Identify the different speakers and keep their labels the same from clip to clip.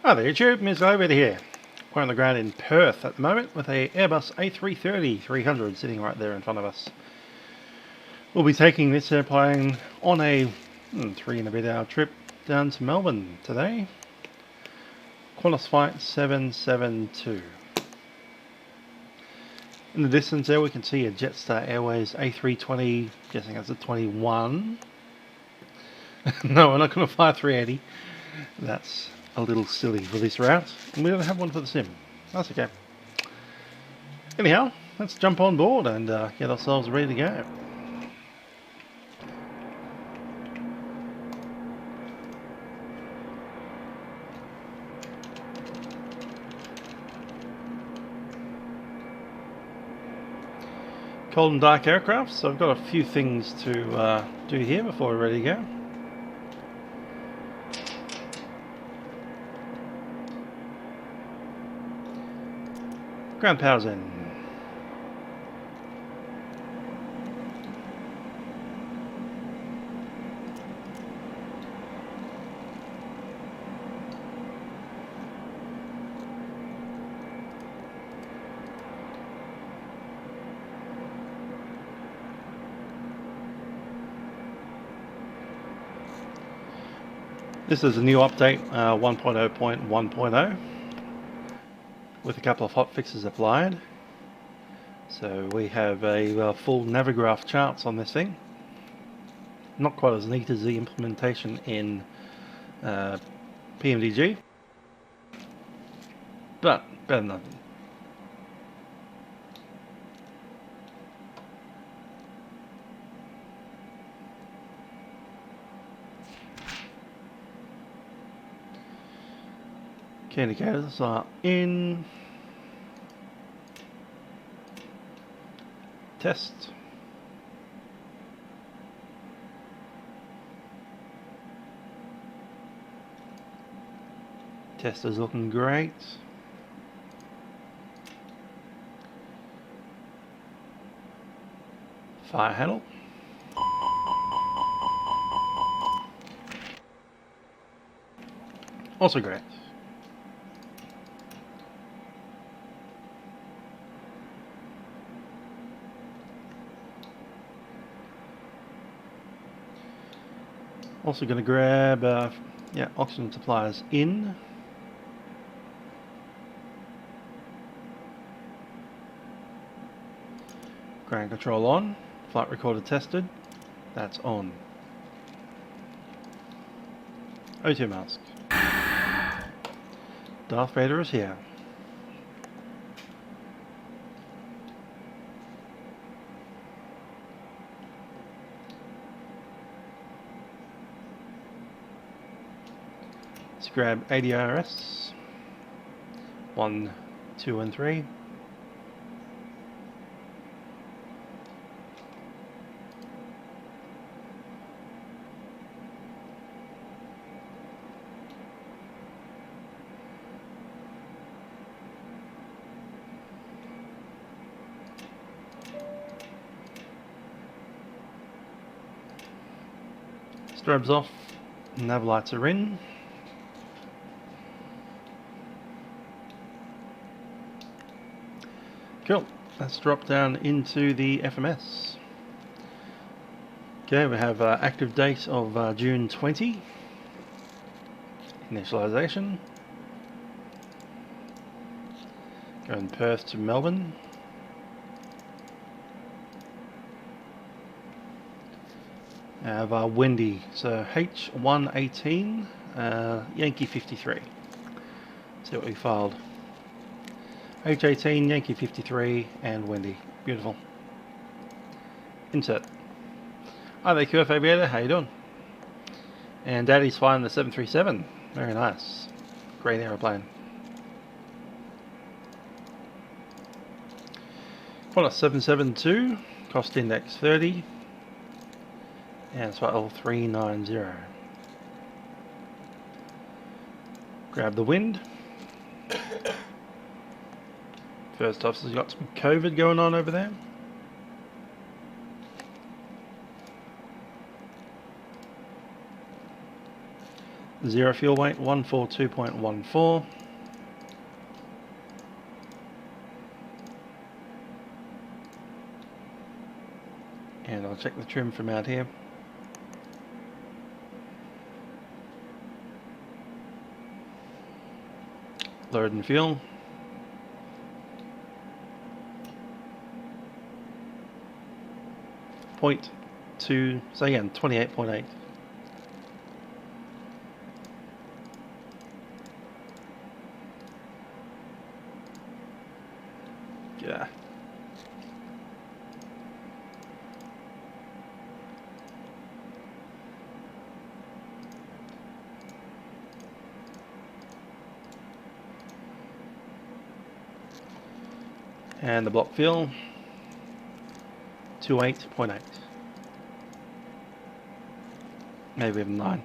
Speaker 1: Hi there YouTube, Ms. Over here. We're on the ground in Perth at the moment with a Airbus A330 300 sitting right there in front of us. We'll be taking this airplane on a 3 and a bit hour trip down to Melbourne today. Qantas flight 772. In the distance there we can see a Jetstar Airways A320, guessing that's a 21. No, we're not going to fly 380. That's a little silly for this route, and we don't have one for the sim. That's okay. Anyhow, let's jump on board and get ourselves ready to go. Cold and dark aircraft, so I've got a few things to do here before we're ready to go. Ground power's in. This is a new update, 1.0.1.0. with a couple of hot fixes applied. So we have a full Navigraph charts on this thing. Not quite as neat as the implementation in PMDG, but better than nothing. Key indicators are in. Test. Test is looking great. Fire handle. Also great. Also going to grab oxygen supplies in. Ground control on. Flight recorder tested. That's on. O2 mask. Darth Vader is here. Let's grab ADRS 1, 2 and 3. Strobes off, nav lights are in. Cool, let's drop down into the FMS. Okay, we have active date of June 20. Initialization. Going Perth to Melbourne. I have windy, so H118, Yankee 53. See what we filed. H18, Yankee 53, and windy. Beautiful. Insert. Hi there, QF Aviator, how you doing? And Daddy's flying the 737. Very nice. Great aeroplane. Qantas 772, cost index 30. And it's about L390. Grab the wind. First officer's got some COVID going on over there. Zero fuel weight, 142.14. And I'll check the trim from out here. Load and fuel. .2, so again, 28.8. Yeah. And the block fuel, 28.8. Maybe even 9.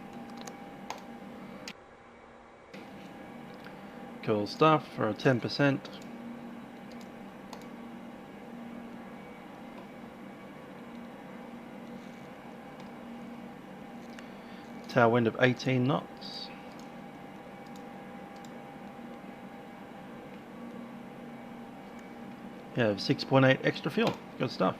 Speaker 1: Cool stuff for a 10%. Tailwind of 18 knots. You have 6.8 extra fuel. Good stuff.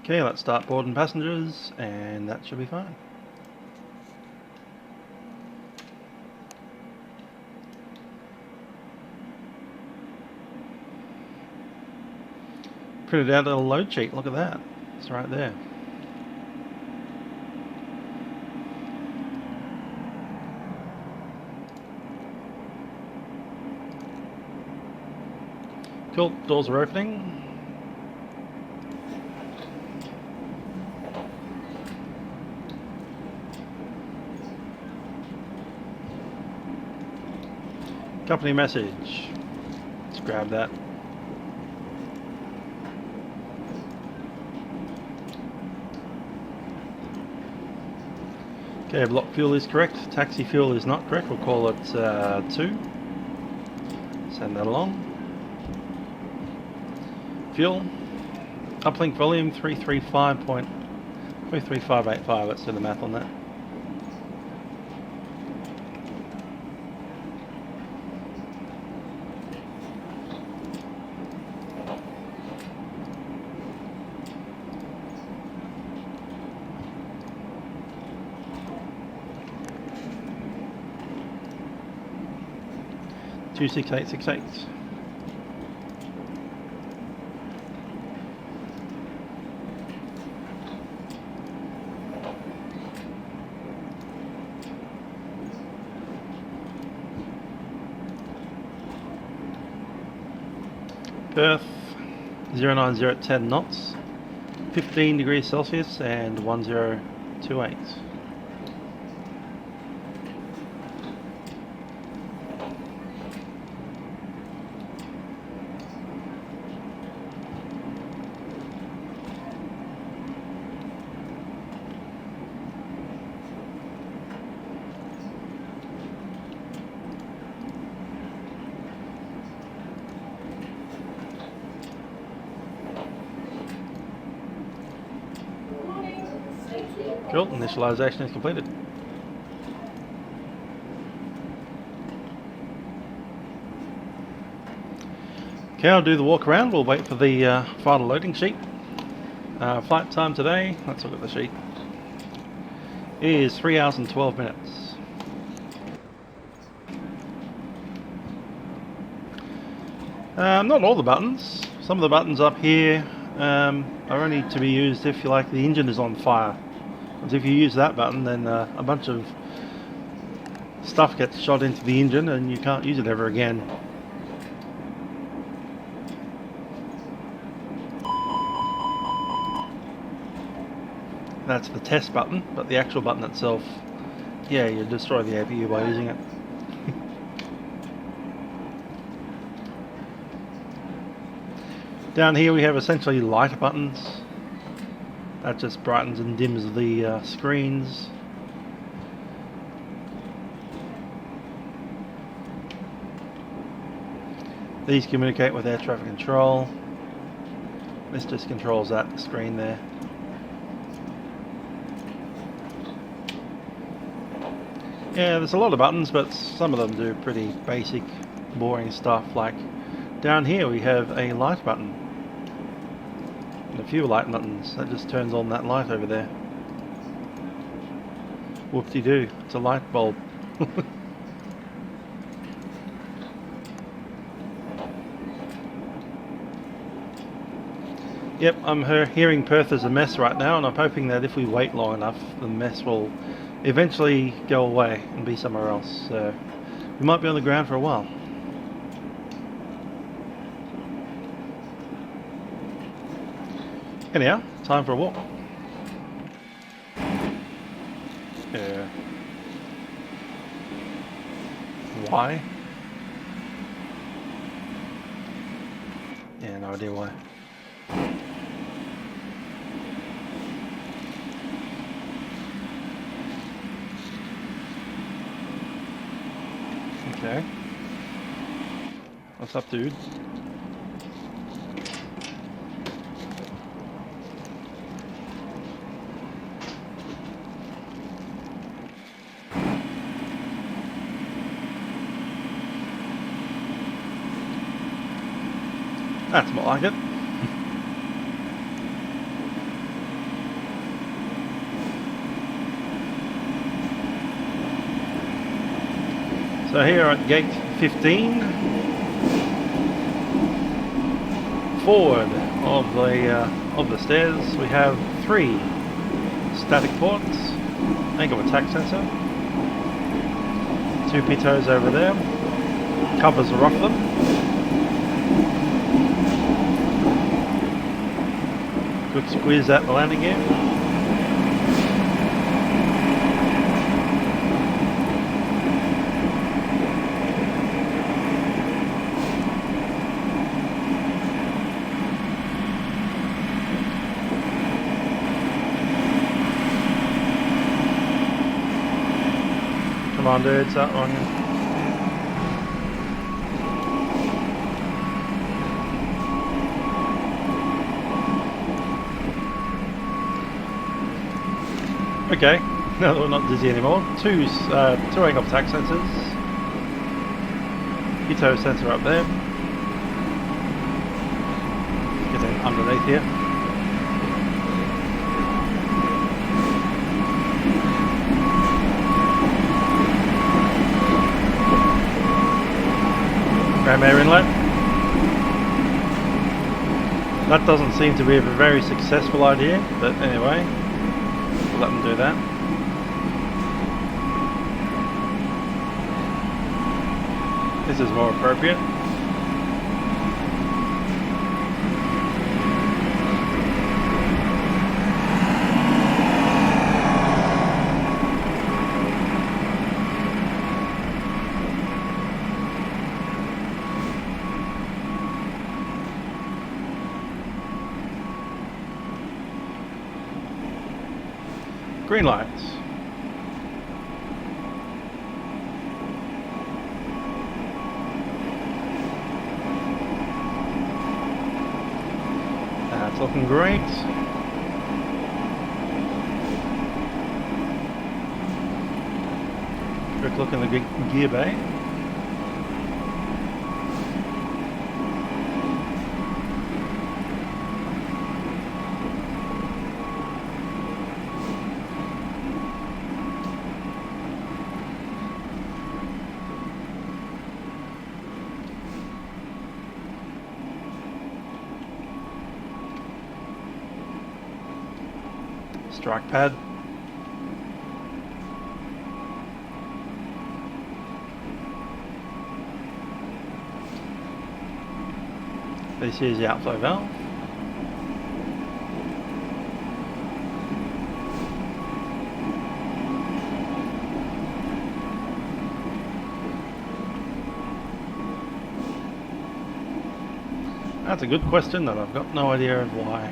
Speaker 1: Okay, let's start boarding passengers, and that should be fine. Printed out a load sheet, look at that. It's right there. Cool, doors are opening. Company message. Let's grab that. Okay, block fuel is correct. Taxi fuel is not correct. We'll call it 2. Send that along. Fuel. Uplink volume 335.33585. Let's do the math on that. Two 6868. Perth 090 at 10 knots, 15 degrees Celsius and 1028. Cool, initialization is completed. Okay, I'll do the walk around. We'll wait for the final loading sheet. Flight time today, let's look at the sheet, is 3 hours and 12 minutes. Not all the buttons. Some of the buttons up here are only to be used if you like the engine is on fire. Because if you use that button, then a bunch of stuff gets shot into the engine and you can't use it ever again. That's the test button, but the actual button itself, yeah, you destroy the APU by using it. Down here we have essentially light buttons. That just brightens and dims the screens. These communicate with air traffic control. This just controls that screen there. Yeah, there's a lot of buttons, but some of them do pretty basic, boring stuff. Like down here we have a light button. And a few light buttons. That just turns on that light over there. Whoop-de-doo, it's a light bulb. Yep, I'm hearing Perth is a mess right now, and I'm hoping that if we wait long enough, the mess will eventually go away and be somewhere else. So we might be on the ground for a while. Anyhow, time for a walk. Yeah. Why? Yeah, no idea why. Okay. What's up, dude? That's more like it. So here at gate 15, forward of the stairs, we have 3 static ports, angle attack sensor, 2 pitos over there, covers are off them. Quick squeeze at the landing gear. Come on, dude, it's that one. Okay, now that we're not dizzy anymore, two angle attack sensors, pitot sensor up there, getting underneath here. Ram air inlet. That doesn't seem to be a very successful idea, but anyway. Let them do that. This is more appropriate. Green lights. That's looking great. Quick look in the gear bay. Strike pad. This is the outflow valve. That's a good question that I've got no idea of why.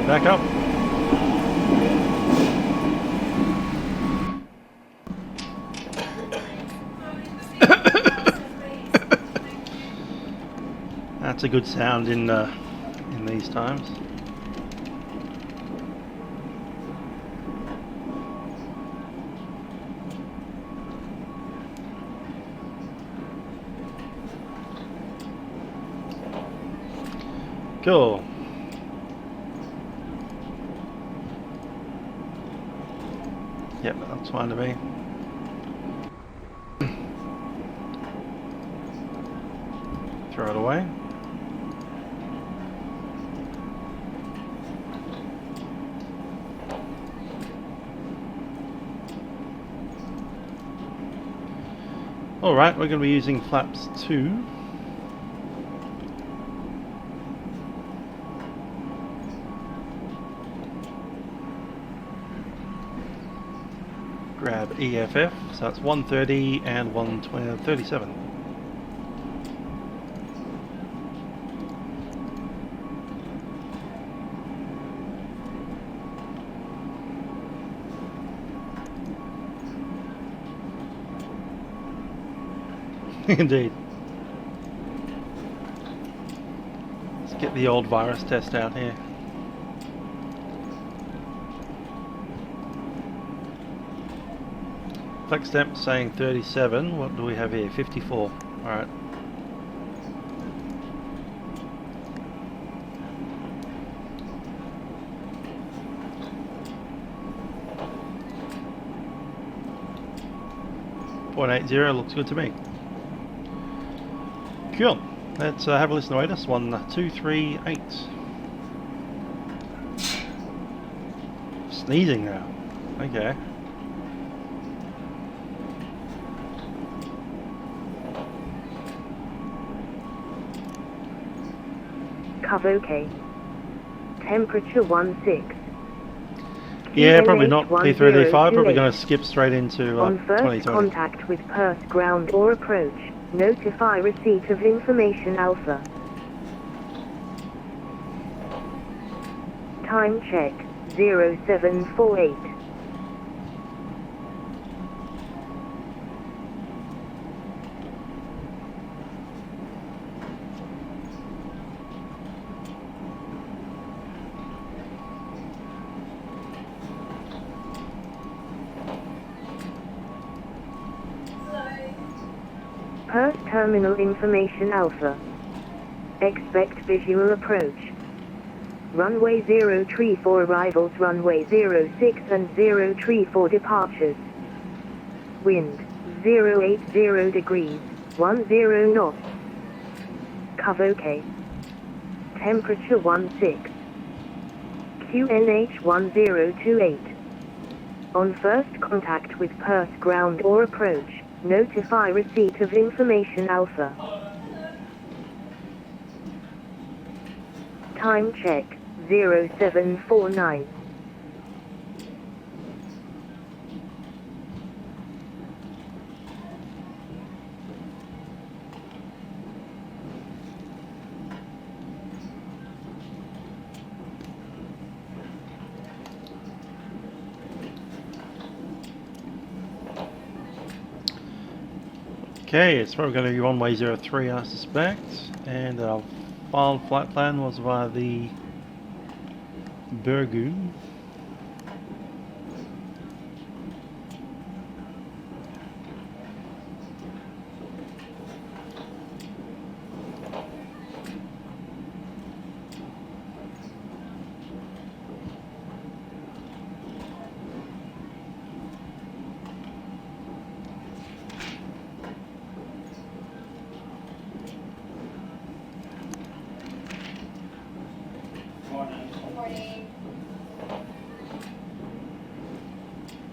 Speaker 1: Back up. That's a good sound in these times. Cool. Yep, that's fine to me. Throw it away. Alright, we're going to be using flaps 2. Grab EFF, so it's 130 and 137. Indeed. Let's get the old virus test out here. Flex temp saying 37. What do we have here? 54. Alright. .80 looks good to me. Cool. Let's have a listen to ATIS 1238. Sneezing now. Okay.
Speaker 2: Cover OK. Temperature 16.
Speaker 1: Yeah, probably not P3D5, probably going to skip straight into
Speaker 2: on first
Speaker 1: 2020.
Speaker 2: Contact with Perth ground or approach. Notify receipt of information alpha. Time check 0748. Perth Terminal Information Alpha. Expect visual approach. Runway 034 arrivals, runway 06 and 034 departures. Wind 080 degrees, 10 knots. Cover OK. Temperature 16. QNH 1028. On first contact with Perth ground or approach. Notify receipt of information alpha. Time check 0749.
Speaker 1: Okay, it's probably going to be runway 03, I suspect, and our final flight plan was via the Burgoon.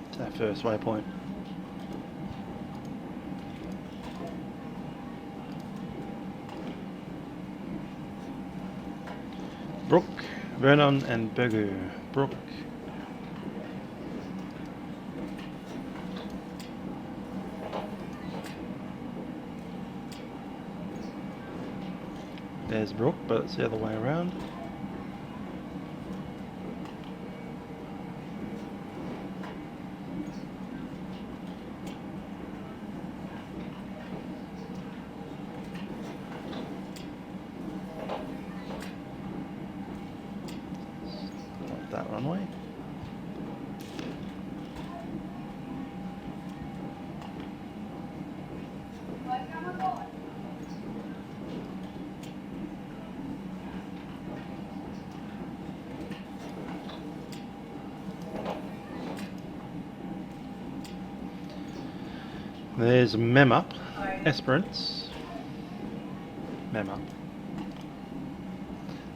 Speaker 1: It's our first waypoint. Brook, Vernon and Berger. Brook. There's Brook, but it's the other way around. There's Mem up, Esperance. Mem up.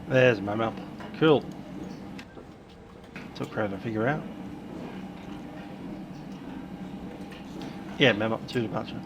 Speaker 1: There's Mem up. Cool. Took forever to figure out. Yeah, Mem up to departure.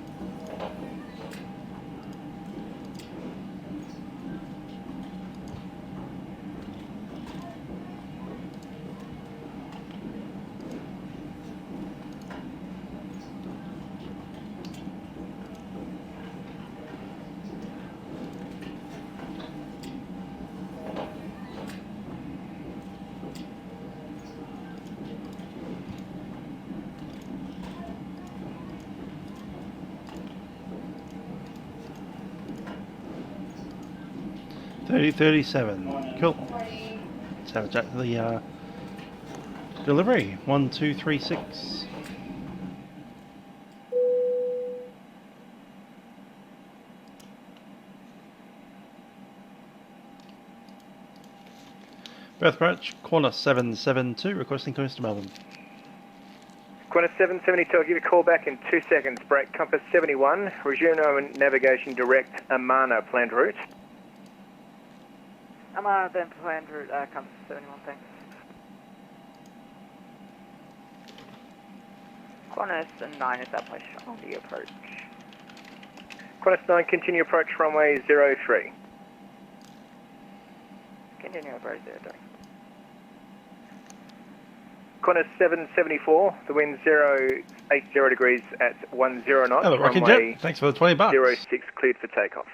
Speaker 1: $30.37. Cool. Let's have a chat to the delivery. 1236. Perth approach, Qantas 772, requesting clearance to Melbourne.
Speaker 3: Qantas 772, I'll give you a call back in 2 seconds. Break compass 71, resume navigation direct Amana planned route.
Speaker 4: Amana then planned route, compass 71, thanks. Qantas 9 is that place on the approach.
Speaker 3: Qantas 9, continue approach runway 03.
Speaker 4: Continue approach 03.
Speaker 3: Qantas 774, the wind 080 degrees at 10 knots.
Speaker 1: Hello, Rocket
Speaker 3: runway
Speaker 1: Jet. Thanks for the $20.
Speaker 3: 06 cleared for takeoff.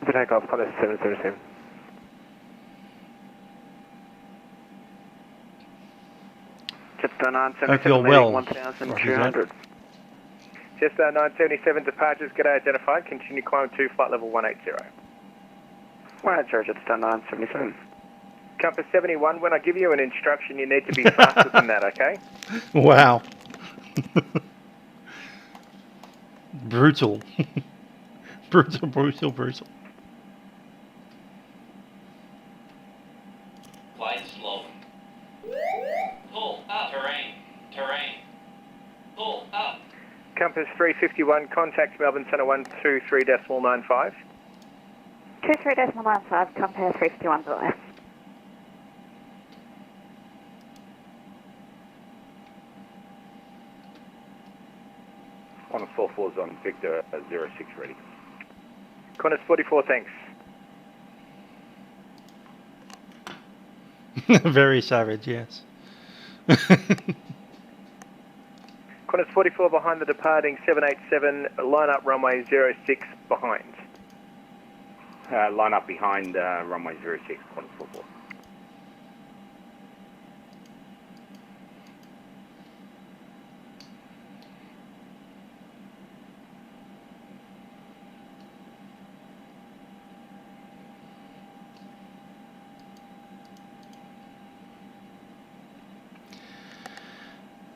Speaker 5: For takeoff, Qantas 777.
Speaker 3: Jetstar
Speaker 1: Hope you're
Speaker 3: 977,
Speaker 1: well,
Speaker 3: 1,200. Jetstar 977, departures get identified. Continue climb to flight level 180.
Speaker 5: 180, Jetstar 977.
Speaker 3: Compass 71, when I give you an instruction, you need to be faster than that, okay?
Speaker 1: Wow. Brutal. Brutal, brutal, brutal.
Speaker 6: Flight slow. Pull up. Terrain. Pull up.
Speaker 3: Compass 351, contact Melbourne Centre 123.95.
Speaker 4: 23.95, compare 351 to the left.
Speaker 7: Qantas 44 is on Victor 06 ready.
Speaker 3: Qantas 44, thanks.
Speaker 1: Very savage, yes.
Speaker 3: Qantas 44 behind the departing 787, line up runway 06 behind.
Speaker 7: Line up behind runway 06, Qantas 44.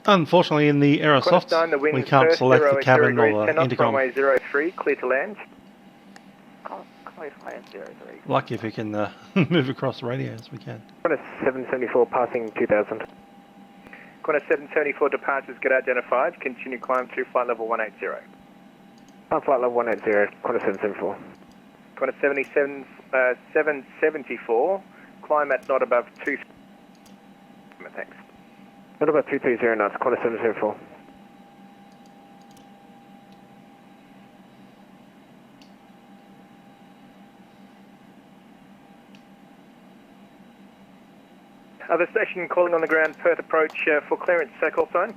Speaker 1: Unfortunately, in the Aerosoft,
Speaker 3: 9, the wind
Speaker 1: we can't
Speaker 3: first,
Speaker 1: select the
Speaker 3: 080
Speaker 1: cabin
Speaker 3: degrees,
Speaker 1: or
Speaker 3: 10
Speaker 1: the
Speaker 3: knots,
Speaker 1: intercom.
Speaker 3: runway 03, clear to land.
Speaker 4: Clear to land 03.
Speaker 1: Lucky if we can move across the radios, we can.
Speaker 5: Qantas 774, passing 2000.
Speaker 3: Qantas 774, departures get identified. Continue climb to flight level 180.
Speaker 5: On flight level 180, Qantas 774.
Speaker 3: Qantas 774, climb at not above 2. Thanks.
Speaker 5: Not about 230 knots, Qantas 774.
Speaker 3: Other station calling on the ground, Perth approach for clearance, call sign.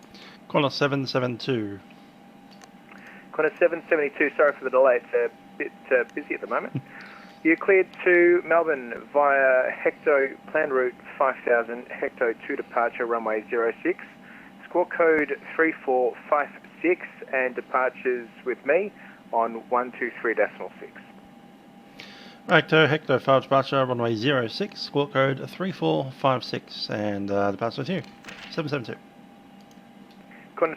Speaker 1: Qantas 772.
Speaker 3: Qantas 772, sorry for the delay, it's a bit busy at the moment. You cleared to Melbourne via Hecto plan route 5000, Hecto to departure runway 06, squawk code 3456 and departures with me on 123.6.
Speaker 1: Hector 5 departure, runway 06, squawk code 3456, and departure with you, 772.
Speaker 3: Qantas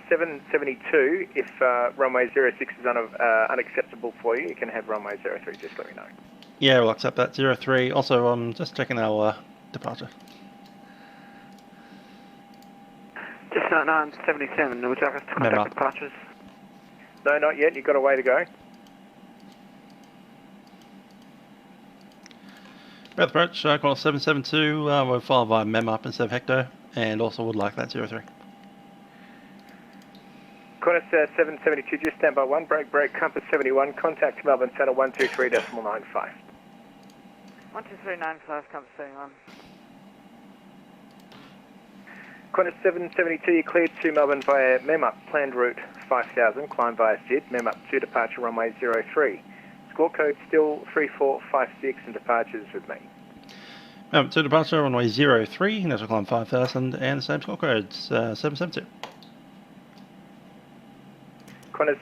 Speaker 3: 772, if runway 06 is unacceptable for you, you can have runway 03, just let me know.
Speaker 1: Yeah, we'll accept that, 03. Also, just checking our departure.
Speaker 5: Just Start 977, would you like us to
Speaker 1: Remember.
Speaker 5: contact departures?
Speaker 3: No, not yet. You've got a way to go.
Speaker 1: Perth approach, Qantas 772, we're followed by MEMUP instead of Hector, and also would like that 03.
Speaker 3: Qantas 772, just stand by 1, break, compass 71, contact Melbourne Centre 123.95.
Speaker 4: 12395, compass 71.
Speaker 3: Qantas 772, you cleared to Melbourne via MEMUP, planned route 5000, climb via SID, MEMUP to departure runway 03. Score code still 3456 and departures with me.
Speaker 1: To departure runway 03, national climb 5000, and the same score codes, 772.
Speaker 3: Qantas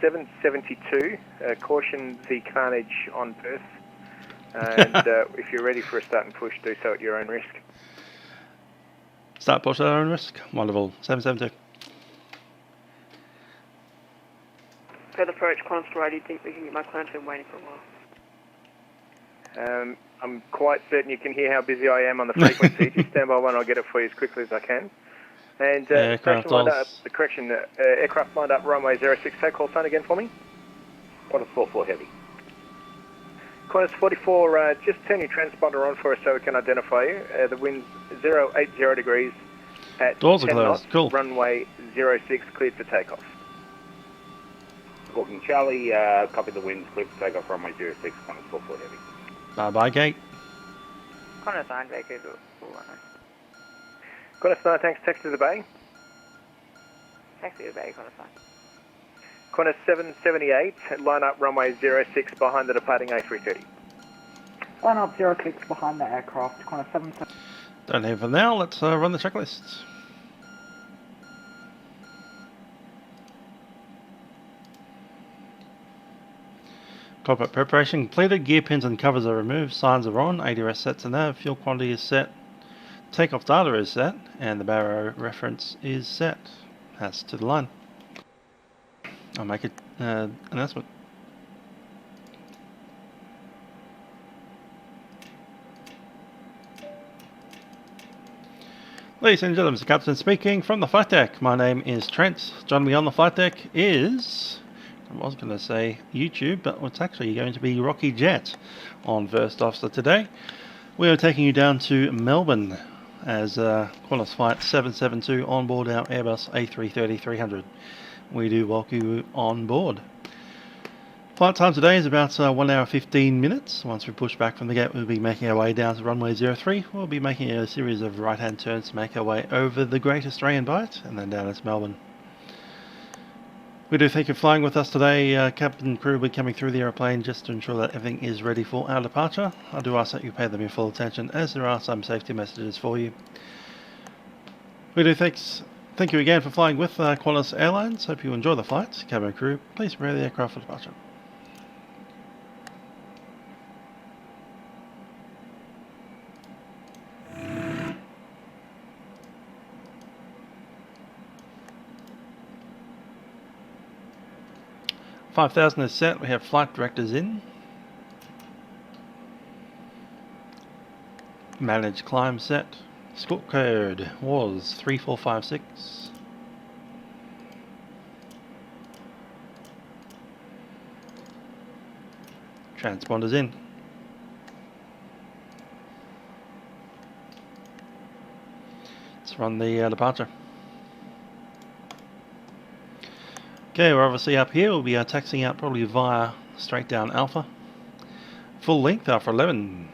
Speaker 3: 772, caution the carnage on Perth. And if you're ready for a start and push, do so at your own risk.
Speaker 1: Start push at our own risk. Wonderful. 772.
Speaker 8: Further approach, Qantas 480, think we can get my climb been waiting for a while.
Speaker 3: I'm quite certain you can hear how busy I am on the frequency. Just stand by 1, I'll get it for you as quickly as I can. And
Speaker 1: aircraft
Speaker 3: lined up, aircraft lined up runway 06, say call sign again for me.
Speaker 7: Qantas 44 heavy.
Speaker 3: Qantas 44, just turn your transponder on for us so we can identify you. The wind's 080 degrees at
Speaker 1: Doors are
Speaker 3: 10
Speaker 1: closed.
Speaker 3: knots,
Speaker 1: Cool.
Speaker 3: runway 06, cleared for takeoff.
Speaker 7: Walking Charlie, copy the winds, clear for takeoff, runway 06, Qantas 44 heavy.
Speaker 1: Bye-bye, gate.
Speaker 4: Qantas 9, vacate to
Speaker 3: Qantas 9, thanks, taxi to the bay.
Speaker 4: taxi to the bay, Qantas 9.
Speaker 3: Qantas 778, line up runway 06 behind the departing A330.
Speaker 9: Line up 06 behind the aircraft, Qantas 77.
Speaker 1: Don't need for now, let's run the checklists. Cockpit preparation completed, gear pins and covers are removed, signs are on, ADRS sets are nav, fuel quantity is set, takeoff data is set, and the barrow reference is set. That's to the line. I'll make an announcement. Ladies and gentlemen, Mr. Captain speaking from the flight deck. My name is Trent. Joining me on the flight deck is, I was going to say YouTube, but it's actually going to be Rocky Jet on First Officer today. We are taking you down to Melbourne as Qantas Flight 772 on board our Airbus A330-300. We do welcome you on board. Flight time today is about 1 hour 15 minutes. Once we push back from the gate, we'll be making our way down to runway 03. We'll be making a series of right-hand turns to make our way over the Great Australian Bight and then down to Melbourne. We do thank you for flying with us today. Captain and crew will be coming through the aeroplane just to ensure that everything is ready for our departure. I do ask that you pay them your full attention as there are some safety messages for you. We do thank you again for flying with Qantas Airlines. Hope you enjoy the flight. Cabin crew, please prepare the aircraft for departure. $5,000 is set. We have flight directors in. Manage climb set. Score code was 3456. Transponders in. Let's run the departure. Okay, we're obviously up here. We'll be taxiing out probably via straight down Alpha. Full length Alpha 11.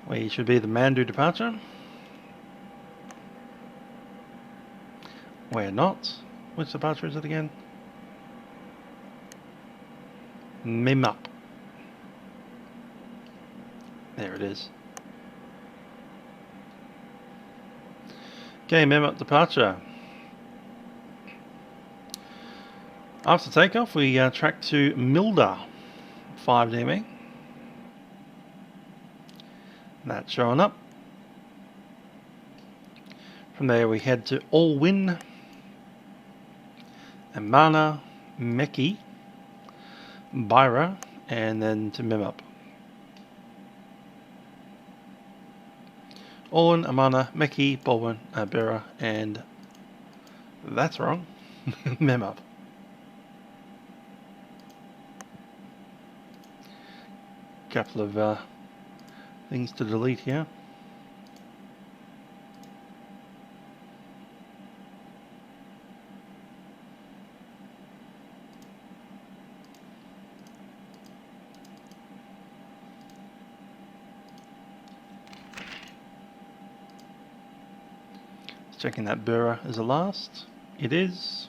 Speaker 1: We should be the Mandu departure. We're not. Which departure is it again? Mimup. There it is. Okay, Mimup departure. After takeoff, we track to Milda, 5 DME. That's showing up. From there we head to Alwyn, Amana, Meki, Byra, and then to Mimup. Orlin, Amana, Meki, Baldwin, Bera, and that's wrong. Memup. Couple of things to delete here. Checking that Bura is the last. It is.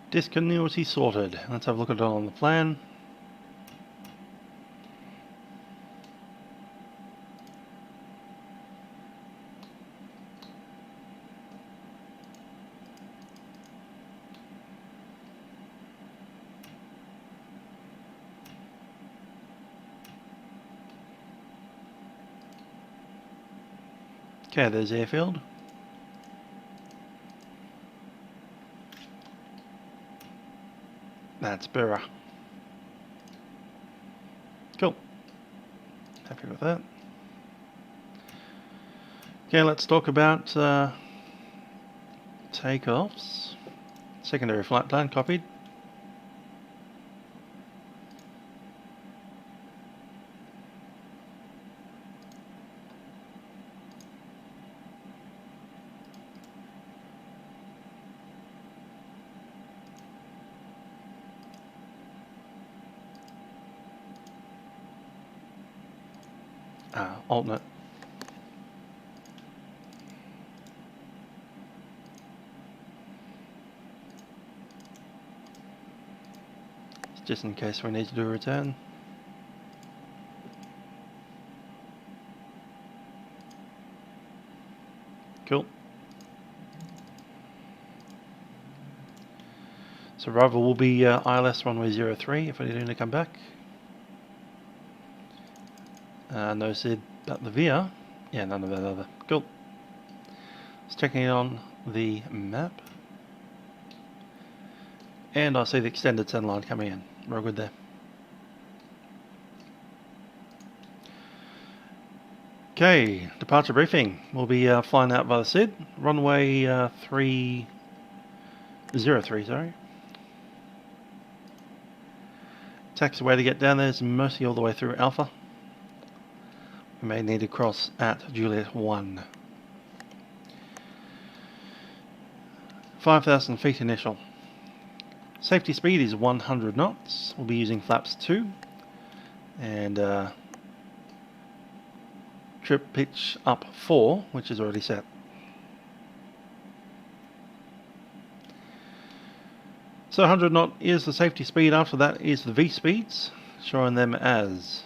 Speaker 1: Discontinuity sorted. Let's have a look at it on the plan. Okay, there's airfield. That's Bura. Cool. Happy with that. Okay, let's talk about takeoffs. Secondary flight plan copied. Alternate. Just in case we need to do a return. Cool. So arrival will be ILS runway 03 if we need to come back. No Sid, but the VR. Yeah, none of that other. Cool. Just checking it on the map. And I see the extended sun line coming in. Real good there. Okay, departure briefing. We'll be flying out by the SID. Runway 303, sorry. Taxiway to get down there is mostly all the way through Alpha. We may need to cross at Juliet 1. 5,000 feet initial. Safety speed is 100 knots. We'll be using flaps 2. And trip pitch up 4, which is already set. So 100 knot is the safety speed. After that is the V speeds, showing them as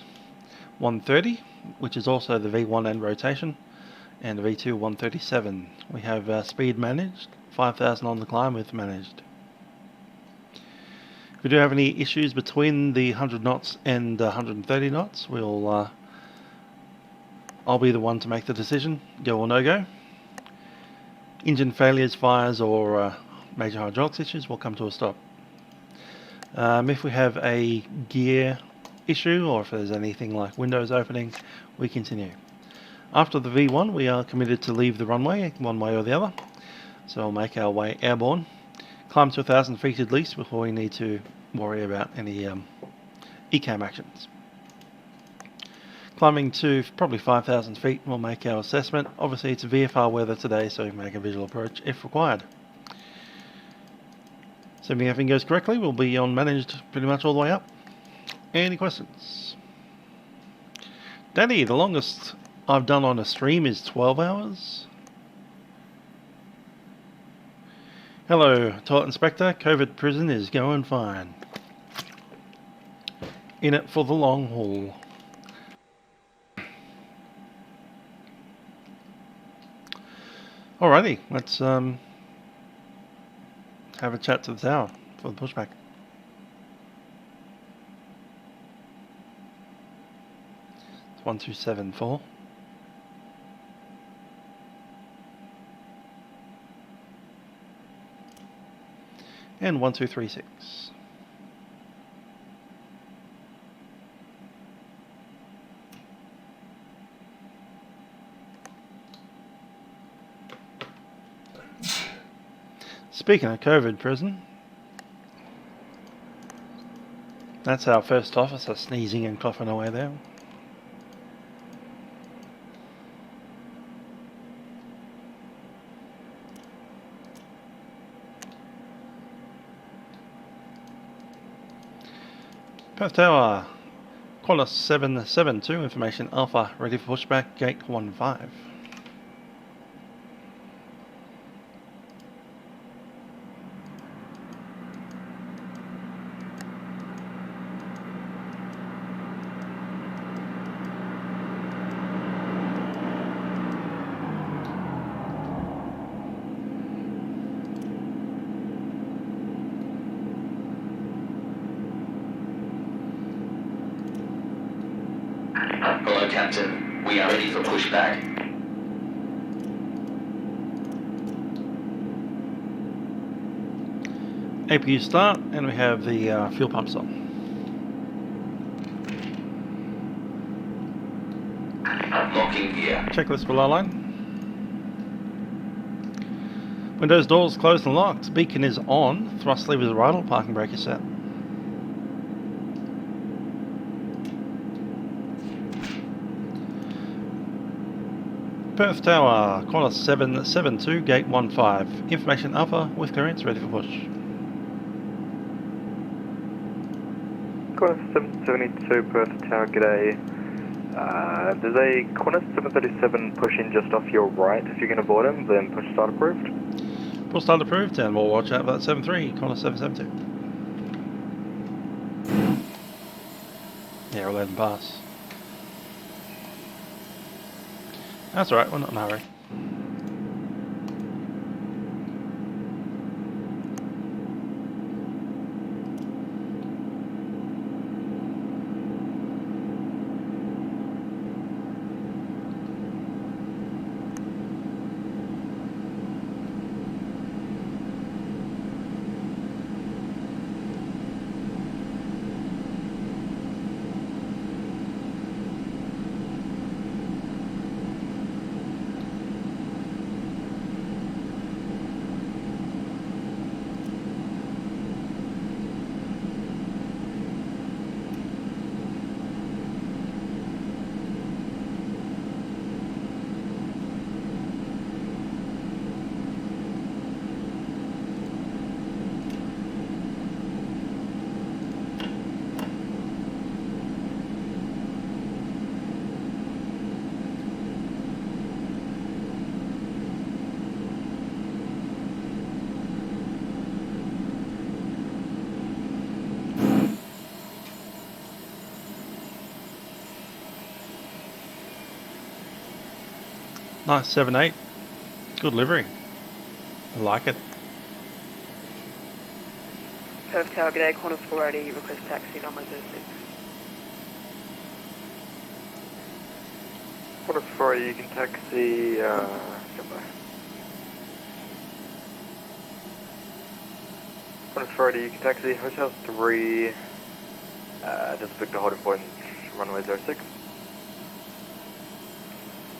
Speaker 1: 130, which is also the V1 end rotation, and the V2 137. We have speed managed, 5,000 on the climb with managed. If we do have any issues between the 100 knots and 130 knots, I'll be the one to make the decision, go or no go. Engine failures, fires, or major hydraulics issues will come to a stop. If we have a gear issue, or if there's anything like windows opening, we continue. After the V1, we are committed to leave the runway, one way or the other. So we'll make our way airborne, climb to 1,000 feet at least before we need to worry about any ECAM actions. Climbing to probably 5,000 feet, we'll make our assessment. Obviously it's VFR weather today, so we can make a visual approach if required. Assuming everything goes correctly, we'll be on managed pretty much all the way up. Any questions? Danny, the longest I've done on a stream is 12 hours. Hello, Toilet Inspector. COVID prison is going fine. In it for the long haul. Alrighty, let's have a chat to the tower for the pushback. It's 1274. And 1236. Speaking of COVID prison, that's our first officer sneezing and coughing away there. Perth Tower, Qantas 772, information Alpha, ready for pushback, gate 15.
Speaker 10: Hello, Captain. We are ready for pushback.
Speaker 1: APU start, and we have the fuel pumps on.
Speaker 10: Locking gear.
Speaker 1: Checklist below line. Windows doors closed and locked. Beacon is on. Thrust levers are idle. Parking brake is set. Perth Tower, Qantas 772, gate 15. Information Alpha with clearance, ready for push.
Speaker 3: Qantas 772 Perth Tower, g'day. There's a Qantas 737 pushing just off your right. If you can avoid him, then push start approved.
Speaker 1: Push start approved, and we'll watch out for that 73, Qantas 772. Yeah, we'll let them pass. That's alright, we're not in a hurry. Nice 7.8. Good livery. I like it.
Speaker 8: Perth Tower, g'day. Qantas 480, request taxi number 06.
Speaker 3: Qantas 480, you can taxi, standby. Qantas 480, you can taxi Hotel 3, just Victor holding point, runway 06.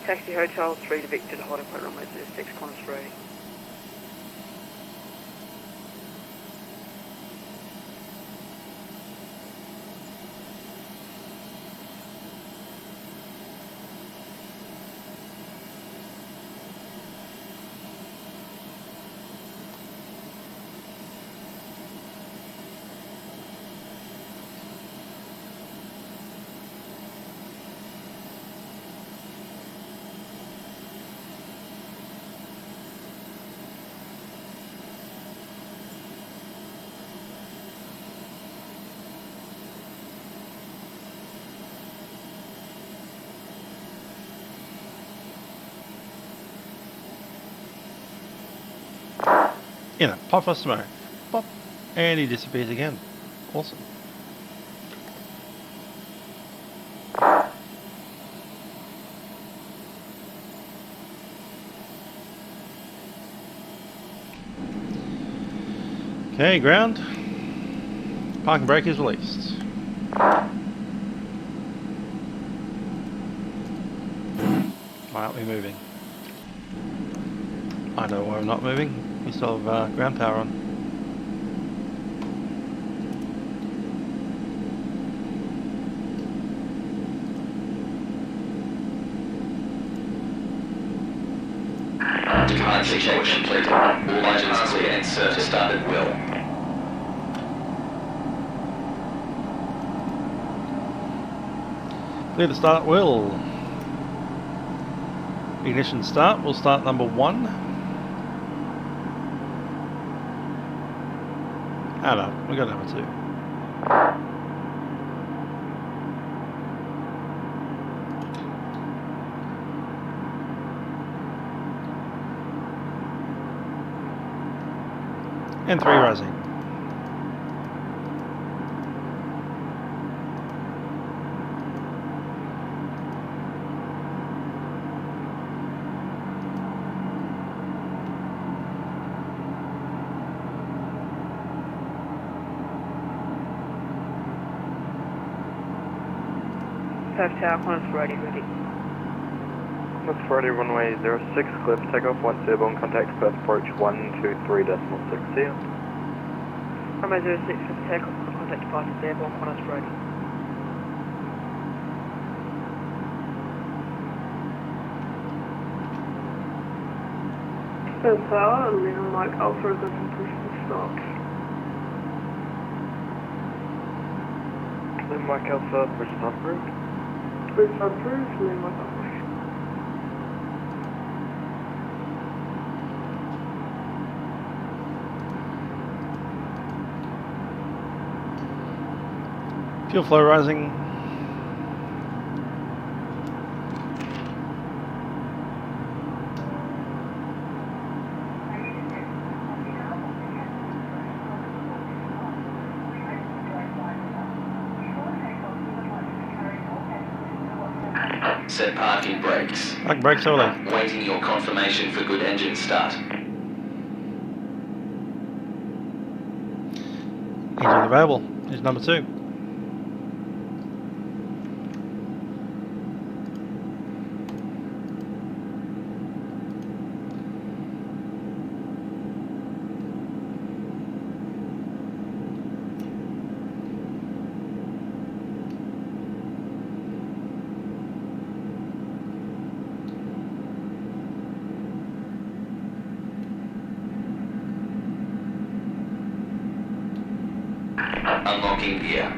Speaker 8: Taxi Hotel 3 to Victor to holding point runway 06, Qantas 480.
Speaker 1: In a puff of smoke. Pop. And he disappears again. Awesome. Okay, ground. Parking brake is released. Why aren't we moving? I know why we're not moving. You still have ground power on.
Speaker 10: Departure check complete. All items clear and to start at will.
Speaker 1: Clear to start will. Ignition start. We'll start number 1. Ah no, we got number 2. And 3 rising.
Speaker 8: Perth Tower, Qantas ready.
Speaker 3: Qantas ready, runway 06, clear for takeoff, 1 airborne, contact Perth approach 123.6, see ya.
Speaker 8: Runway 06 for takeoff, contact departures airborne, Qantas ready.
Speaker 11: Perth Tower, Lima Mike Alpha, good pushing start.
Speaker 3: Lima Mike Alpha, bridge not approved.
Speaker 11: Bridge not approved, Lima Mike Alpha.
Speaker 1: Fuel flow rising.
Speaker 10: Set parking brakes.
Speaker 1: Park brakes early.
Speaker 10: Waiting your confirmation for good engine start.
Speaker 1: Engine available. Here's number 2.
Speaker 10: Unlocking gear.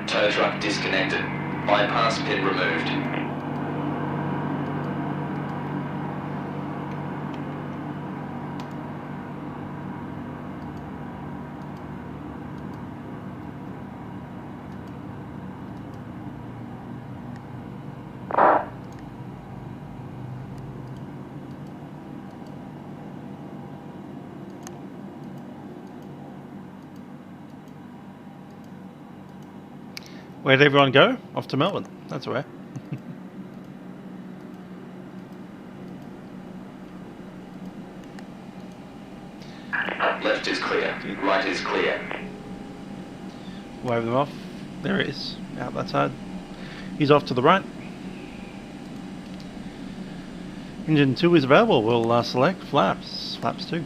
Speaker 10: Tow truck disconnected. Bypass pin removed.
Speaker 1: Where'd everyone go? Off to Melbourne. That's where.
Speaker 10: Left is clear. Right is clear.
Speaker 1: Wave them off. There he is. Out that side. He's off to the right. Engine 2 is available. We'll select flaps. Flaps 2.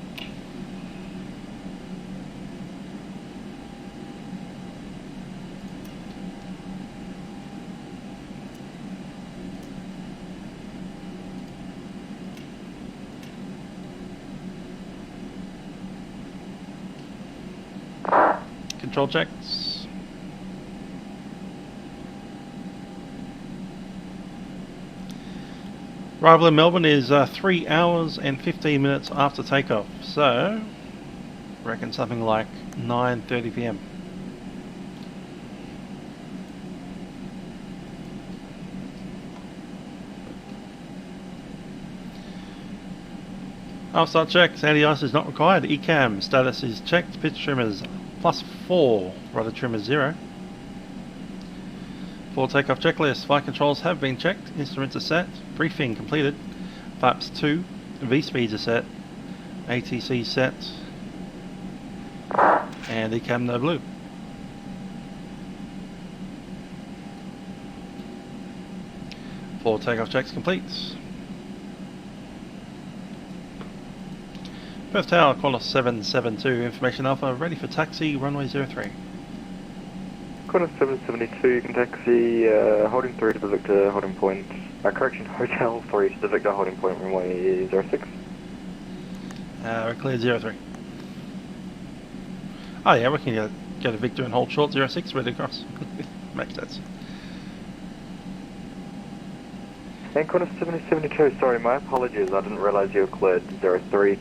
Speaker 1: Control checks. Arrival in Melbourne is 3 hours and 15 minutes after takeoff, so reckon something like 9:30 p.m. Start checks. Anti-ice is not required. ECAM status is checked. Pitch trimmers +4. Rudder trimmers 0. Full takeoff checklist. Flight controls have been checked. Instruments are set. Briefing completed. Flaps 2. V-speeds are set. ATC set. And ECAM no blue. Full takeoff checks complete. Perth Tower, Qantas 772, information alpha, ready for taxi, runway 03.
Speaker 5: Qantas 772, you can taxi holding 3 to the Victor, holding point, correction, Hotel 3 to the Victor, holding point, runway 06.
Speaker 1: We're cleared 03. Oh yeah, we can get a Victor and hold short 06, ready to cross. Makes sense.
Speaker 5: And Qantas 772, sorry, my apologies, I didn't realise you were cleared 03.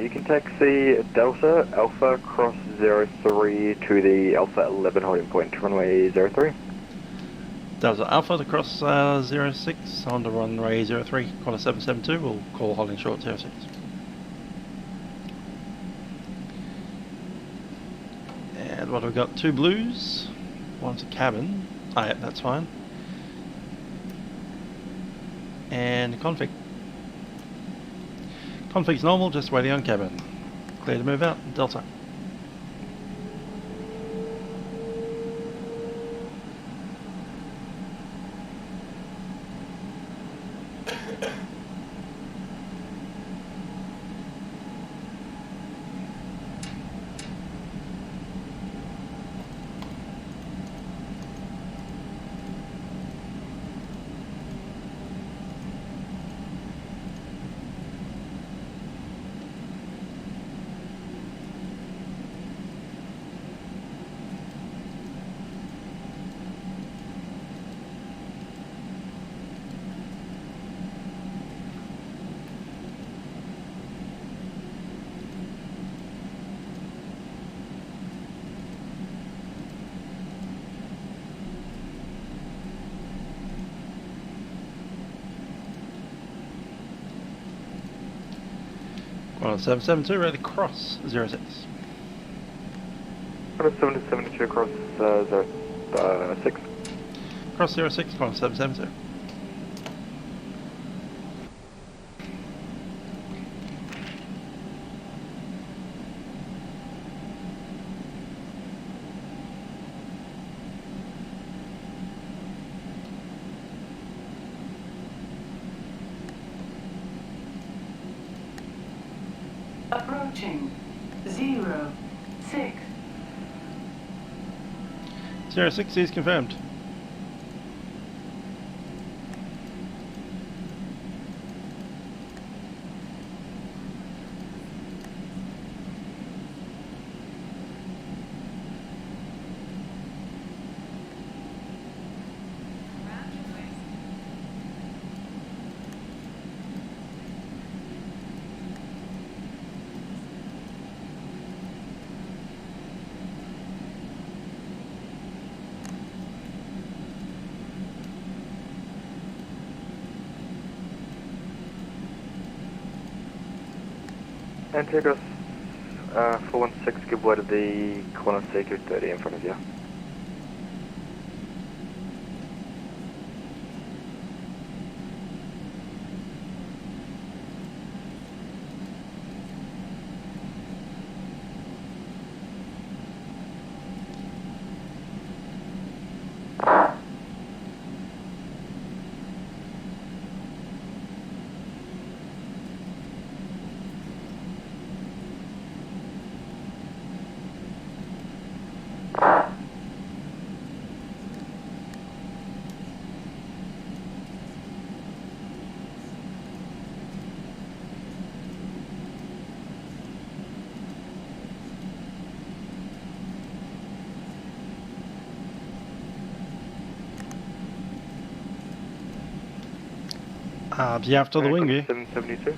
Speaker 5: You can taxi Delta Alpha cross 03 to the Alpha 11 holding point, runway 03.
Speaker 1: Delta Alpha to cross 06 on the runway 03. Qantas 772 will call holding short 06. And what have we got? 2 blues, one's a cabin. Ah, yeah, that's fine. And config. Config's normal, just waiting on cabin. Clear to move out, Delta. Well, 772 ready to cross 06.
Speaker 5: 772 cross 06.
Speaker 1: Cross 06, Qantas 772.
Speaker 12: Approaching 06.
Speaker 1: 06 is confirmed.
Speaker 5: And take us 416, give way to the Qantas A330 in front of you.
Speaker 1: Be after the wing view.
Speaker 5: 772.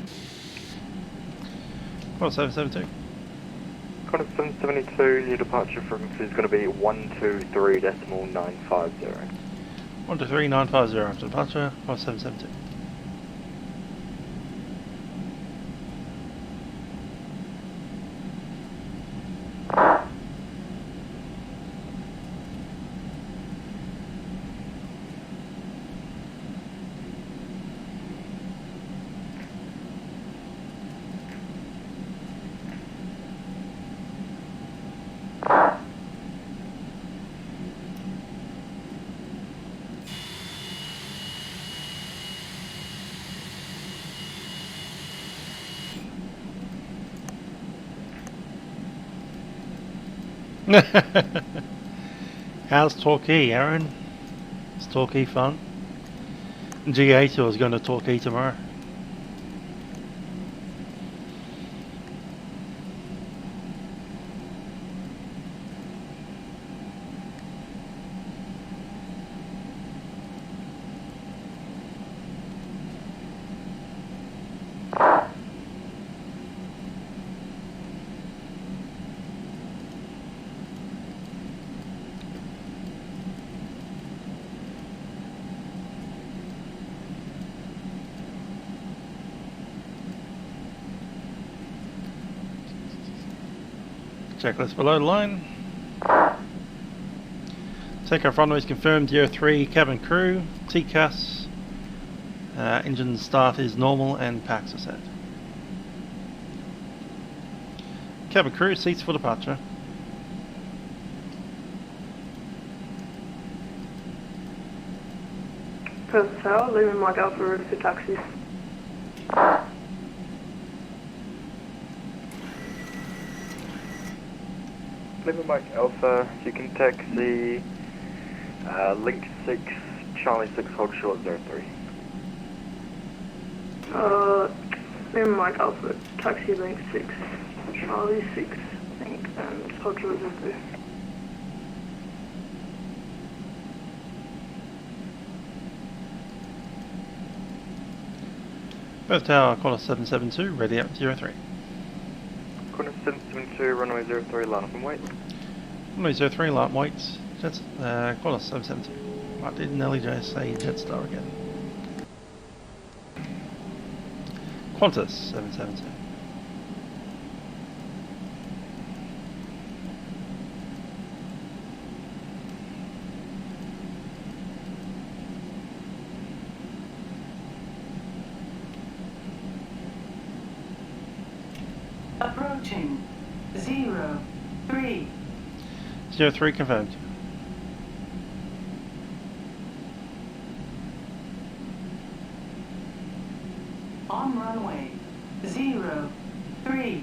Speaker 1: Qantas 772.
Speaker 5: Qantas 772, your departure from is going to be 123.950.
Speaker 1: 123.950 after departure, Qantas 772. How's Torquay, Aaron? Is Torquay fun? G8 was going to Torquay tomorrow. Checklist below the line. Takeoff runways confirmed, year 3, cabin crew, TCAS, engine start is normal and packs are set. Cabin crew, seats for departure.
Speaker 11: Perth Tower, leaving Mike Alpha ready for taxi.
Speaker 5: Livery Mike Alpha, you can taxi Link 6, Charlie 6, hold short 03.
Speaker 11: Livery Mike Alpha, taxi Link 6, Charlie 6, Link, and hold short 03.
Speaker 1: Perth Tower, Qantas 772, ready up 03.
Speaker 5: Qantas 772, runway 03, line up and wait.
Speaker 1: Runway 03, line up and wait. Jets, Qantas 772. What did Nelly J say Jetstar again? Qantas 772.
Speaker 12: Approaching 03.
Speaker 1: 03 confirmed.
Speaker 12: On runway 03.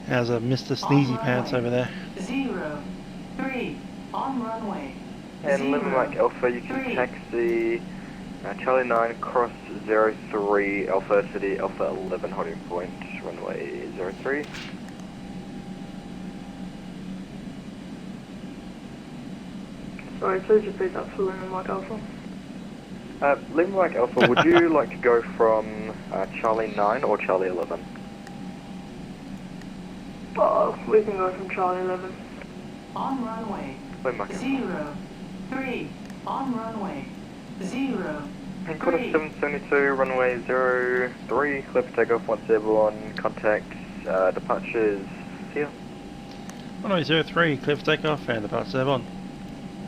Speaker 1: How's a Mr. Sneezy Pants over there?
Speaker 12: 03 on runway.
Speaker 5: And Livery Mike Alpha, you can taxi Charlie 9, cross 03, Alpha City, Alpha 11, holding point, runway 03.
Speaker 11: Sorry, please repeat that for Livery Mike Alpha.
Speaker 5: Livery Mike Alpha, would you like to go from Charlie 9 or Charlie 11?
Speaker 11: We can go from Charlie 11.
Speaker 12: On runway 03. On runway 03.
Speaker 5: And Qantas 772, runway 03, clear for takeoff once airborne, contact departures here.
Speaker 1: Runway 03, clear for takeoff and departures airborne.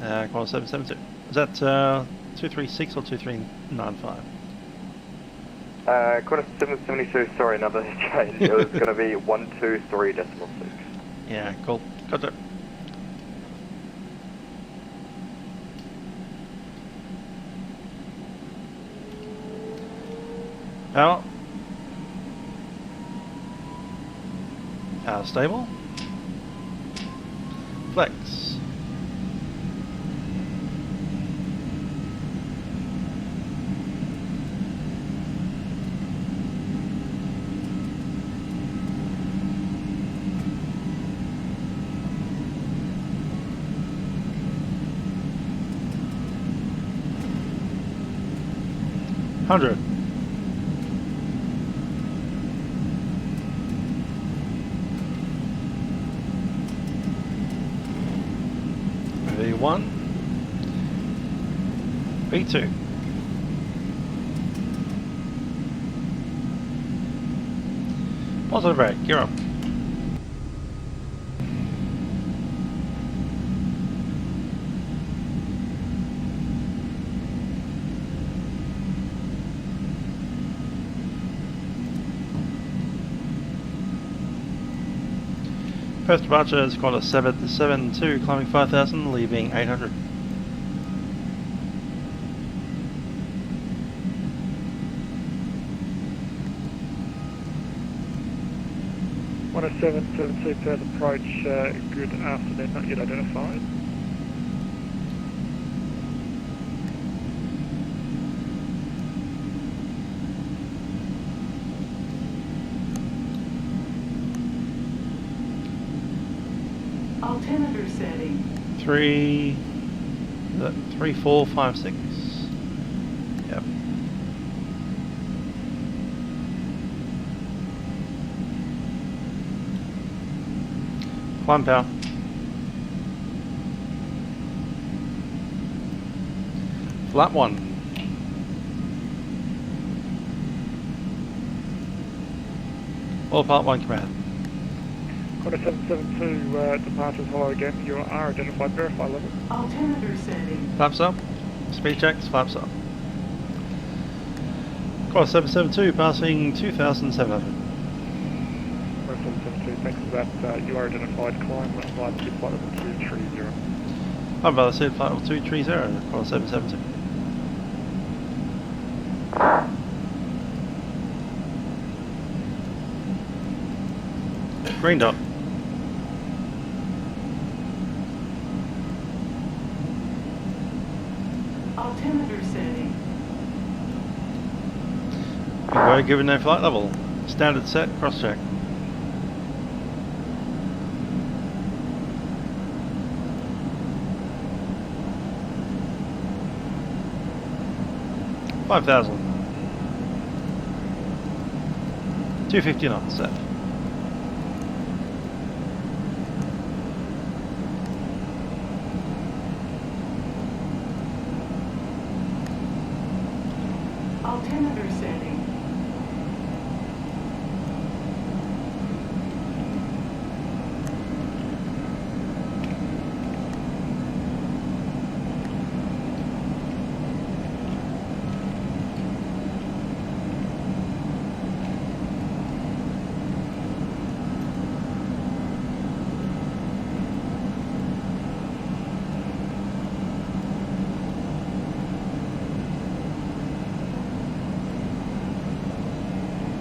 Speaker 1: Qantas 772. Is that 236 or 2395?
Speaker 5: Qantas 772, sorry, another change. It was going to be 123.6.
Speaker 1: Yeah, cool. Got it. Power. Power stable. Flex. 100. V1. V2. Positive rate, gear up. First departure is Qantas 772, climbing 5,000, leaving 800.
Speaker 3: On a 772 Perth approach, good afternoon, not yet identified.
Speaker 12: Altimeter setting.
Speaker 1: 3, 4, 5, 6. Yep. Climb power. Flat 1. All part 1 command.
Speaker 3: Qantas 772 departures hello again. You are identified, verify level.
Speaker 12: Altimeter setting.
Speaker 1: Flaps up. Speed checks, flaps up. Qantas 772 passing 2,700.
Speaker 3: Qantas 772, thanks for that. You are identified, climb flight to flight level 230.
Speaker 1: I'd rather say flight level 230, Qantas 772. Green dot.
Speaker 12: Altimeter setting.
Speaker 1: We're given no flight level. Standard set, cross check. $5,000. 250 knots set.
Speaker 12: Altimeter setting.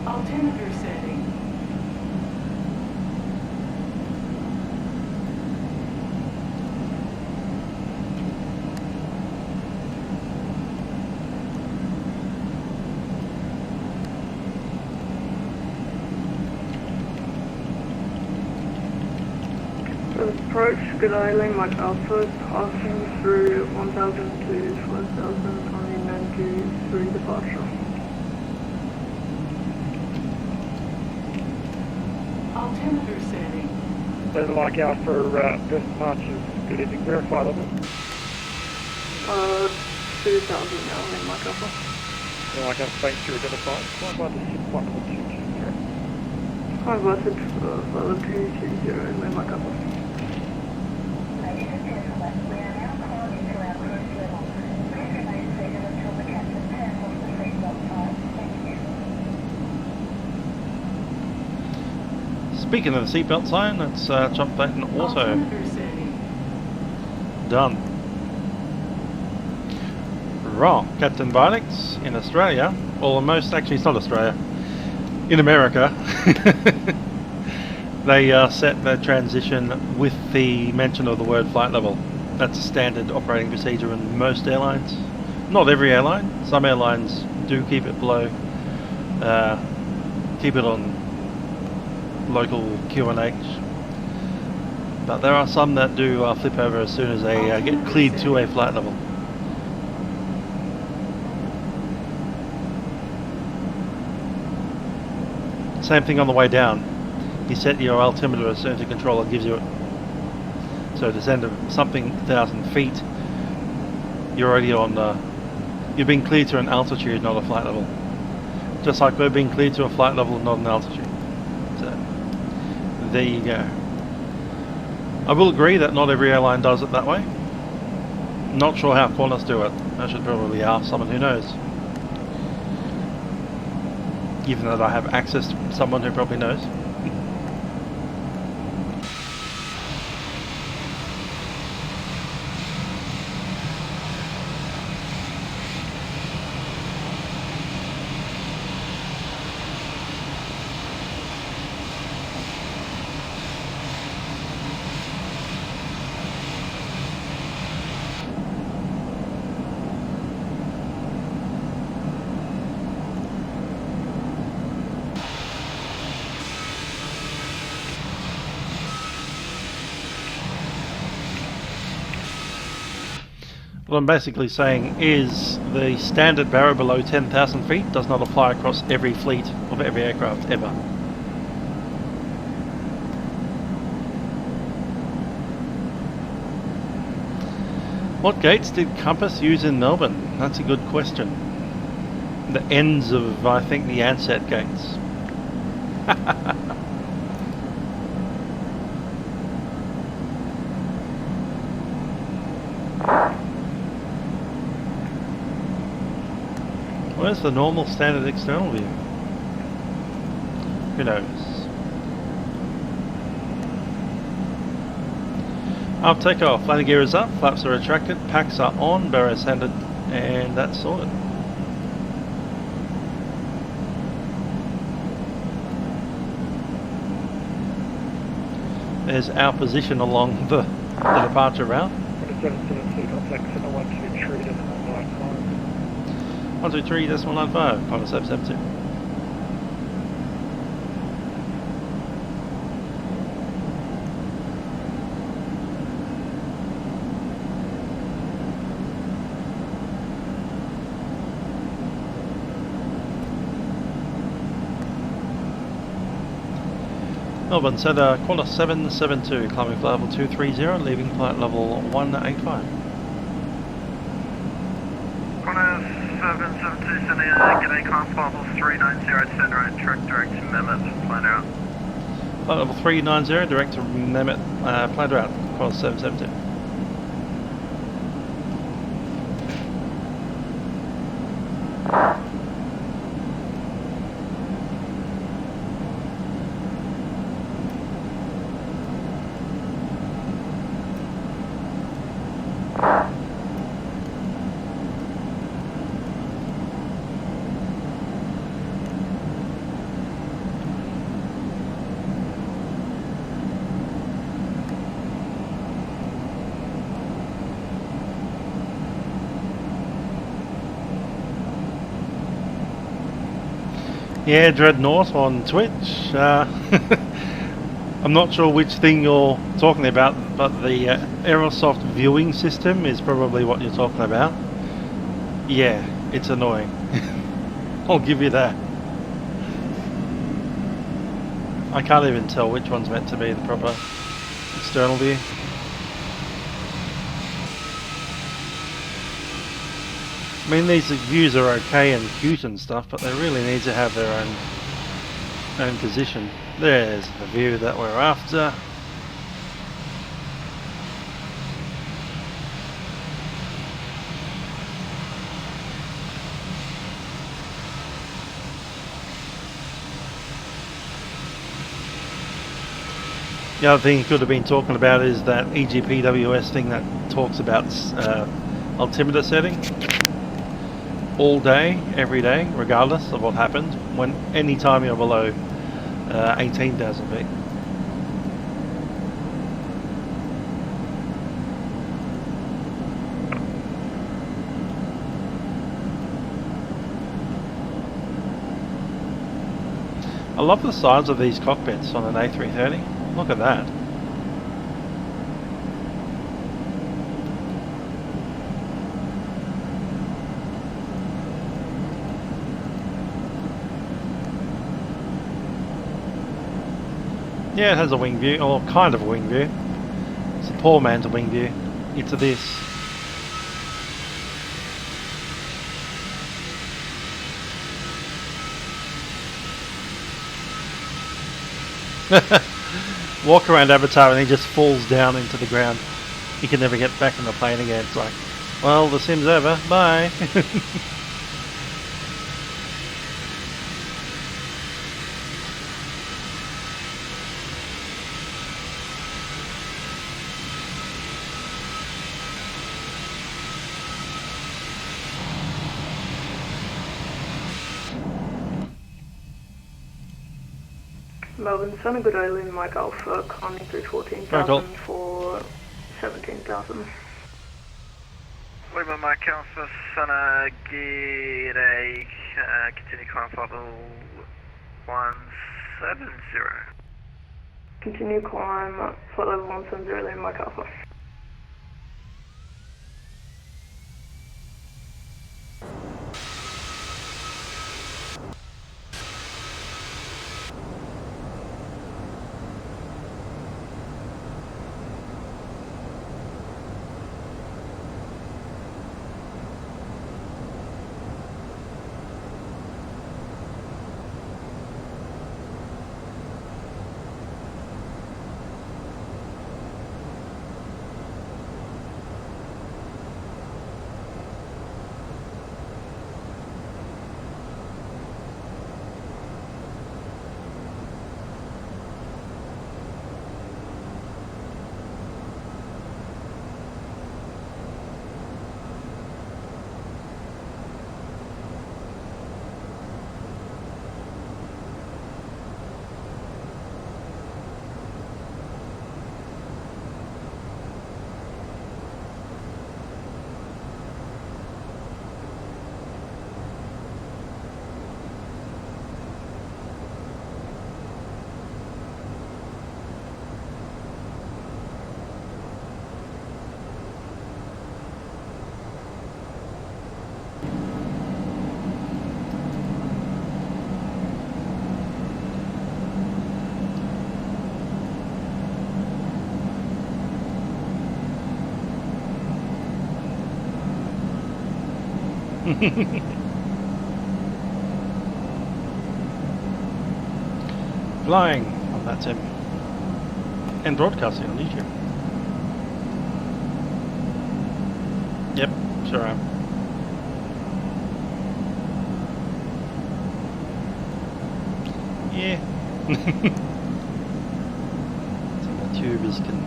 Speaker 12: Altimeter setting.
Speaker 11: Approach, good island, Mike Alpha, passing through 1,000 to 12,000 on the 93 departure.
Speaker 12: Altimeter setting.
Speaker 3: Weather like Alpha for first departures, good evening, verify level.
Speaker 11: 2,000 now in Mike Alpha.
Speaker 3: Weather like Alpha, thanks to identified, climb by the flight level 220.
Speaker 11: Climb by the level 220 in Mike Alpha.
Speaker 13: Ladies and gentlemen, we are now climbing to our cruise level. Please remain seated until the captain turns off the seatbelt sign. Thank you.
Speaker 1: Speaking of the seatbelt sign, let's jump that in auto.
Speaker 12: Altimeter setting.
Speaker 1: Done. Right, Captain Vinex in Australia, or most, actually it's not Australia, in America, they set the transition with the mention of the word flight level. That's a standard operating procedure in most airlines. Not every airline, some airlines do keep it below, keep it on local QNH, but there are some that do flip over as soon as they get cleared to a flight level. Same thing on the way down. You set your altimeter as soon as the controller gives you it. So descend of something 1,000 feet, you're already on you're being cleared to an altitude, not a flight level. Just like we're being cleared to a flight level, not an altitude. So there you go. I will agree that not every airline does it that way. Not sure how Qantas do it. I should probably ask someone who knows. Even though I have access to someone who probably knows. What I'm basically saying is the standard barrier below 10,000 feet does not apply across every fleet of every aircraft ever. What gates did Qantas use in Melbourne? That's a good question. The ends of, I think, the Ansett gates. Where's the normal standard external view? Who knows? Up takeoff, landing gear is up, flaps are retracted, packs are on, barriers handed, and that's sorted. There's our position along the departure route. 123.95, Qantas 772. Melbourne Centre, Qantas 772, climbing flight level 230, leaving flight level 185.
Speaker 14: Qantas 772 sending a g'day, climb flight level 390, send right track direct to Mehmet, plan out.
Speaker 1: Flight level 390, direct to Mehmet, planned route, Qantas 772. Yeah, Dreadnought on Twitch. I'm not sure which thing you're talking about, but the Aerosoft viewing system is probably what you're talking about. Yeah, it's annoying. I'll give you that. I can't even tell which one's meant to be the proper external view. I mean, these views are okay and cute and stuff, but they really need to have their own position. There's the view that we're after. The other thing you could have been talking about is that EGPWS thing that talks about altimeter setting. All day, every day, regardless of what happens, when any time you're below 18,000 feet. I love the size of these cockpits on an A330. Look at that. Yeah, it has a wing view, or kind of a wing view. It's a poor man's wing view. Into this. Walk around Avatar and he just falls down into the ground. He can never get back in the plane again. It's like, well, the sim's over. Bye.
Speaker 11: Melbourne, Santa Good Island, Mike Alpha, climbing through 14,000 for 17,000.
Speaker 14: Lima Mike Alpha, Sana G'day, continue climb level 170.
Speaker 11: Continue climb, flight level 170, Lima Mike Alpha.
Speaker 1: Flying on Vatsim and broadcasting on YouTube. Yep, sure am. Yeah. So the tubers can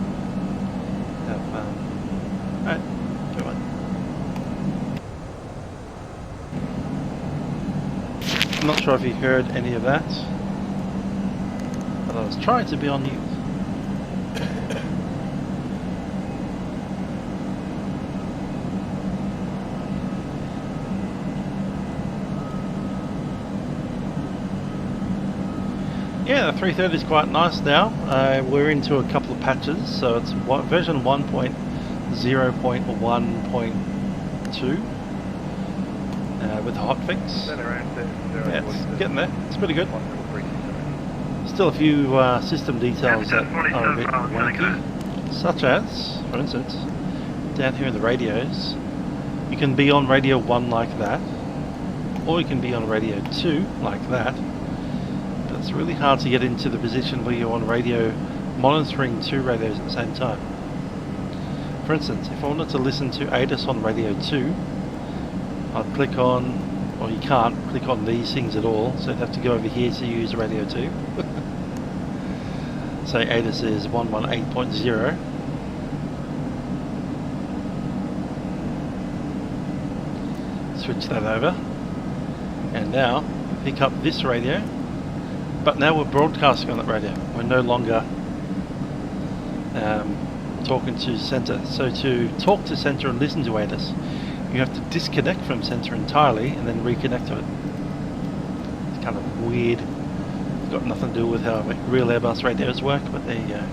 Speaker 1: have fun. Alright, go on. I'm not sure if you heard any of that, but I was trying to be on mute. Yeah, the 330 is quite nice now. We're into a couple of patches, so it's version 1.0.1.2 with the hotfix. Yeah, it's getting there. It's pretty good. Still a few system details that are a bit wanky, such as, for instance, down here in the radios, you can be on radio 1 like that, or you can be on radio 2 like that. But it's really hard to get into the position where you're on radio monitoring 2 radios at the same time. For instance, if I wanted to listen to ATIS on radio 2, I'd click on, or you can't click on these things at all, so you'd have to go over here to use radio 2. Say ATIS is 118.0. Switch that over, and now pick up this radio, but now we're broadcasting on that radio. We're no longer talking to center. So to talk to center and listen to ATIS, you have to disconnect from center entirely and then reconnect to it. It's kind of weird. It's got nothing to do with how real Airbus radios work, but there you go.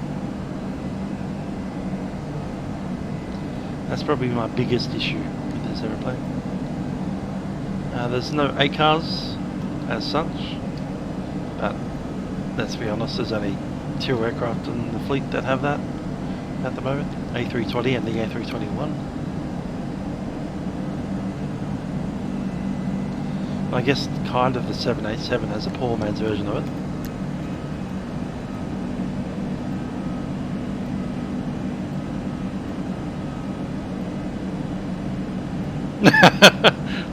Speaker 1: That's probably my biggest issue with this aeroplane. There's no ACARs as such, but let's be honest, there's only 2 aircraft in the fleet that have that at the moment, A320 and the A321. I guess kind of the 787 has a poor man's version of it.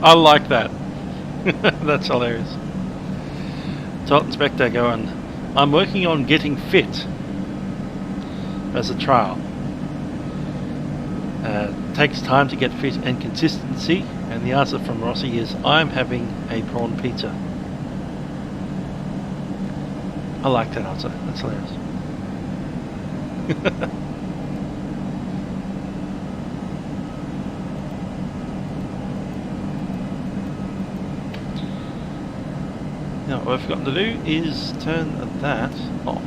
Speaker 1: I like that. That's hilarious. Top Inspector going, I'm working on getting fit as a trial. Takes time to get fit and consistency, and the answer from Rossi is, I'm having a prawn pizza. I like that answer. That's hilarious. Now what I've got to do is turn that off.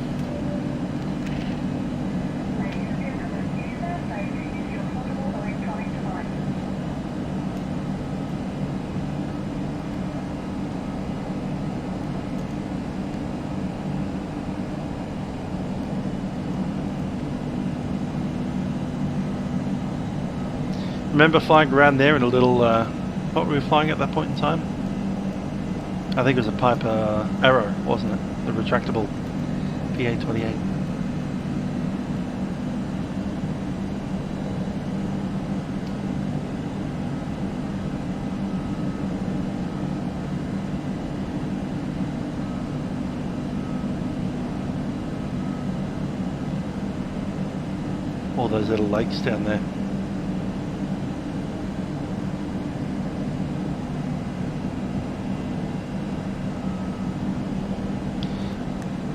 Speaker 1: Remember flying around there in a little, what were we flying at that point in time? I think it was a Piper Arrow, wasn't it? The retractable PA-28. All those little lakes down there.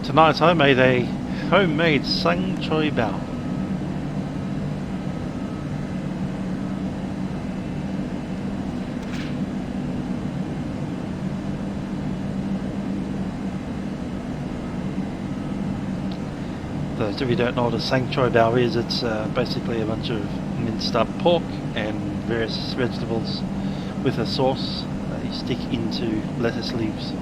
Speaker 1: Tonight I made a homemade sang choy bao. Those of you who don't know what a sang choy bao is, it's basically a bunch of minced up pork and various vegetables with a sauce that you stick into lettuce leaves.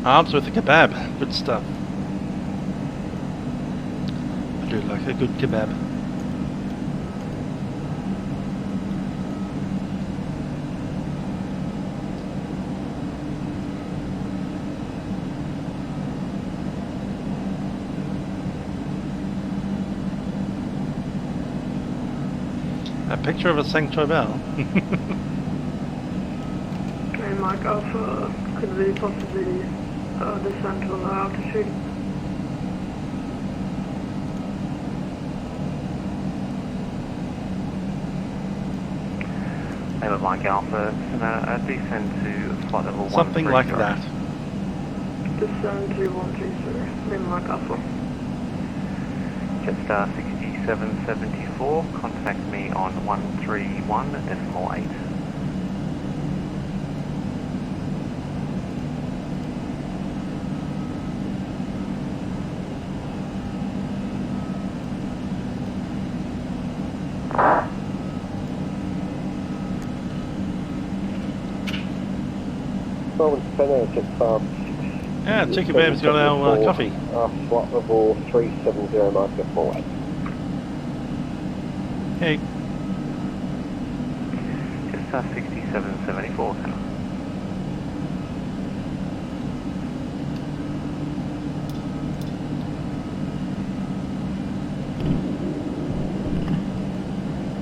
Speaker 1: Arms with a kebab, good stuff. I do like a good kebab. A picture of a sang choy bao.
Speaker 11: Okay, Mike Alpha, could we possibly descend to low altitude?
Speaker 15: Name Mike Alpha, descend to flight level 130.
Speaker 1: Something like that.
Speaker 11: Descend to 130, name Mike Alpha.
Speaker 15: Jetstar 6774, contact me on 131.8.
Speaker 1: Yeah, Chicky Babe's got our coffee.
Speaker 16: Flight level 370, marker 48.
Speaker 1: Hey.
Speaker 15: Jetstar 6774, can I?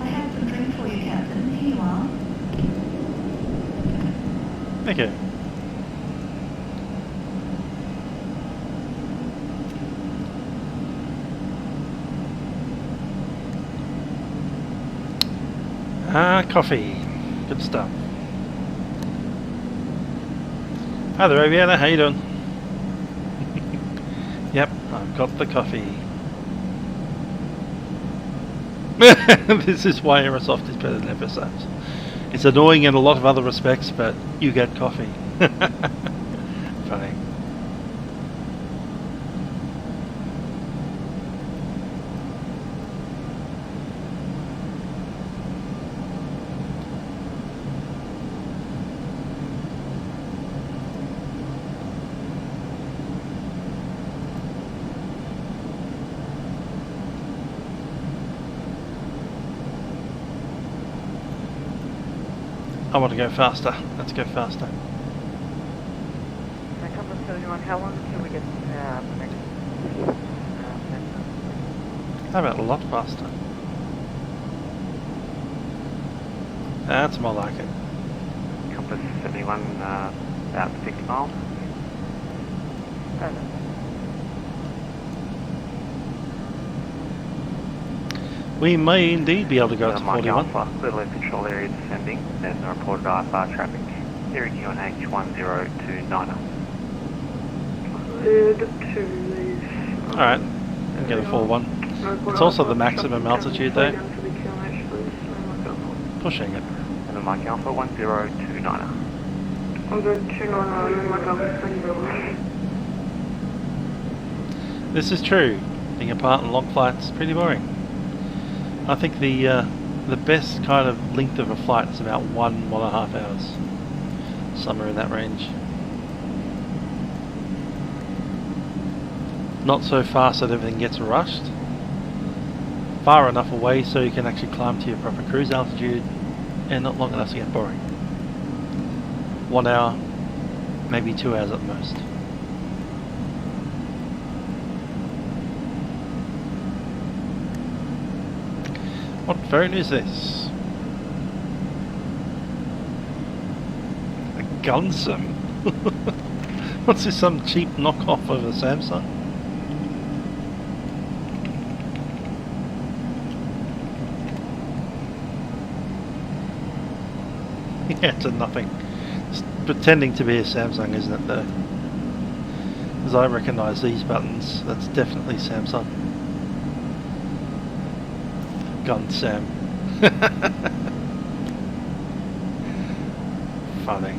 Speaker 13: I have some drinks for you, Captain. Here you are.
Speaker 1: Okay. Coffee. Good stuff. Hi there, Aviana. How you doing? Yep, I've got the coffee. This is why Aerosoft is better than FSH. It's annoying in a lot of other respects, but you get coffee. Funny. I want to go faster. Let's go faster.
Speaker 4: Compass 71, how long until we get the next sensor?
Speaker 1: How about a lot faster? That's more like it.
Speaker 15: Compass 71, about 60 miles.
Speaker 1: We may indeed be able to go up to
Speaker 15: Mike
Speaker 1: 41.
Speaker 15: Alpha, little air control area descending. There's no reported IFR traffic. Area QNH 1029.
Speaker 11: Cleared to leave.
Speaker 1: Alright, and get a 4-1. It's also the maximum altitude though. Pushing it.
Speaker 15: And Mike Alpha 1029.
Speaker 11: I'm going 299, Mike Alpha, thank you very much.
Speaker 1: This is true. Being apart in long flights is pretty boring. I think the best kind of length of a flight is about 1.5 hours. Somewhere in that range. Not so fast that everything gets rushed. Far enough away so you can actually climb to your proper cruise altitude, and not long enough to get boring. 1 hour, maybe 2 hours at most. What phone is this? A Vatsim. What's this, some cheap knockoff of a Samsung? Yeah, it's a nothing. It's pretending to be a Samsung, isn't it though? Because I recognise these buttons, that's definitely Samsung. Vatsim. Funny.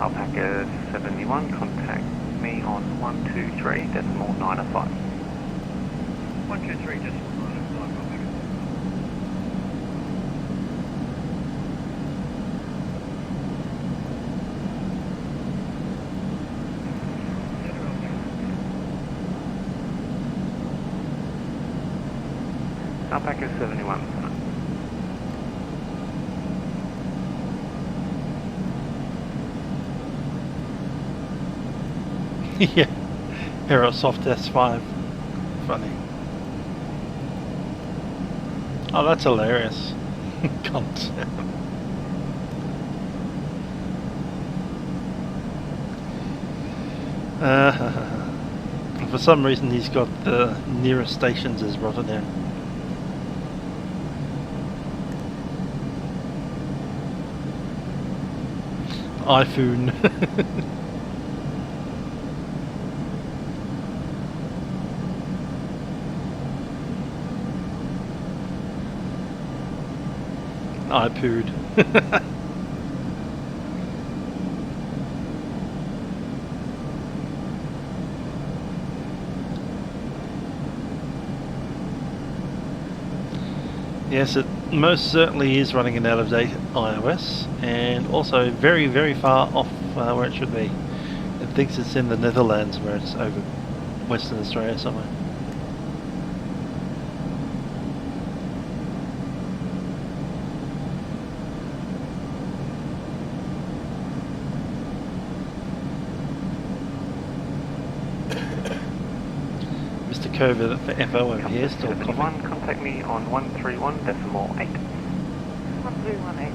Speaker 15: Alpaca 71, contact me on 123.905.
Speaker 14: 123.905.
Speaker 15: Alpaca 71.
Speaker 1: Yeah, Aerosoft S5. Funny. Oh, that's hilarious. Concept. For some reason he's got the nearest stations as Rotterdam. iPhone. iPod. Yes, it most certainly is running an out-of-date iOS, and also very, very far off where it should be. It thinks it's in the Netherlands, where it's over Western Australia somewhere. Mr. COVID for FO over here, still coughing.
Speaker 15: Contact me on 131.8.
Speaker 4: 131.8.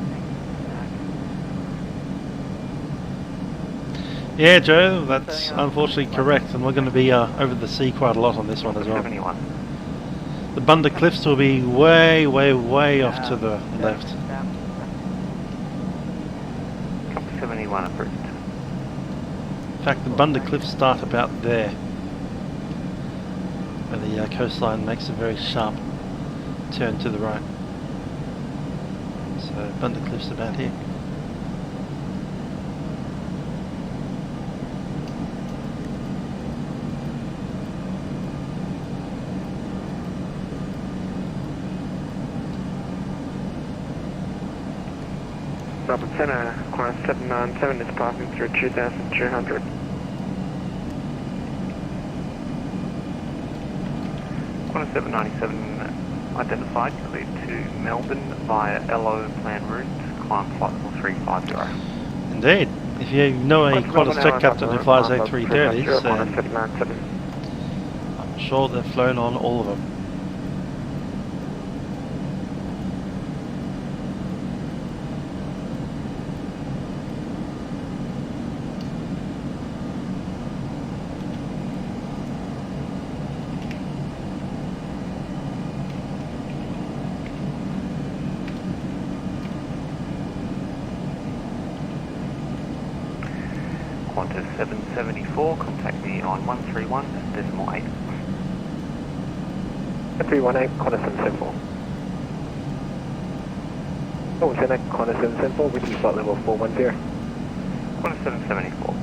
Speaker 1: Yeah, Joe, that's unfortunately correct, and we're going to be over the sea quite a lot on this one as well.
Speaker 15: 71.
Speaker 1: The Bunda Cliffs will be way, way, way off to the left.
Speaker 15: Compass 71 approved.
Speaker 1: In fact, the Bunda Cliffs start about there, where the coastline makes a very sharp turn to the right. So Bunda Cliffs about here.
Speaker 15: Starboard Centre, Qantas 797 is passing through 2,200. Qantas 797 identified, cleared to Melbourne via LO plan route, climb flight level 350.
Speaker 1: Indeed. If you know a Qantas tech captain who flies A330s, then I'm sure they've flown on all of them.
Speaker 15: Qantas 774, contact me on 131.8.
Speaker 16: 318, Qantas 774. Oh, Qantas 774, reaching flight level 410.
Speaker 15: Qantas 774.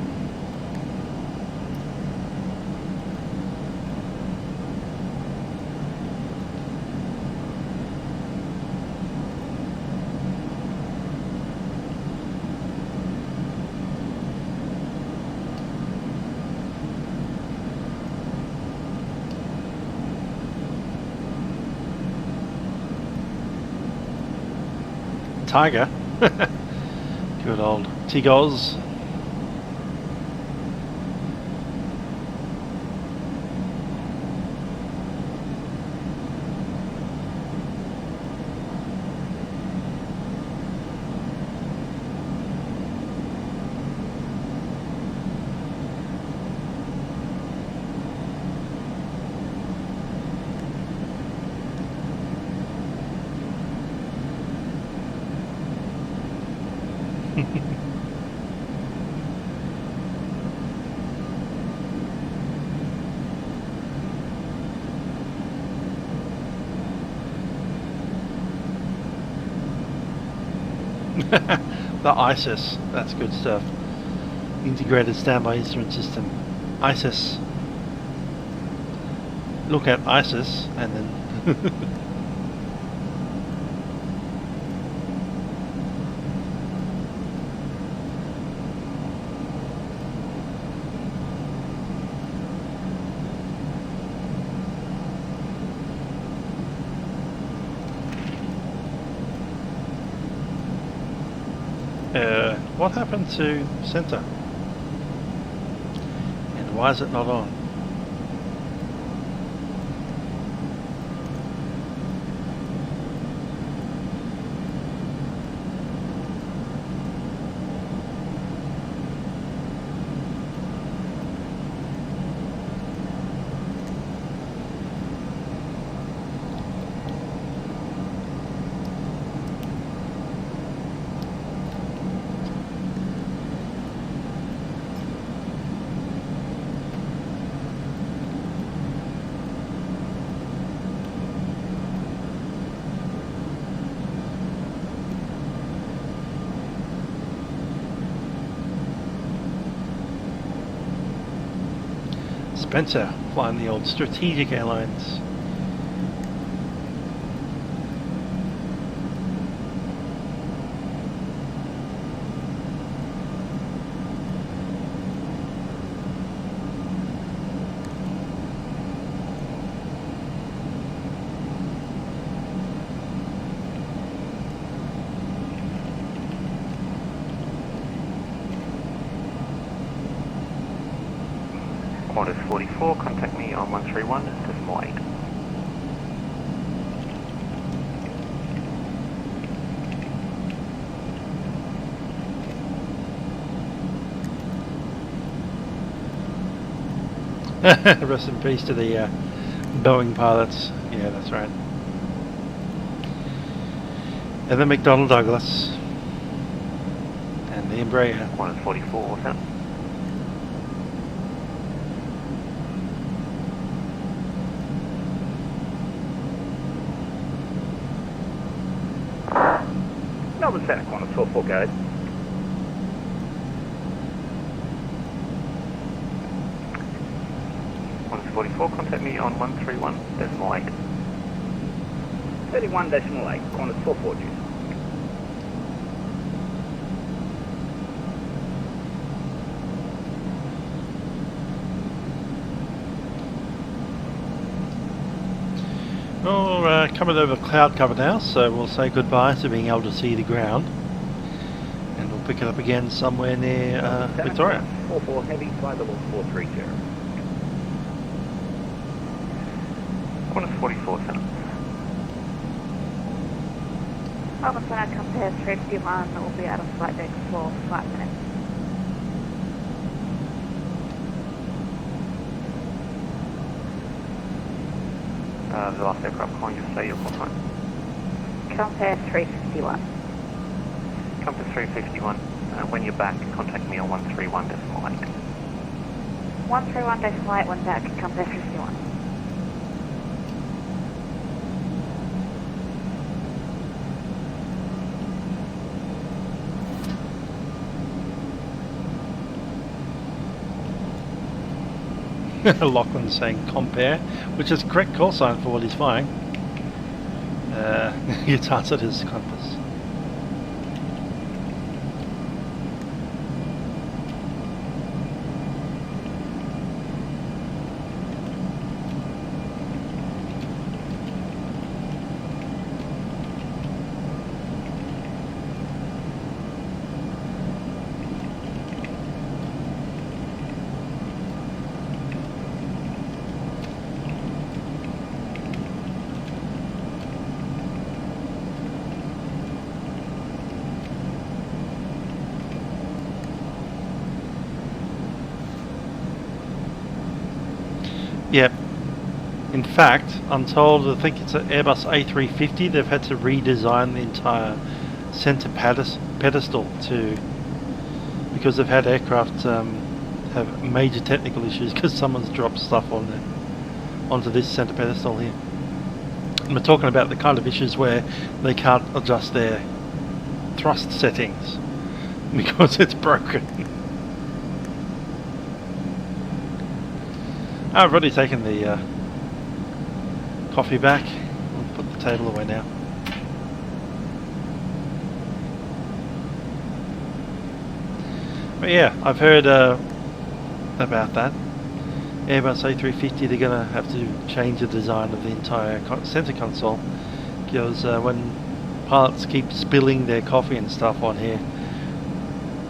Speaker 1: Tiger. Good old Tigos. The ISIS, that's good stuff. Integrated Standby Instrument System. ISIS. Look at ISIS and then what happened to center? And why is it not on? Spencer flying the old Strategic Airlines.
Speaker 15: Qantas 44, contact me on 131.8.
Speaker 1: Rest in peace to the Boeing pilots. Yeah, that's right. And the McDonnell Douglas. And the Embraer.
Speaker 15: Qantas 44, what's that?
Speaker 7: Melbourne Centre, Qantas 44, go ahead.
Speaker 15: Qantas 44, contact me on 131.8.
Speaker 7: 31.8, Qantas 44, juice.
Speaker 1: Well, we're coming over cloud cover now, so we'll say goodbye to being able to see the ground. And we'll pick it up again somewhere near Victoria.
Speaker 7: 44 heavy, flight level 430.
Speaker 15: Qantas 44 center.
Speaker 17: Almost when I compare 351, we'll be out of flight deck for 5 minutes.
Speaker 15: The last aircraft calling, just say your call time.
Speaker 17: Compare 351.
Speaker 15: Compass 351. When you're back, contact me on 131.8.
Speaker 17: 131.8 when back, compare 51.
Speaker 1: Lachlan's saying compare, which is the correct call sign for what he's flying. It's answered his compass. Yep. In fact, I'm told, I think it's an Airbus A330, they've had to redesign the entire centre pedestal because they've had aircraft have major technical issues because someone's dropped stuff onto this centre pedestal here. And we're talking about the kind of issues where they can't adjust their thrust settings because it's broken. I've already taken the coffee back. I'll put the table away now. But yeah, I've heard about that. Airbus A330, they're going to have to change the design of the entire centre console because when pilots keep spilling their coffee and stuff on here,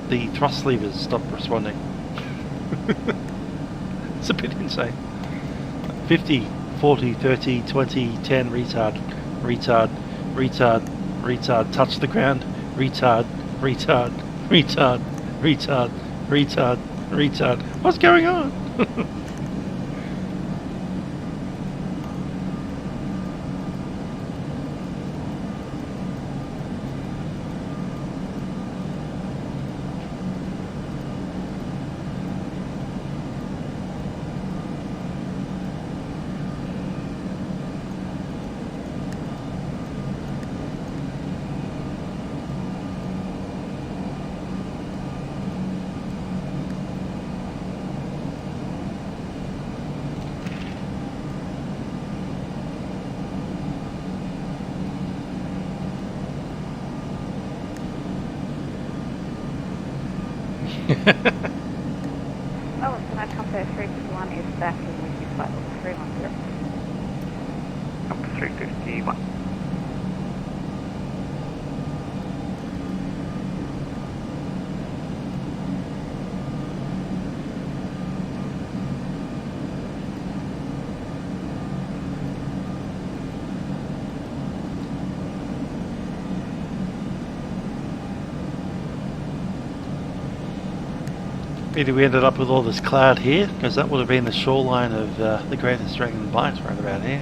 Speaker 1: the thrust levers stop responding. It's a bit insane. 50, 40, 30, 20, 10, retard, retard, retard, retard, touch the ground, retard, retard, retard, retard, retard, retard. What's going on?
Speaker 17: Oh, so I compare 351 is back in with you flight level 310.
Speaker 15: Compass 351.
Speaker 1: Maybe we ended up with all this cloud here, because that would have been the shoreline of the Great Australian Bight right about here.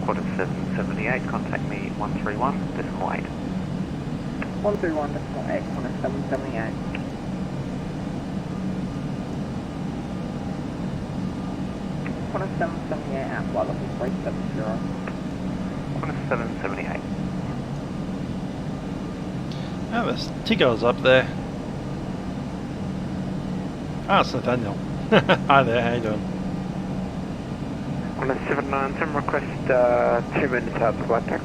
Speaker 15: Qantas 778, contact me 131.8.
Speaker 9: 131.8, Qantas 778. Qantas 778 out, flight level 370.
Speaker 15: Qantas 778.
Speaker 1: Oh, there's Tigo's up there. Ah, it's Nathaniel. Hi there, how you doing?
Speaker 16: Qantas 797, request 2 minutes out of Vatpac.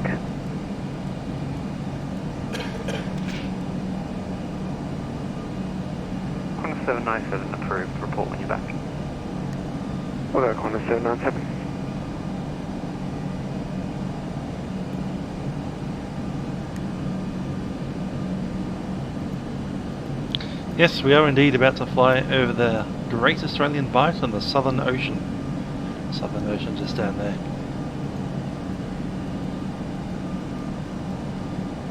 Speaker 15: Qantas 797, approved. Report when you're back. We'll go Qantas 797.
Speaker 1: Yes, we are indeed about to fly over the Great Australian Bight on the Southern Ocean. Southern Ocean just down there.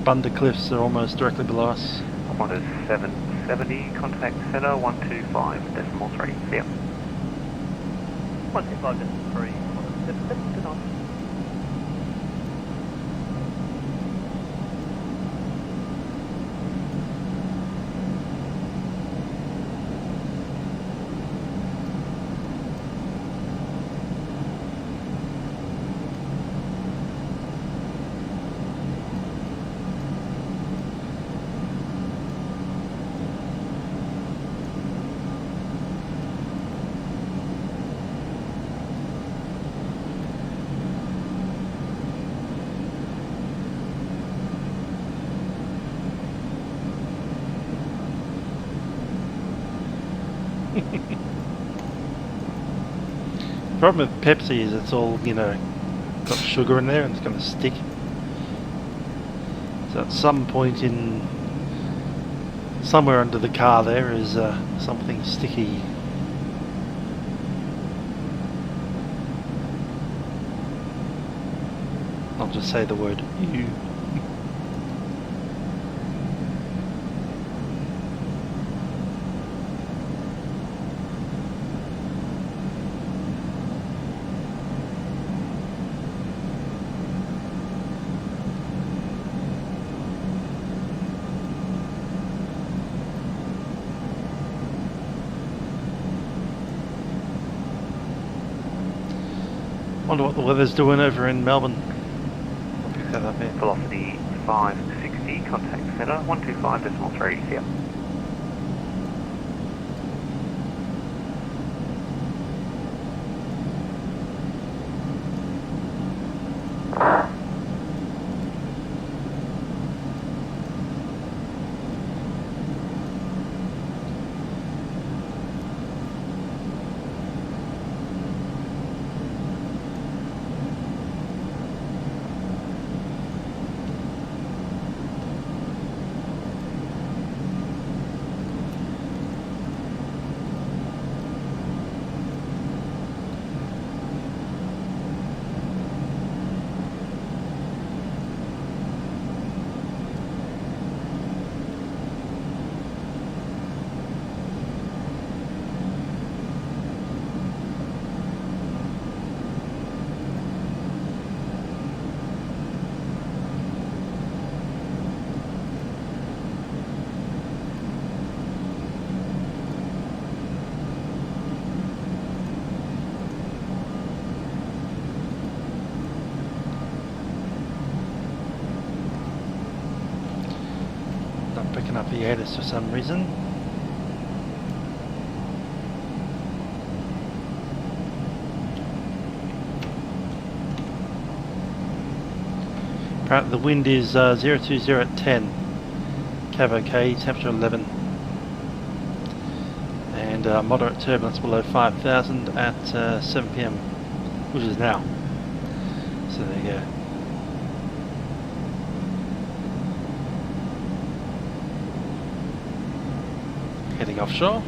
Speaker 1: Bunder Cliffs are almost directly below us.
Speaker 15: Qantas 770, contact center 125.3. See ya.
Speaker 4: 125.3, Qantas 770, good night.
Speaker 1: The problem with Pepsi is it's all, you know, got sugar in there and it's going to stick. So at some point in somewhere under the car there is something sticky. I'll just say the word "you." Wonder what the weather's doing over in Melbourne. I'll pick that up here.
Speaker 15: Velocity 560, contact center 125.3. See ya. Picking up the Airbus for some reason. Apparently the wind is 020 at 10. Cav OK, temperature 11. And moderate turbulence below 5,000 at 7 PM, which is now. So there you go. Heading offshore.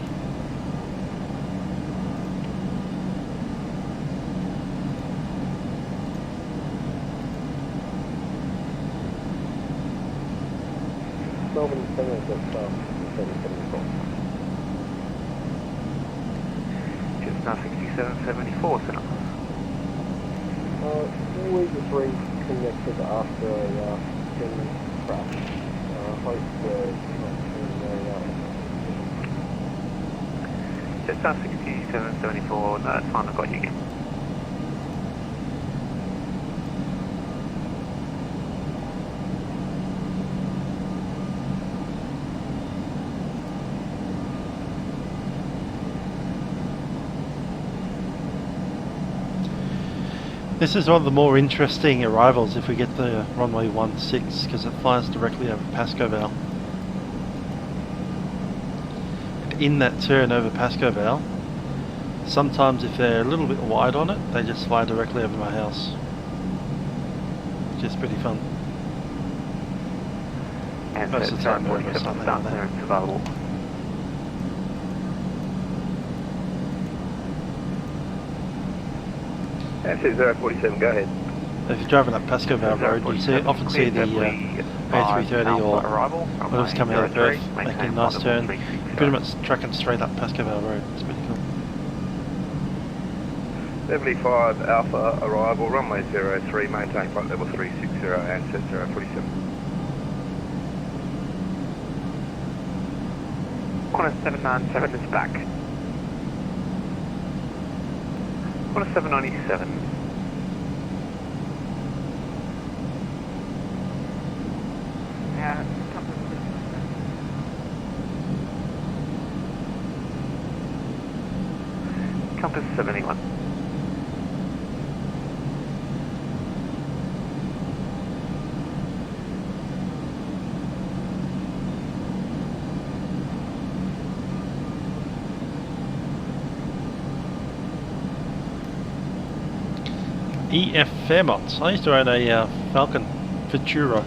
Speaker 16: Melbourne 774.
Speaker 15: Just now 6774, center.
Speaker 16: We just reconnected after a gen crash. Hope we're not too very
Speaker 15: Just now 6774, no, that's fine, I've got you again.
Speaker 1: This is one of the more interesting arrivals if we get the runway 16 because it flies directly over Pascoe Vale. And in that turn over Pascoe Vale, Sometimes if they're a little bit wide on it, they just fly directly over my house. Which is pretty fun.
Speaker 15: And
Speaker 1: Most of the time,
Speaker 15: Airbus
Speaker 1: it's not
Speaker 15: start
Speaker 1: there.
Speaker 15: clearance available.
Speaker 3: Answer 047, go ahead.
Speaker 1: If you're driving up Pascoe Road, you often see the A330 or whatever's coming out of Perth making a nice turn, pretty much tracking straight up Pascoe Road. It's pretty cool.
Speaker 3: 75 Alpha arrival, runway 03, maintain flight level 360, answer 047.
Speaker 15: Qantas 797 is back. Qantas 797.
Speaker 4: Yeah,
Speaker 15: Compass 71.
Speaker 1: EF Fairmont. I used to own a Falcon Futura.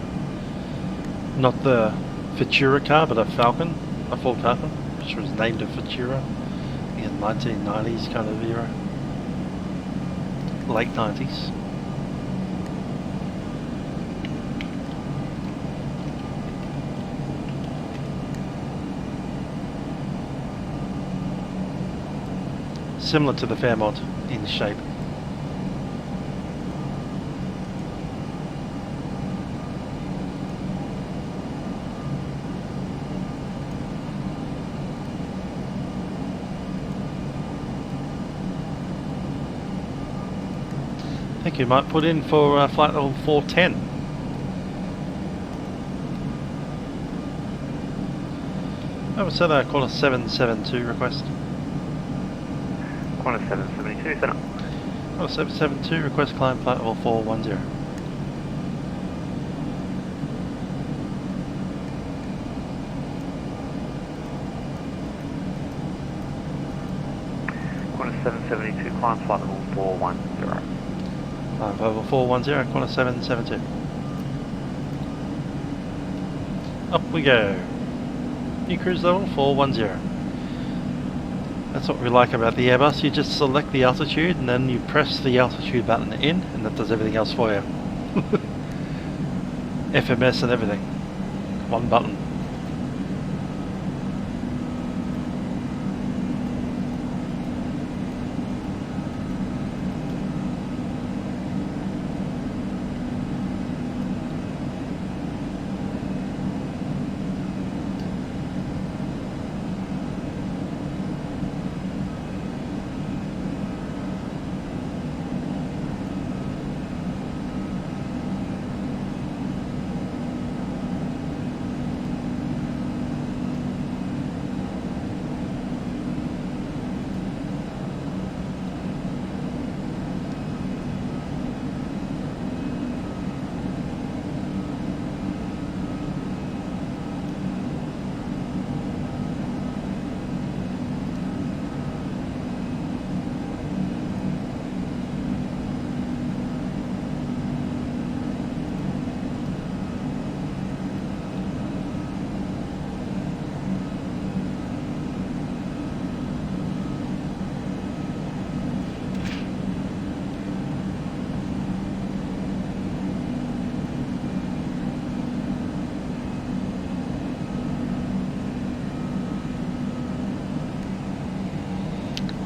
Speaker 1: Not the Futura car, but a Falcon, a Ford Falcon, which was named a Futura in 1990s kind of era. Late 90s. Similar to the Fairmont in shape. I think you might put in for flight level 410. I would set a Qantas 772 request.
Speaker 15: Qantas 772, set up.
Speaker 1: Qantas 772 request climb flight level 410.
Speaker 15: Qantas 772, climb flight level 410.
Speaker 1: Climb level 410, Qantas 772. Up we go. New cruise level 410. That's what we like about the Airbus. You just select the altitude and then you press the altitude button in and that does everything else for you. FMS and everything. One button.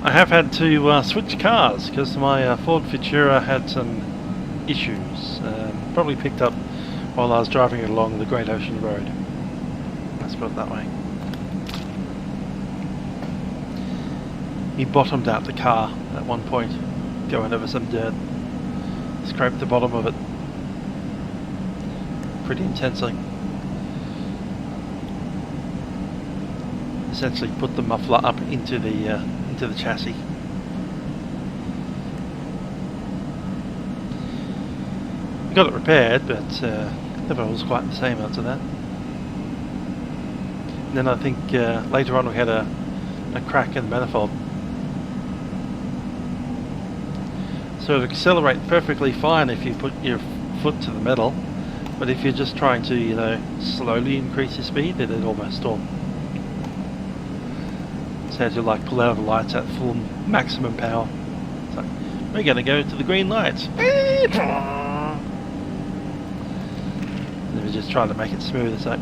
Speaker 1: I have had to switch cars because my Ford Futura had some issues. Probably picked up while I was driving it along the Great Ocean Road. Let's put it that way. He bottomed out the car at one point, going over some dirt. Scraped the bottom of it pretty intensely. Essentially put the muffler up into the chassis. We got it repaired, but never was quite the same after that. And then I think later on we had a crack in the manifold. So it accelerates perfectly fine if you put your foot to the metal, but if you're just trying to, you know, slowly increase your speed, then it almost stall. So to like pull out the lights at full maximum power. So we're going to go to the green lights. And we're just trying to make it smooth. It's like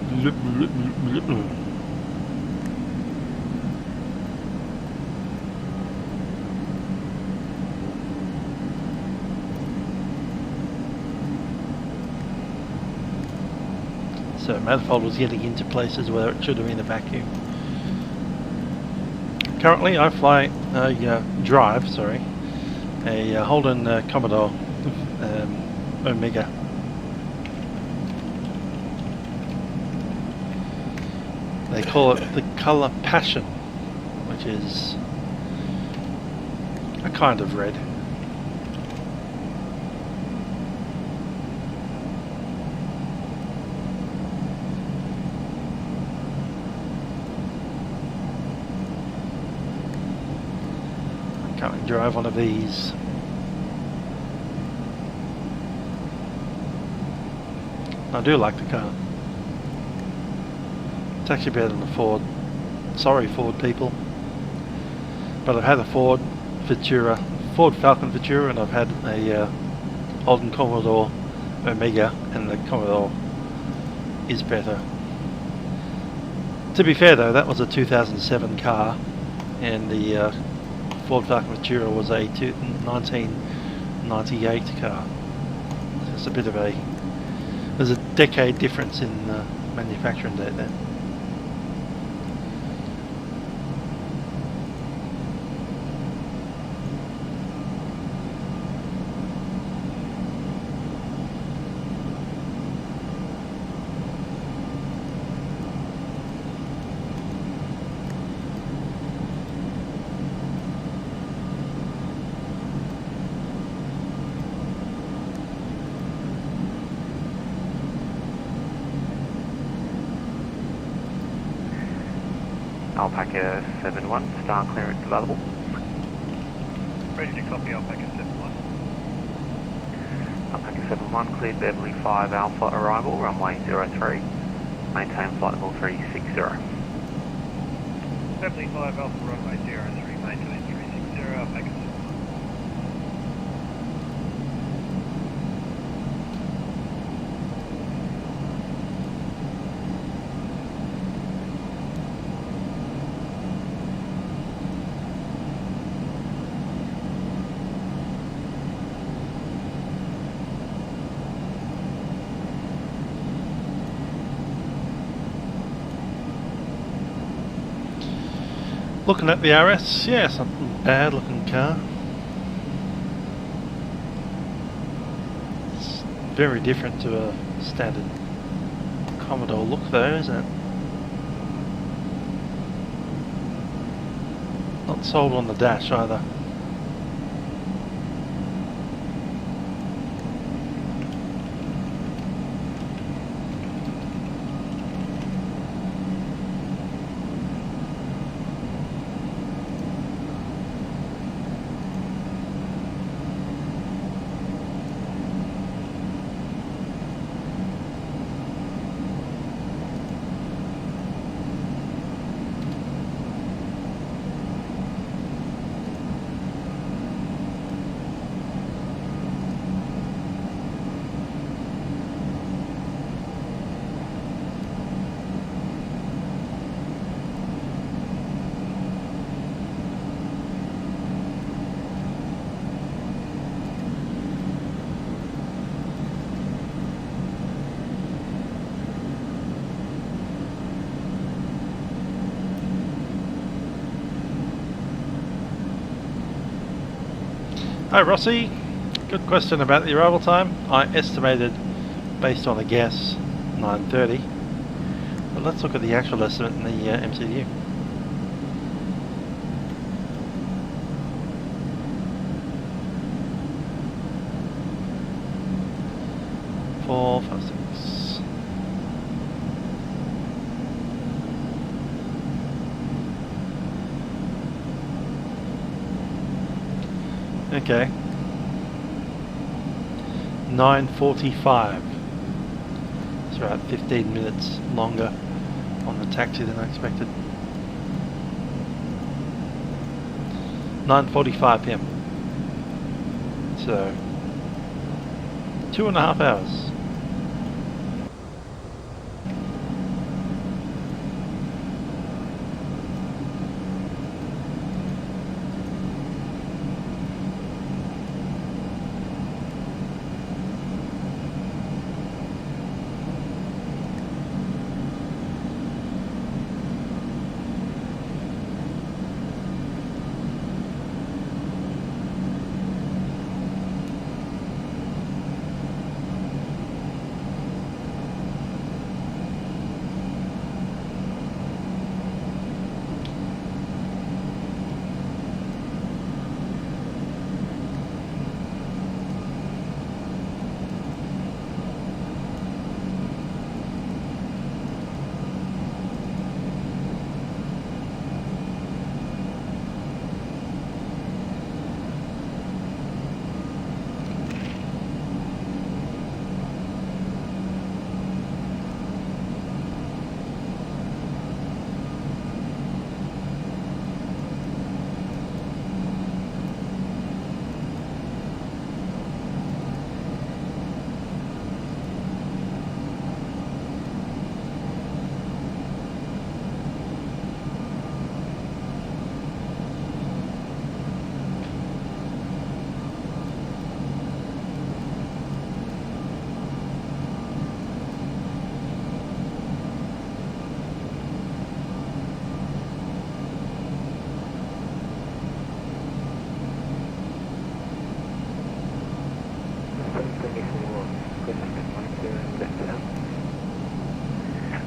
Speaker 1: so manifold was getting into places where it should have been a vacuum. Currently I fly drive a Holden Commodore Omega. They call it the colour Passion, which is a kind of red. Can't drive one of these. I do like the car. It's actually better than the Ford. Sorry, Ford people. But I've had a Ford Falcon Futura, and I've had a Holden Commodore Omega, and the Commodore is better. To be fair though, that was a 2007 car, and the Ford Falcon Futura was a 1998 car. So it's a bit of a... There's a decade difference in manufacturing date there.
Speaker 15: Alpaca 7-1, star clearance available.
Speaker 14: Ready to copy Alpaca 7-1.
Speaker 15: Alpaca 7-1, cleared Beverly 5 Alpha arrival, runway 03. Maintain flight level 360.
Speaker 14: Beverly 5 Alpha, runway 03, maintain 360, Alpaca 7-1.
Speaker 1: Looking at the RS, yeah, it's not a bad looking car. It's very different to a standard Commodore look though, isn't it? Not sold on the dash either. Hi Rossi, good question about the arrival time. I estimated, based on a guess, 9:30. But let's look at the actual estimate in the MCU. Four, 5, 6. Okay. 9:45. It's about 15 minutes longer on the taxi than I expected. 9:45 p.m. So 2.5 hours.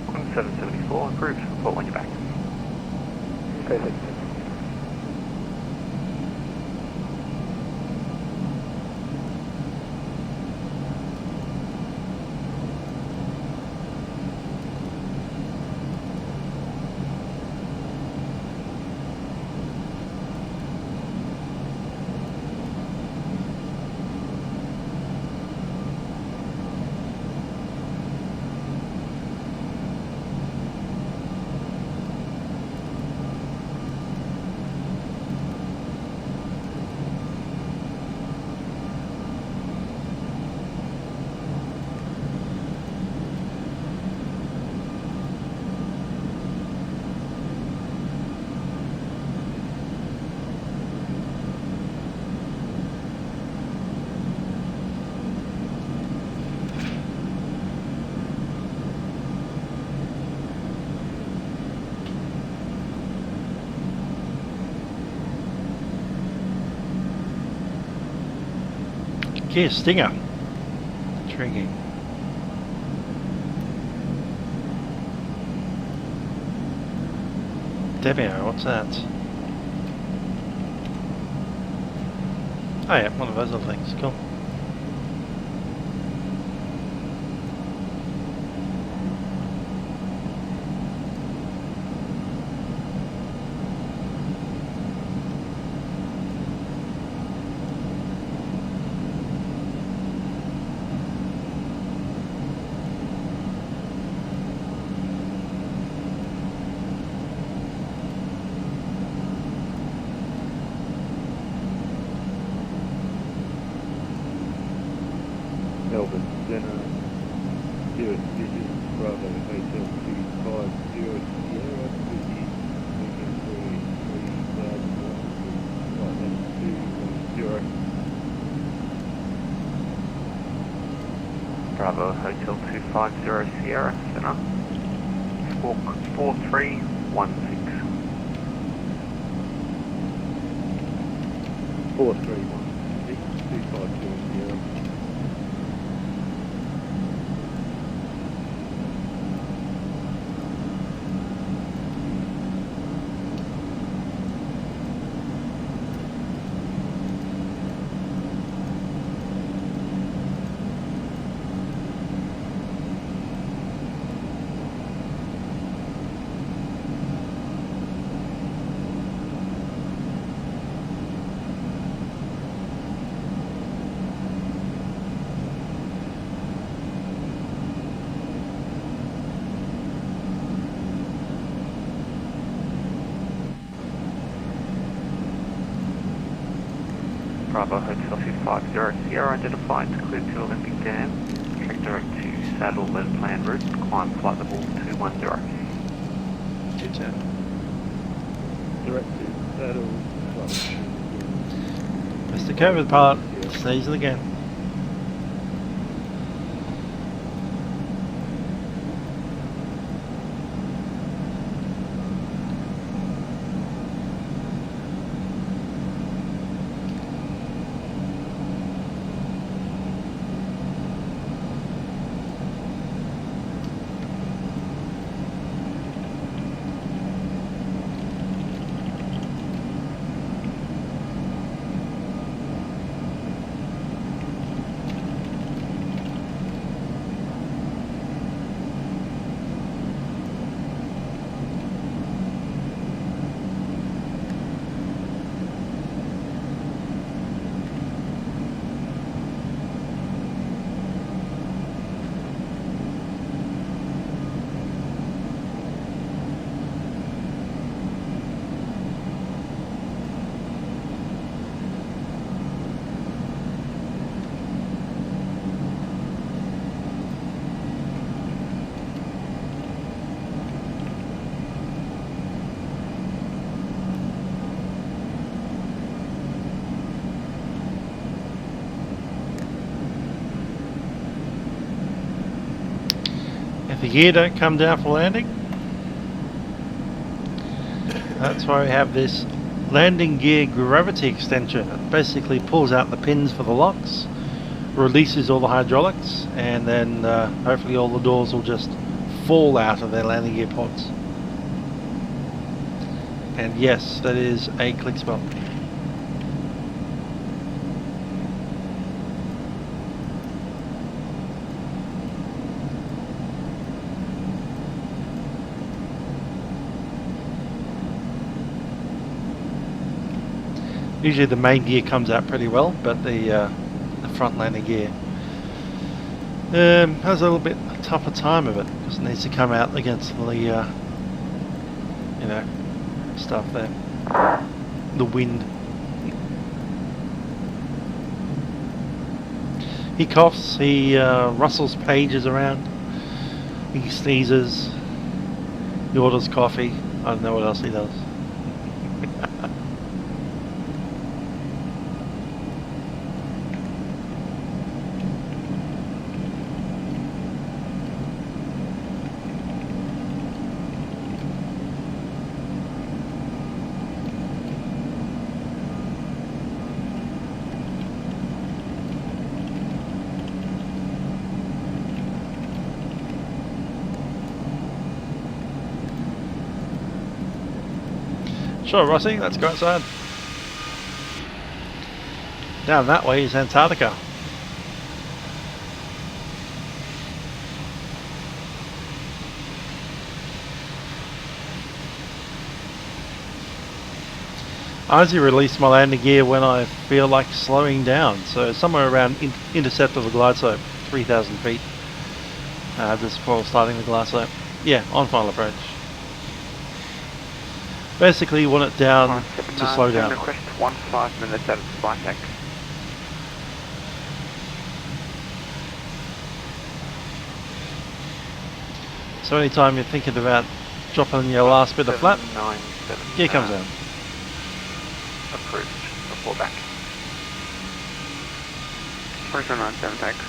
Speaker 15: Qantas 774, approved. Report when you're back.
Speaker 16: Okay, thanks.
Speaker 1: Kia Stinger. Intriguing. Demio, what's that? Oh yeah, one of those other things, cool.
Speaker 18: Melbourne Centre, 0 Digit, Bravo, Hotel 250 Sierra, 50, moving 3,001,
Speaker 15: Bravo, Hotel 250 Sierra, Centre. Squawk 4316.
Speaker 18: 4316, 250 Sierra.
Speaker 15: Bravo Hotel 250, Sierra identified to clear to Olympic Dam, track direct to Saddle and plan route, climb flight level 210.
Speaker 1: 210.
Speaker 18: Direct to Saddle.
Speaker 1: Mr. COVID part, sneezing again. If the gear don't come down for landing, that's why we have this landing gear gravity extension. It basically pulls out the pins for the locks, releases all the hydraulics, and then hopefully all the doors will just fall out of their landing gear pods. And yes, that is a click spell. Usually the main gear comes out pretty well, but the front landing gear has a little bit tougher time of it because it needs to come out against the you know, stuff there, the wind. He coughs, he rustles pages around, he sneezes, he orders coffee. I don't know what else he does. Sure, Rossi, let's go outside. Down that way is Antarctica. I usually release my landing gear when I feel like slowing down, so somewhere around intercept of the glide slope, 3,000 feet, just before starting the glide slope. Yeah, on final approach. Basically you want it down to slow down.
Speaker 15: Request 15 minutes out of Saitek.
Speaker 1: So anytime you're thinking about dropping your last bit of flap, gear comes down.
Speaker 15: Approved. Report back. 4797 thanks.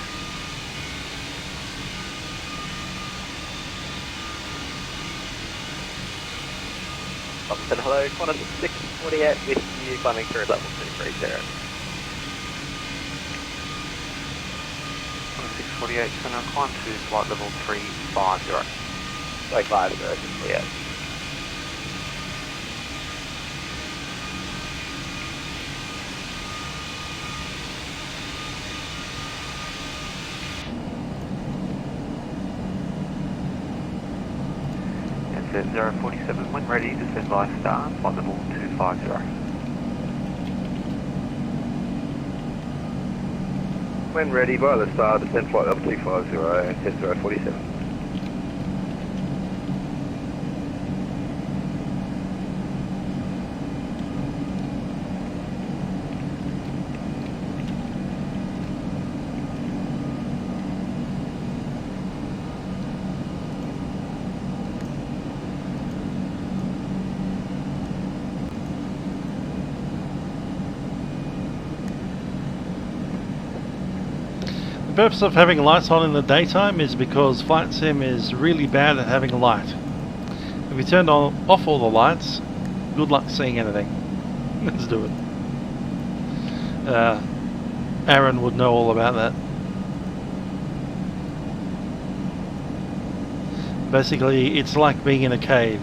Speaker 19: Robinson, hello, Qantas 648 with you climbing through level 230.
Speaker 15: Qantas 648, so now climb to flight level 350.
Speaker 19: Like 50, 648.
Speaker 15: At 047, when ready, descend by star, flight level 250.
Speaker 7: When ready, by the star, descend flight level 250, test 047.
Speaker 1: purpose of having lights on in the daytime is because Flight Sim is really bad at having light. If we turned off all the lights, good luck seeing anything. Let's do it. Aaron would know all about that. Basically, it's like being in a cave.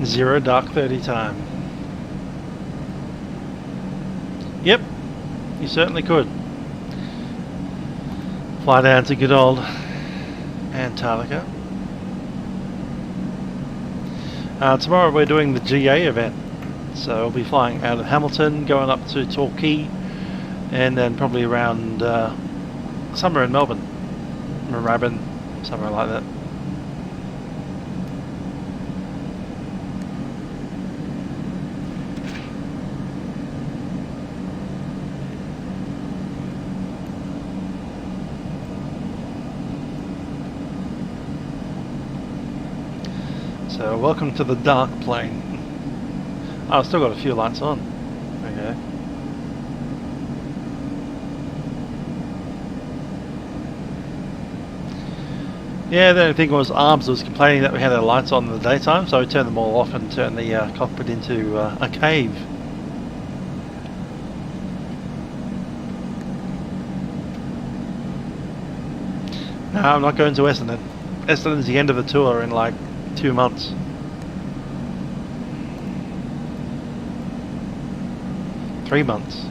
Speaker 1: Zero dark 30 time. Yep, you certainly could. Fly down to good old Antarctica. Tomorrow we're doing the GA event, so we'll be flying out of Hamilton, going up to Torquay, and then probably around somewhere in Melbourne, Moorabbin, somewhere like that. So welcome to the dark plane. Oh, I've still got a few lights on. Okay. Yeah, the only thing was Arms was complaining that we had our lights on in the daytime, so we turned them all off and turned the cockpit into a cave. No, I'm not going to Essendon. Essendon's the end of the tour in like 2 months. Three months.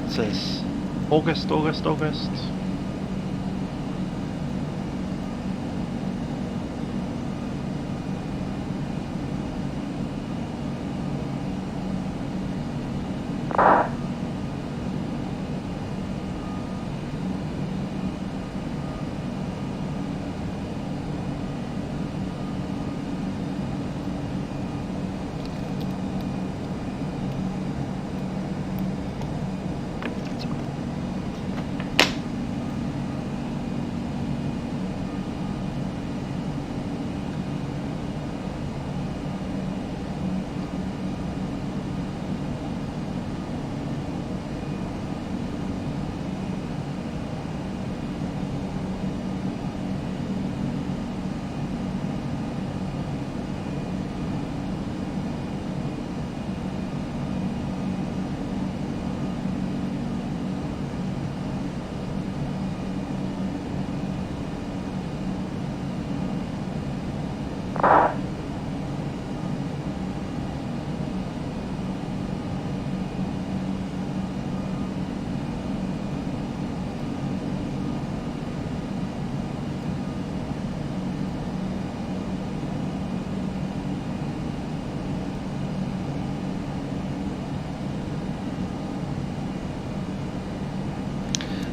Speaker 1: It says August.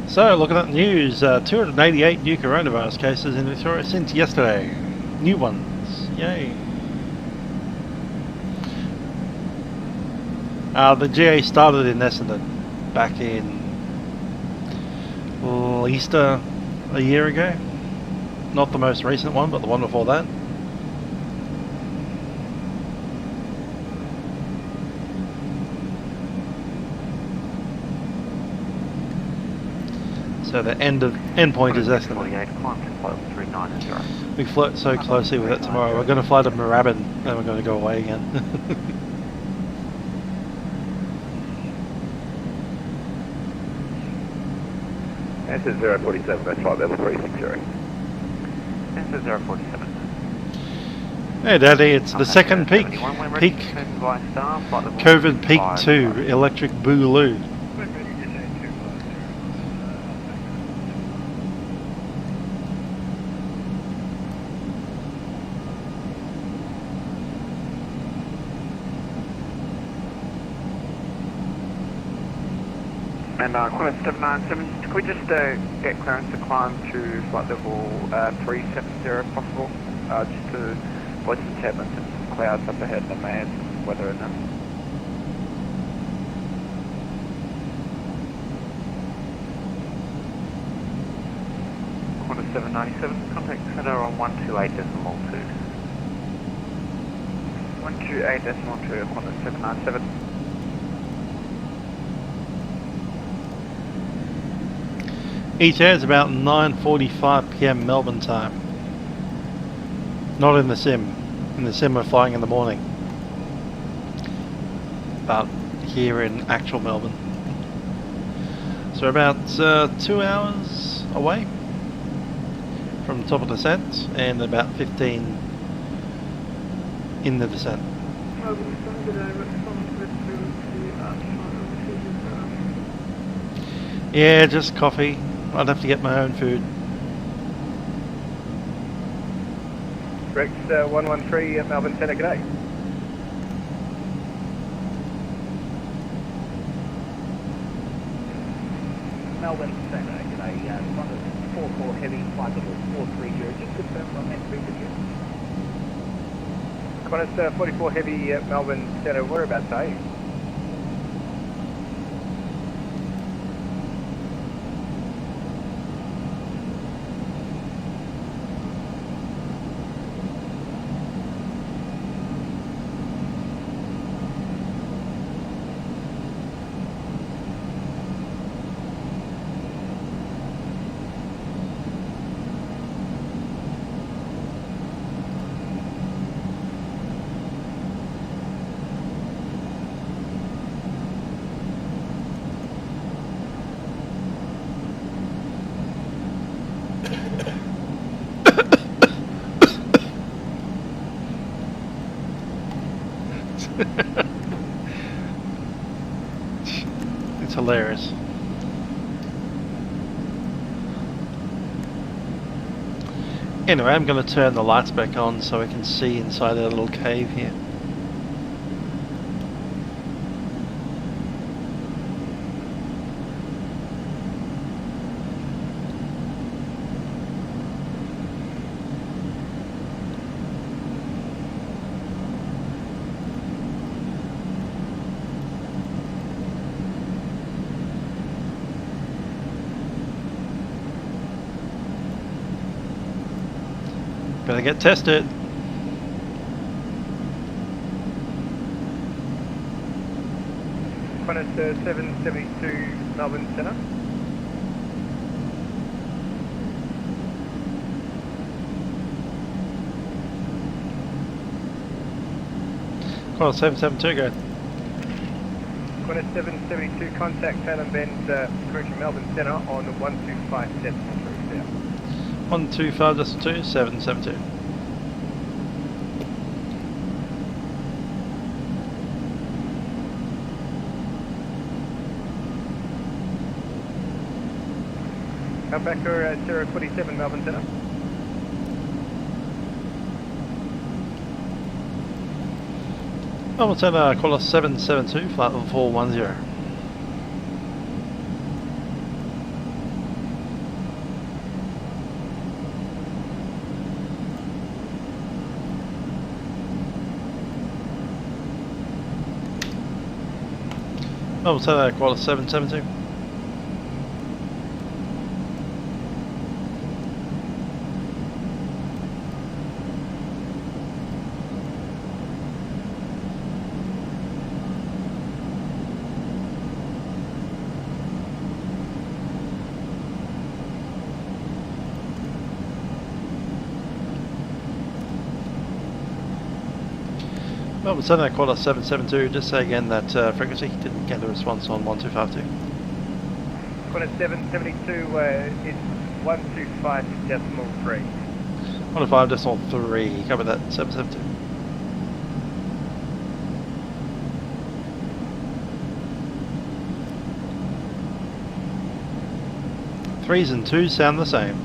Speaker 1: So, looking at the news, 288 new coronavirus cases in Victoria since yesterday. New ones, yay. The GA started in Essendon back in Easter a year ago. Not the most recent one, but the one before that. So the end point is Essendon. We float so closely with it tomorrow. We're going to fly to Moorabbin, then we're going to go away again.
Speaker 7: Answer 047, that's flight level 360.
Speaker 15: Answer 047.
Speaker 1: Hey Daddy, it's the second peak. COVID peak 2, electric boogaloo.
Speaker 15: And Qantas 797, could we just get clearance to climb to flight level 370 if possible? Just to avoid some turbulence and some clouds up ahead that may add some weather in them. Qantas 797, contact center on 128.2. 128.2, Qantas 797.
Speaker 1: ETA is about 9:45 PM Melbourne time. Not in the sim. In the sim we're flying in the morning. But here in actual Melbourne. So we're about 2 hours away from the top of the descent and about 15 in the descent. Yeah, just coffee. I'd have to get my own food.
Speaker 3: Rex 113 at Melbourne Centre, g'day.
Speaker 20: Melbourne Centre, g'day. Qantas 44 heavy, flight level 430. Just confirm on that speed with you.
Speaker 3: Qantas 44 heavy at Melbourne Centre, whereabouts are you?
Speaker 1: It's hilarious. Anyway, I'm going to turn the lights back on so we can see inside our little cave here. Gonna get tested.
Speaker 3: Qantas 772 Melbourne Centre.
Speaker 1: Qantas 772, go.
Speaker 3: Qantas 772, contact Taylor Ben's approach Melbourne Centre on 125.3.
Speaker 1: 125.2, 772.
Speaker 3: Alpaca 047 Melbourne Centre.
Speaker 1: Melbourne Centre, Qantas 772, flight level 410. Melbourne Centre, Qantas 772. Melbourne Centre, Qantas 772, just say again that frequency, didn't get a response on 1252.
Speaker 3: Qantas 772 is 125.3.
Speaker 1: 125.3, cover that, 772. Threes and twos sound the same.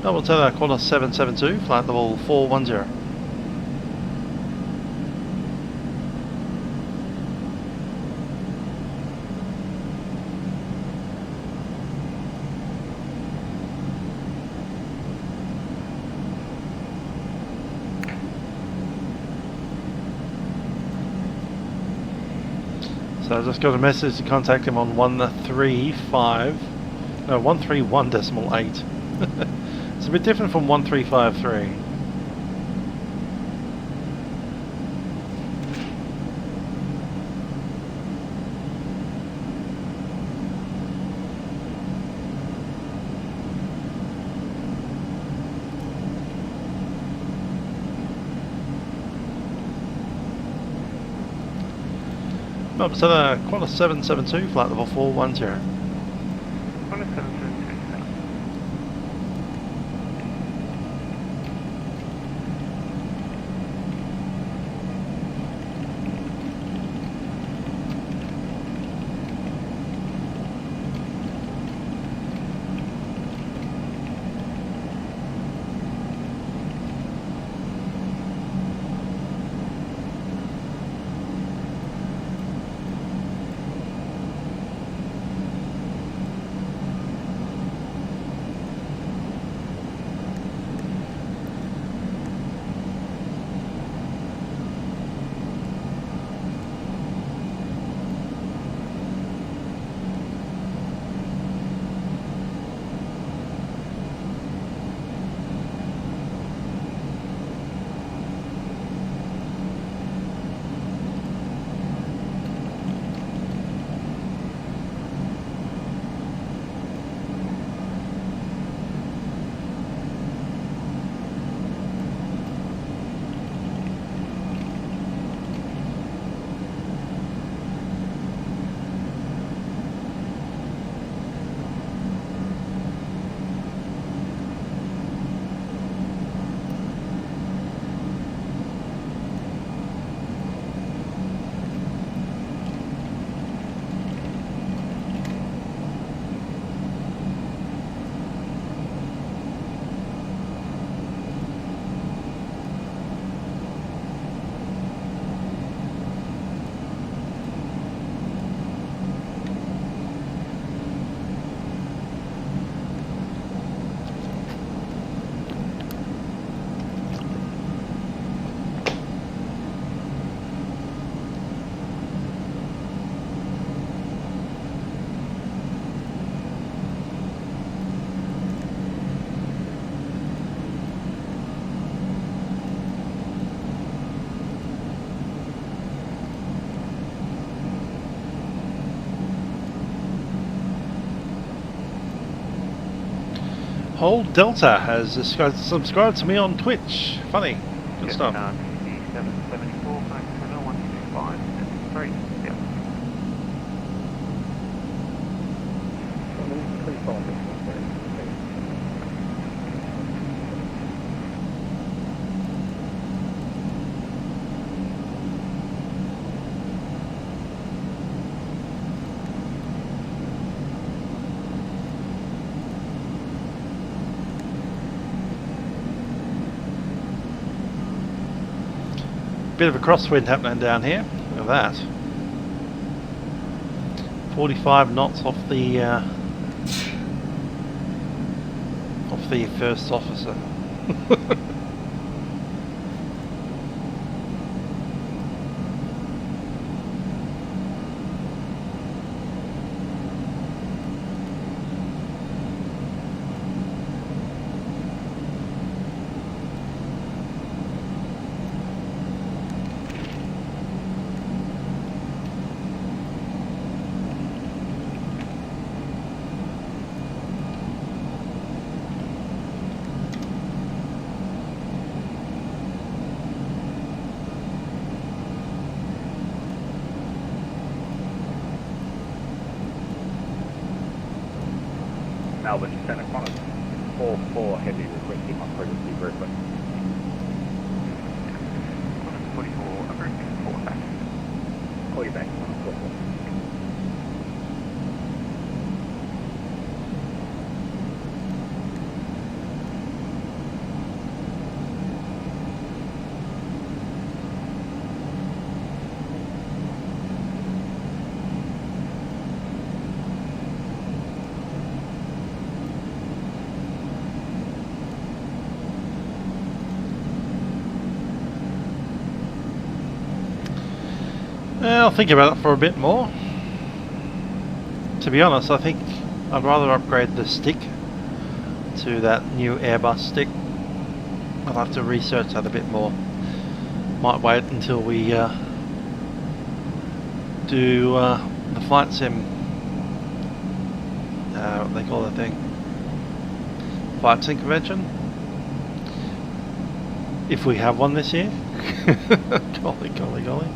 Speaker 1: Melbourne Centre, Qantas 772, flight level 410. So I just got a message to contact him on 131.8. It's a bit different from 1353. Up to the Qantas 772, flight level 410.
Speaker 15: Qantas 772, south.
Speaker 1: Old Delta has subscribed to me on Twitch. Funny. Good stuff.
Speaker 15: 774, 125, 3. Yep.
Speaker 1: Bit of a crosswind happening down here. Look at that. 45 knots off the first officer.
Speaker 20: Melbourne, Centre Qantas 44 heavy requesting on frequency very quick.
Speaker 15: Qantas 44, approving 4 back.
Speaker 20: Call you back, Qantas 44.
Speaker 1: I'll think about it for a bit more. To be honest, I think I'd rather upgrade the stick to that new Airbus stick. I'll have to research that a bit more. Might wait until we do the flight sim, what they call that thing, flight sim convention, if we have one this year. Golly, golly, golly.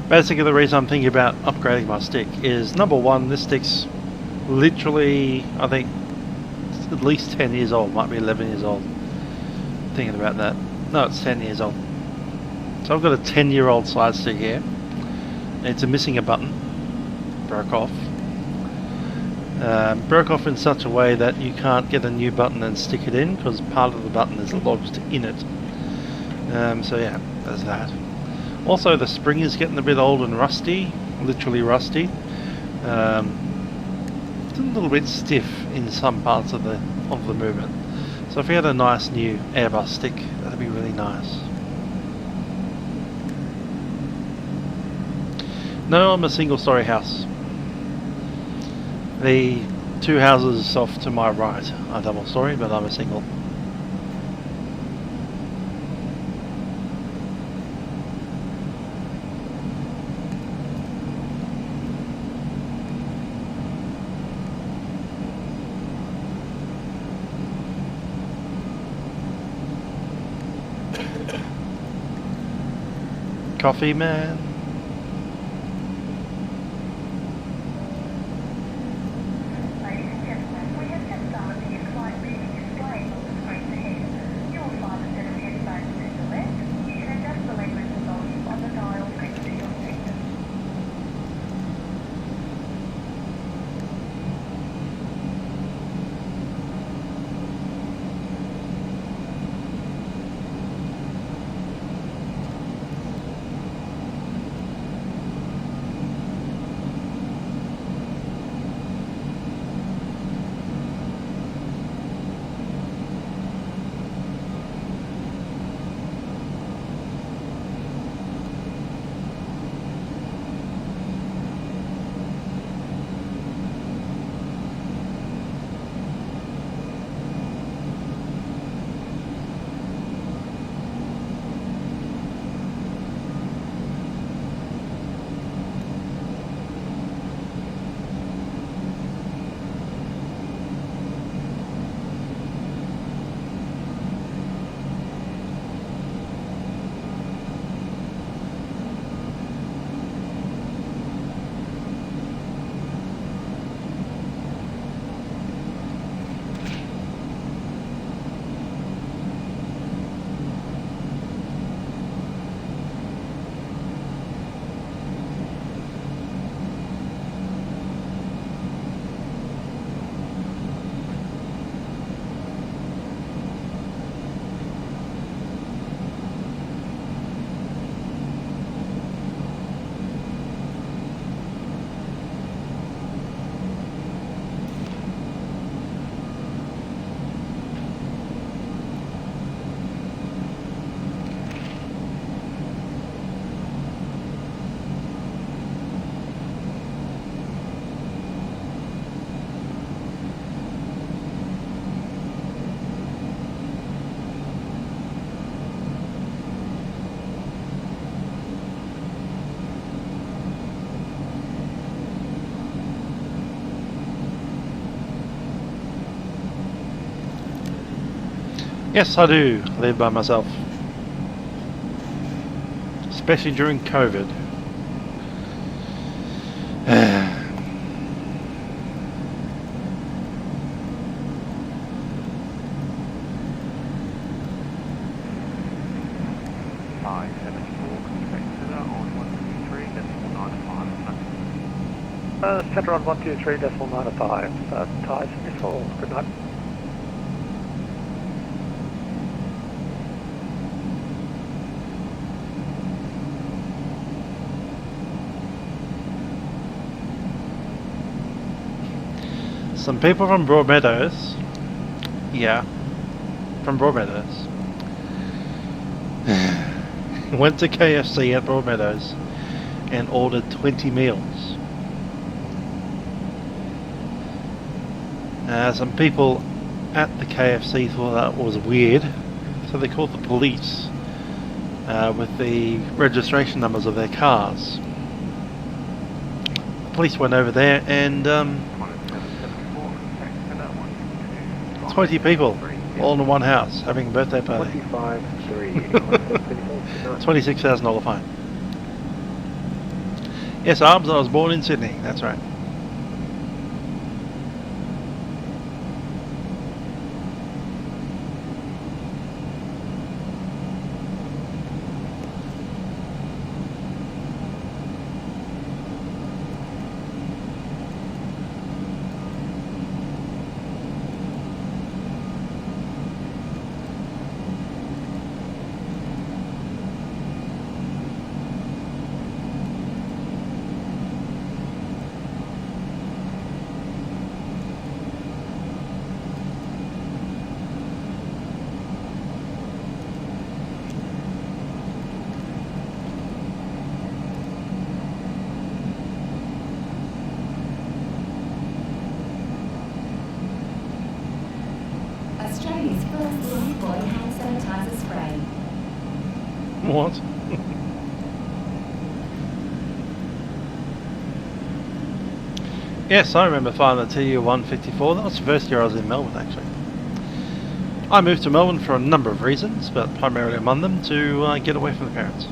Speaker 1: Basically, the reason I'm thinking about upgrading my stick is, number one, this stick's literally, I think, at least 10 years old, might be 11 years old. Thinking about that. No, it's 10 years old. So I've got a 10-year-old side stick here. It's missing a button. Broke off. Broke off in such a way that you can't get a new button and stick it in, because part of the button is lodged in it. So yeah, there's that. Also, the spring is getting a bit old and rusty, literally rusty. It's a little bit stiff in some parts of the movement. So if we had a nice new Airbus stick, that'd be really nice. No, I'm a single-story house. The two houses off to my right are double-story, but I'm a single. Coffee man. Yes, I do live by myself. Especially during COVID.
Speaker 20: Center on 123.95. Ties missile. Good night.
Speaker 1: Some people from Broadmeadows, from Broadmeadows, went to KFC at Broadmeadows and ordered 20 meals. Some people at the KFC thought that was weird, so they called the police with the registration numbers of their cars. The police went over there and 20 people all in one house having a birthday party. 26,000 fine. Yes, Arms, I was born in Sydney, that's right.
Speaker 21: Australia's first Lifebuoy hand sanitizer spray.
Speaker 1: What? Yes, I remember flying the TU-154. That was the first year I was in Melbourne, actually. I moved to Melbourne for a number of reasons, but primarily among them to get away from the parents.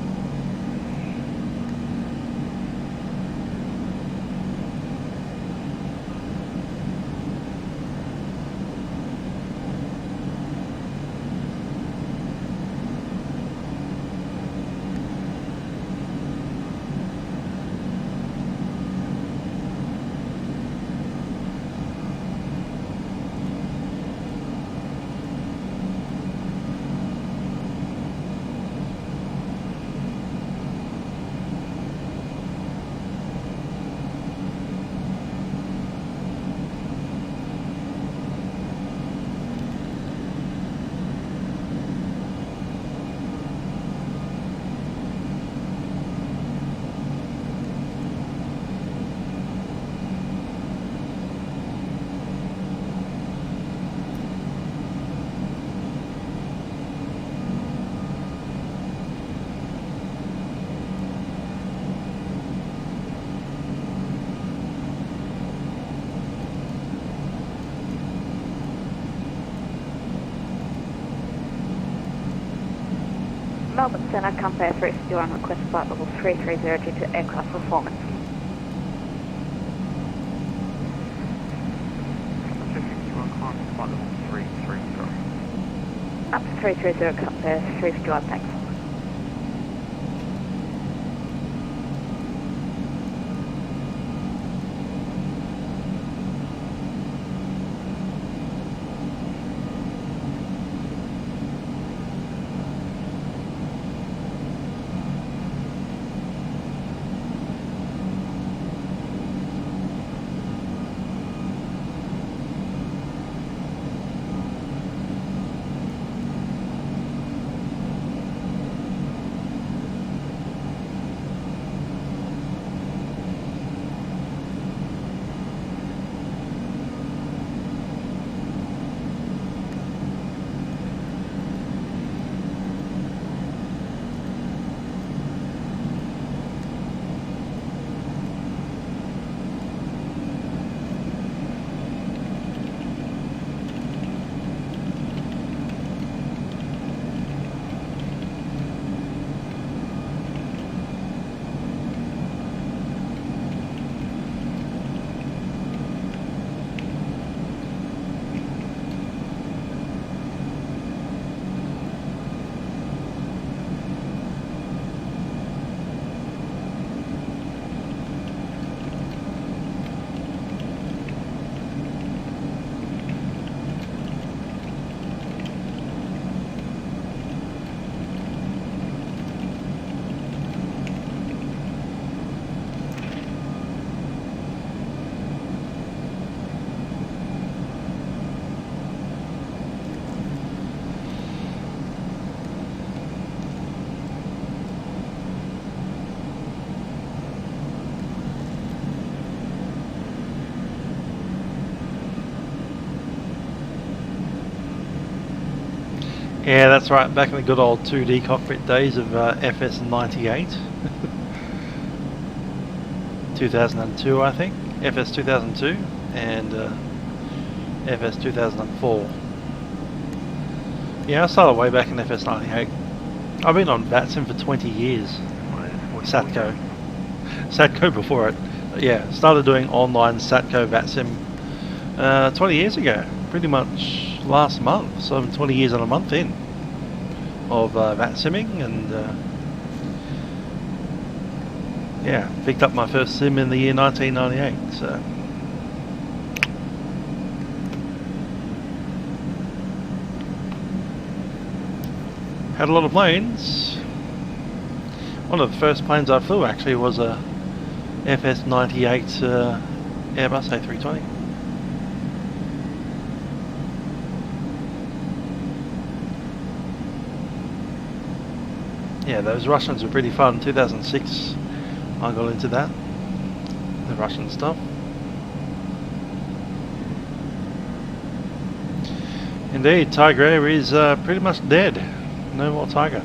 Speaker 17: Melbourne Centre, Compare 350 on request flight level 330 due to aircraft performance. Up to 330, Compare 350, thanks.
Speaker 1: Yeah, that's right. Back in the good old 2D cockpit days of FS98. 2002, I think. FS 2002 and FS 2004. Yeah, I started way back in FS98. I've been on Vatsim for 20 years. Satco. Satco before it. Yeah, started doing online Satco Vatsim 20 years ago. Pretty much last month. So I'm 20 years and a month in of Vatsimming, and yeah, picked up my first sim in the year 1998. So had a lot of planes. One of the first planes I flew actually was a FS98 Airbus A330. Yeah, those Russians were pretty fun. 2006 I got into that, the Russian stuff. Indeed, Tiger Air is pretty much dead. No more Tiger.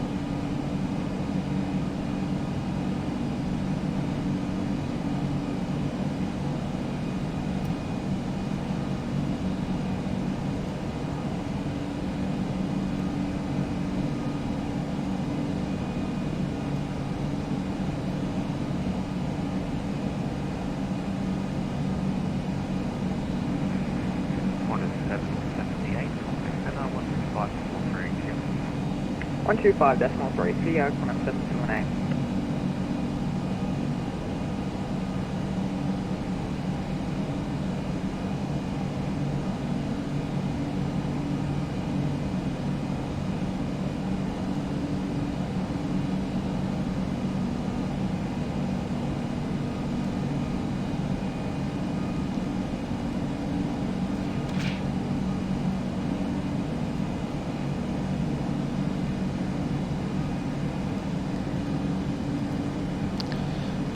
Speaker 4: Qantas 778, 125.3, CO, Qantas 778.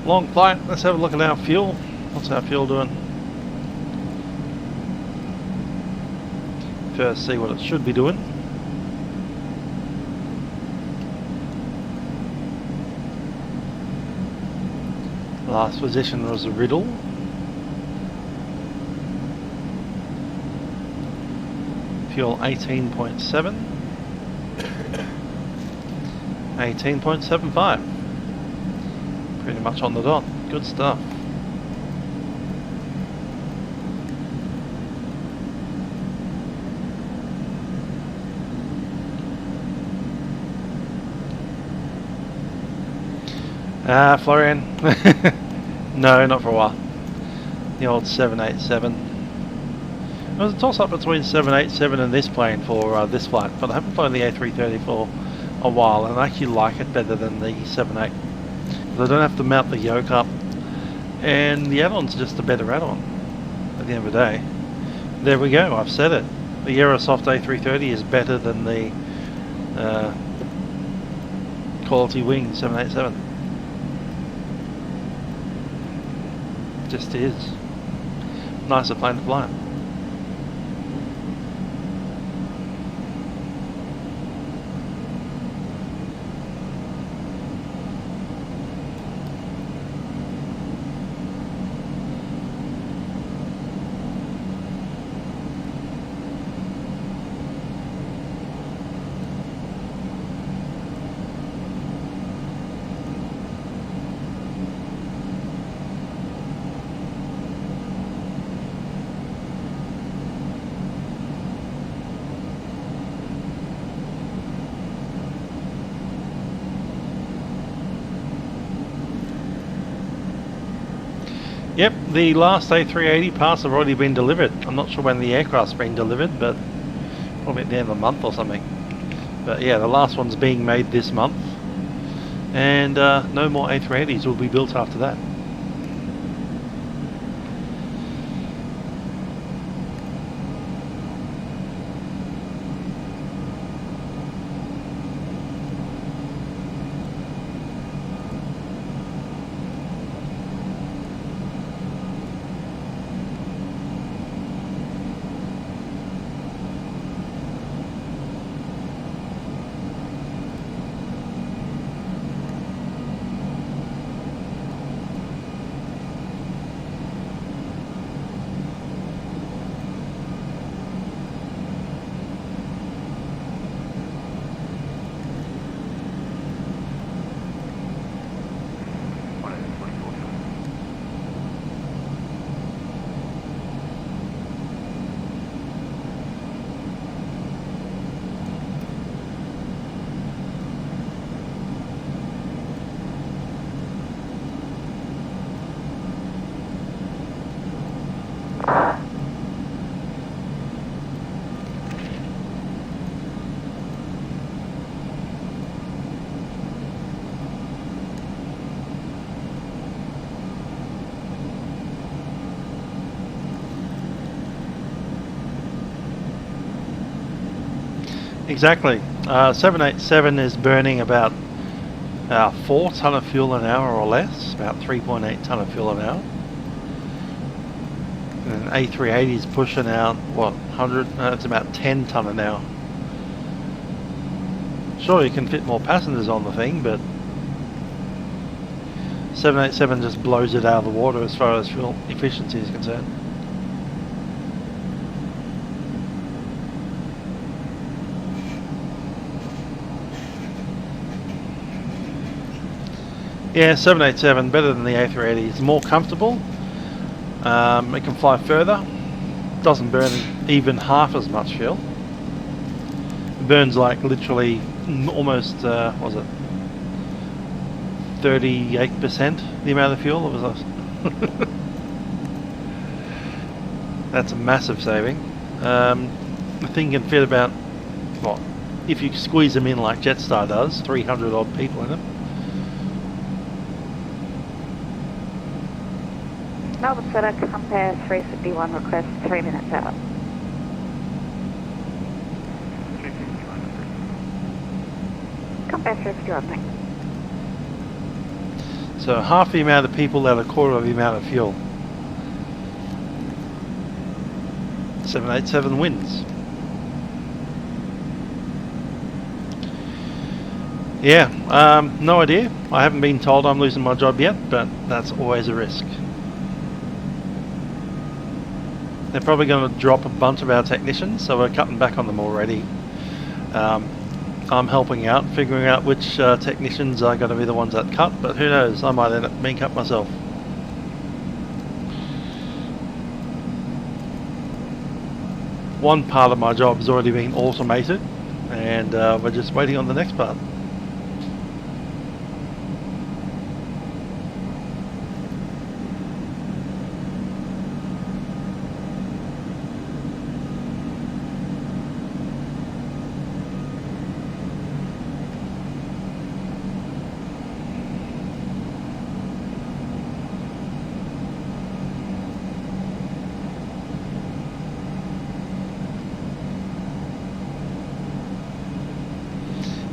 Speaker 1: Long flight. Let's have a look at our fuel. What's our fuel doing? First, see what it should be doing. Last position was a riddle. Fuel 18.7. 18.75. Pretty much on the dot. Good stuff. Florian. No, not for a while. The old 787. It was a toss-up between 787 and this plane for this flight, but I haven't flown the A330 for a while, and I actually like it better than the 78. I don't have to mount the yoke up, and the add-on's just a better add-on at the end of the day. There we go, I've said it. The Aerosoft A330 is better than the quality wing 787. Just is. Nicer plane to fly. Yep, the last A380 parts have already been delivered. I'm not sure when the aircraft's been delivered, but probably at the end of the month or something. But yeah, the last one's being made this month, and no more A380s will be built after that. exactly. 787 is burning about 4 tonne of fuel an hour or less, about 3.8 tonne of fuel an hour. And A380 is pushing out, what, 100? It's about 10 tonne an hour. Sure, you can fit more passengers on the thing, but 787 just blows it out of the water as far as fuel efficiency is concerned. Yeah, 787 better than the A380. It's more comfortable. It can fly further. Doesn't burn even half as much fuel. It burns like literally almost what was it? 38% the amount of fuel. It was that's a massive saving. The thing can fit about, what, if you squeeze them in like Jetstar does, 300 odd people in it.
Speaker 17: Melbourne Center, compare 351, request 3 minutes out. Compare 351, thanks.
Speaker 1: So half the amount of people at a quarter of the amount of fuel. 787 wins. Yeah, no idea. I haven't been told I'm losing my job yet, but that's always a risk. They're probably going to drop a bunch of our technicians, so we're cutting back on them already. I'm helping out, figuring out which technicians are going to be the ones that cut, but who knows, I might end up being cut myself. One part of my job has already been automated, and we're just waiting on the next part.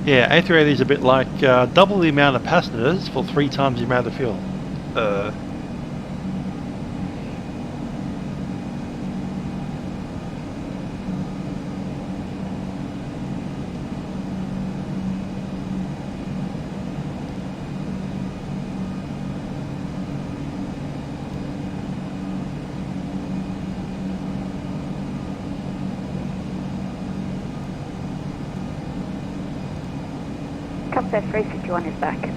Speaker 1: Yeah, A380 is a bit like double the amount of passengers for 3 times the amount of fuel.
Speaker 17: Compare 351 is back.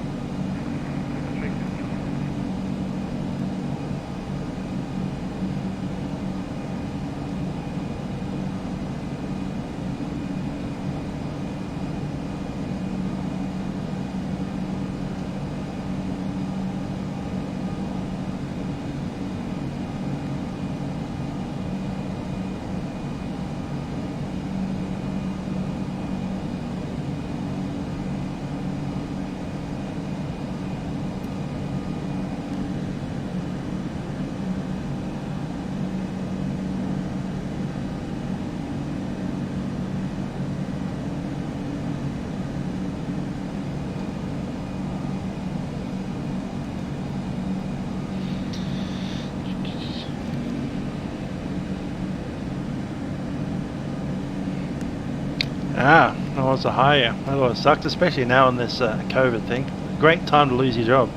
Speaker 17: Ah, that was a hire. That would have sucked, especially now in this COVID thing. Great time to lose your job.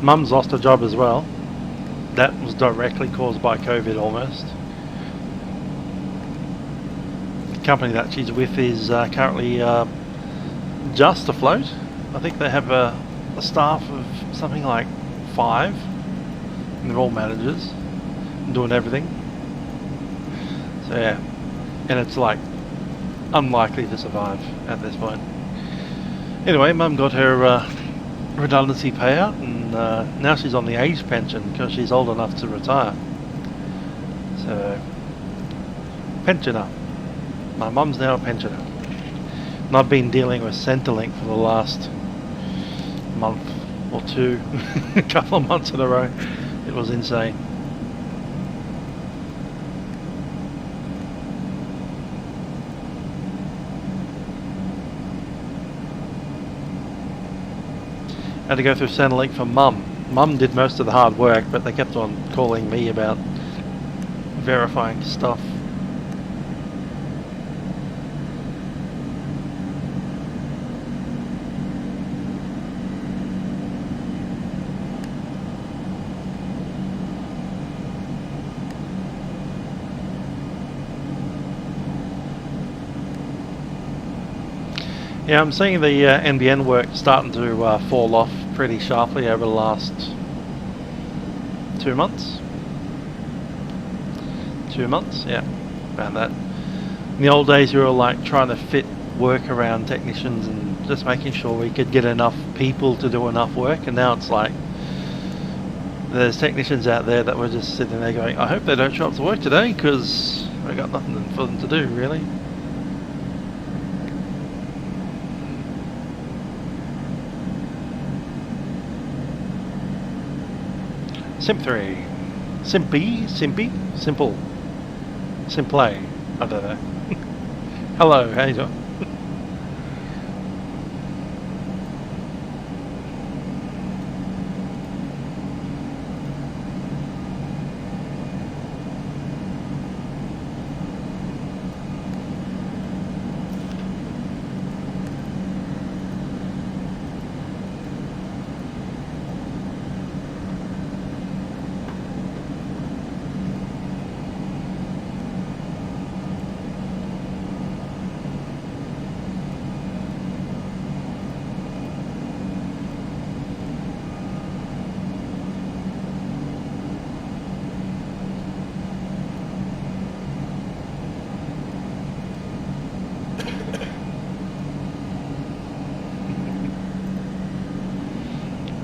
Speaker 17: Mum's lost her job as well. That was directly caused by COVID almost. The company that she's with is currently just afloat. I think they have a staff of something like 5, and they're all managers doing everything. So yeah, and it's like unlikely to survive at this point. Anyway, Mum got her redundancy payout, and now she's on the age pension because she's old enough to retire. So, pensioner. My mum's now a pensioner. And I've been dealing with Centrelink for the last month or two, a couple of months in a row. It was insane. Had to go through Centrelink for Mum. Mum did most of the hard work, but they kept on calling me about verifying stuff. Yeah, I'm seeing the NBN work starting to fall off pretty sharply over the last 2 months. 2 months, yeah, about that. In the old days, we were like trying to fit work around technicians and just making sure we could get enough people to do enough work. And now it's like there's technicians out there that were just sitting there going, I hope they don't show up to work today because I got nothing for them to do, really. Simp3, Simpy, Simple, Simplay, I don't know. Hello, how you doing?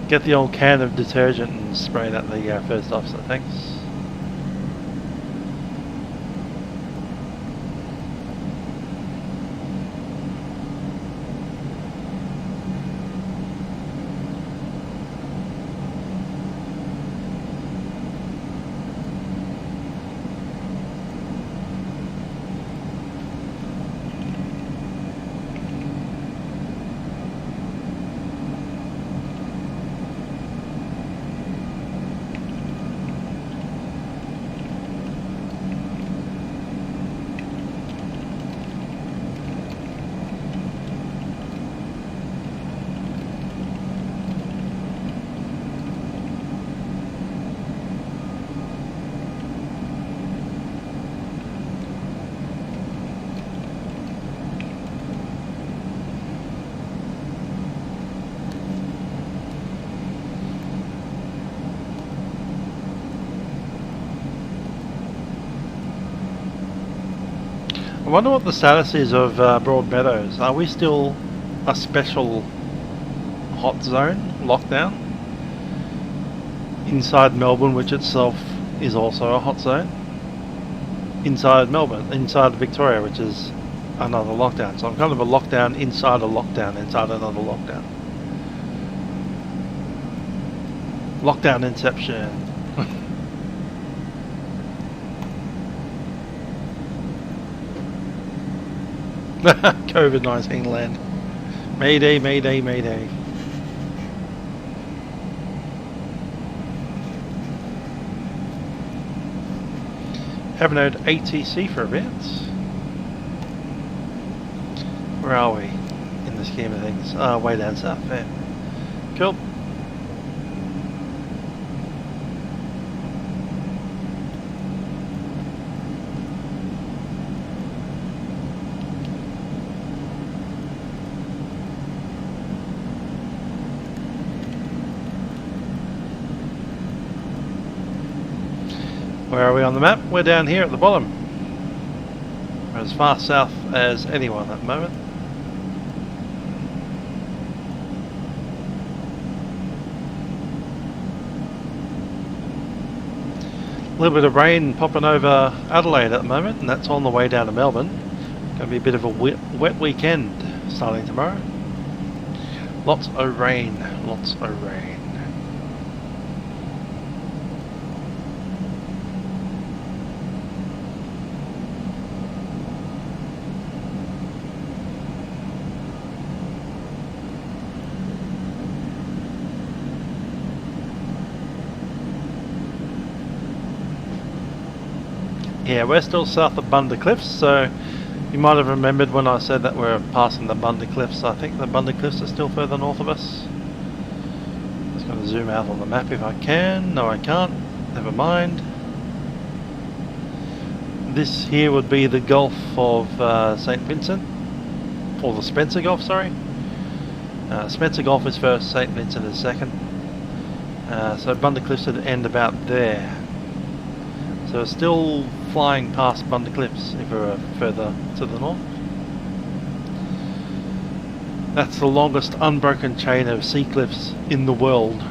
Speaker 17: Get the old can of detergent and spray it at the first officer, thanks. I wonder what the status is of Broadmeadows. Are we still a special hot zone, lockdown? Inside Melbourne, which itself is also a hot zone. Inside Melbourne, inside Victoria, which is another lockdown. So I'm kind of a lockdown inside a lockdown inside another lockdown. Lockdown inception. COVID-19 land. Mayday, mayday, mayday. Have an ATC for a bit. Where are we in the scheme of things? Way down south there. Cool. Where are we on the map? We're down here at the bottom. We're as far south as anyone at the moment. A little bit of rain popping over Adelaide at the moment, and that's on the way down to Melbourne. Going to be a bit of a wet weekend starting tomorrow. Lots of rain, lots of rain. Yeah, we're still south of Bundy Cliffs, so you might have remembered when I said that we're passing the Bundy Cliffs. I think the Bundy Cliffs are still further north of us. Just going to zoom out on the map if I can. No, I can't. Never mind. This here would be the Gulf of St. Vincent, or the Spencer Gulf, sorry. Spencer Gulf is first, St. Vincent is second. So Bundy Cliffs would end about there. So still flying past Bundy Cliffs if we're further to the north. That's the longest unbroken chain of sea cliffs in the world.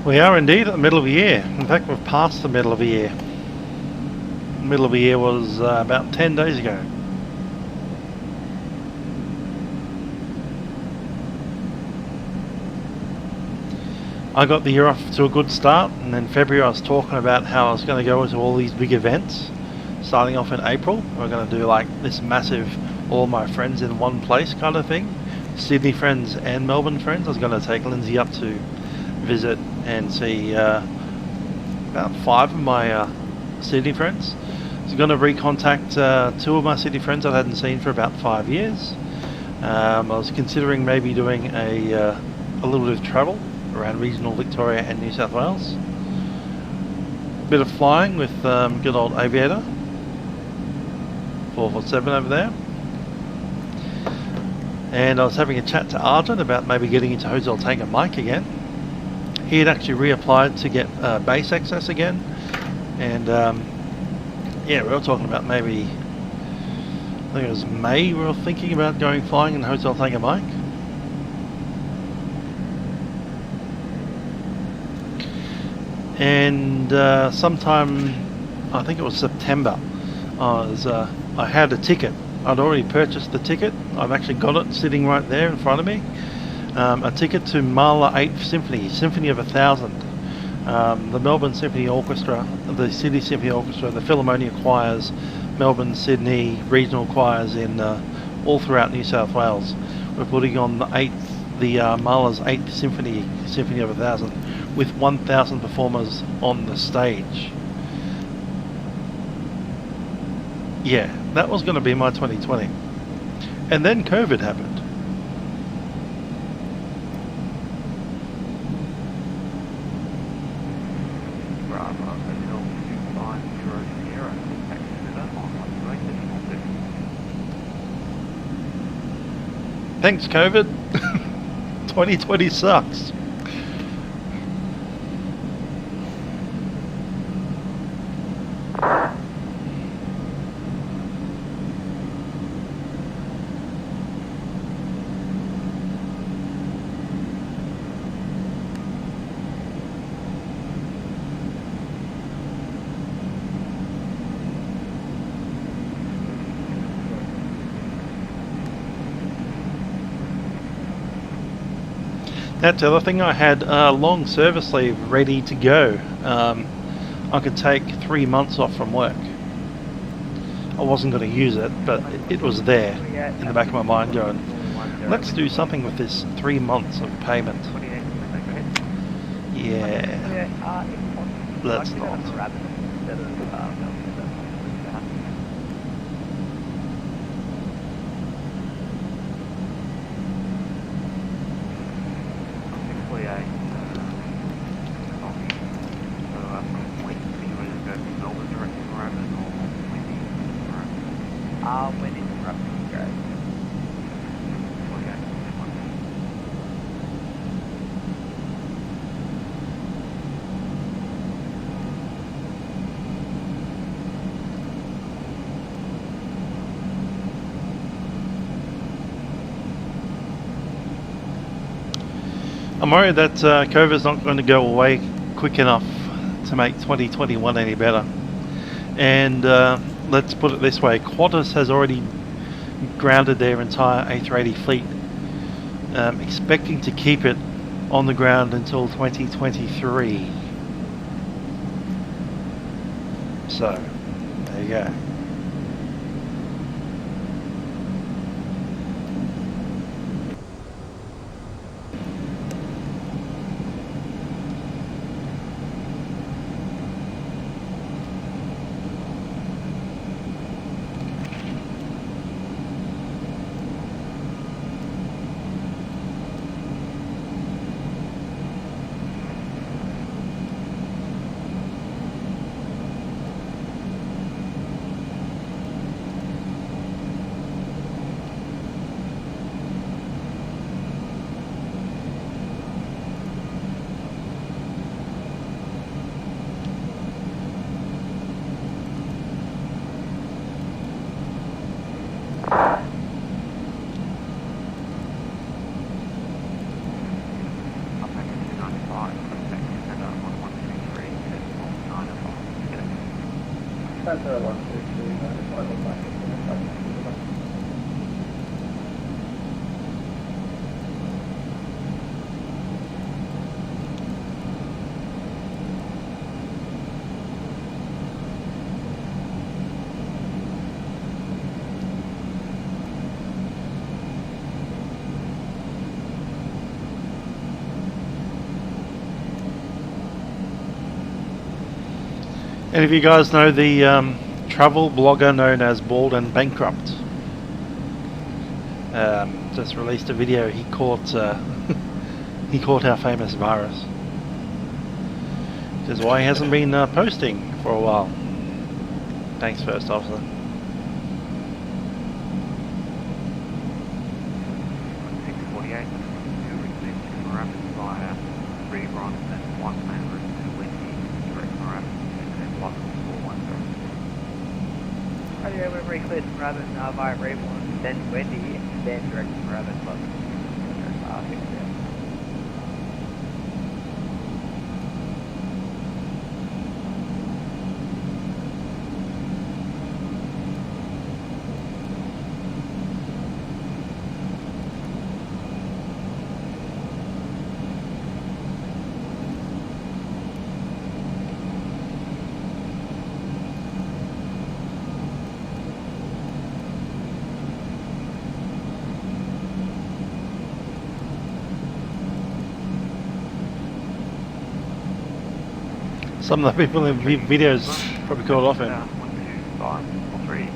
Speaker 17: We are indeed at the middle of the year. In fact, we've passed the middle of the year. The middle of the year was about 10 days ago. I got the year off to a good start, and in February I was talking about how I was going to go into all these big events. Starting off in April, we're going to do like this massive all my friends in one place kind of thing. Sydney friends and Melbourne friends. I was going to take Lindsay up to visit and see about 5 of my Sydney friends. I was going to recontact 2 of my Sydney friends I hadn't seen for about 5 years. I was considering maybe doing a little bit of travel around regional Victoria and New South Wales. A bit of flying with good old Aviator 447 over there. And I was having a chat to Arjun about maybe getting into Hotel Tango Mike again. He had actually reapplied to get base access again, and yeah, we were talking about maybe, I think it was May, we were thinking about going flying in Hotel Tango Mike. And sometime, I think it was September, I had a ticket. I'd already purchased the ticket. I've actually got it sitting right there in front of me. A ticket to Mahler 8th Symphony, Symphony of 1000. The Melbourne Symphony Orchestra, the Sydney Symphony Orchestra, the Philharmonia choirs, Melbourne, Sydney, regional choirs in all throughout New South Wales. We're putting on the Mahler's 8th Symphony, Symphony of 1000, with 1,000 performers on the stage. Yeah, that was going to be my 2020. And then COVID happened. Thanks, COVID. 2020 sucks. That's the other thing, I had a long service leave ready to go. I could take 3 months off from work. I wasn't going to use it, but it was there in the back of my mind going, let's do something with this 3 months of payment. Yeah, let's not. I'm worried that COVID's not going to go away quick enough to make 2021 any better. And let's put it this way, Qantas has already grounded their entire A330 fleet, expecting to keep it on the ground until 2023. So, there you go. And if you guys know the travel blogger known as Bald and Bankrupt, just released a video. He caught he caught our famous virus, which is why he hasn't been posting for a while. Thanks, First Officer.
Speaker 4: Cleared from Rabbit via Reborn, then Wendy, then direct from Rabbit plus
Speaker 17: Some of the people in the videos probably called off him.
Speaker 15: 12543.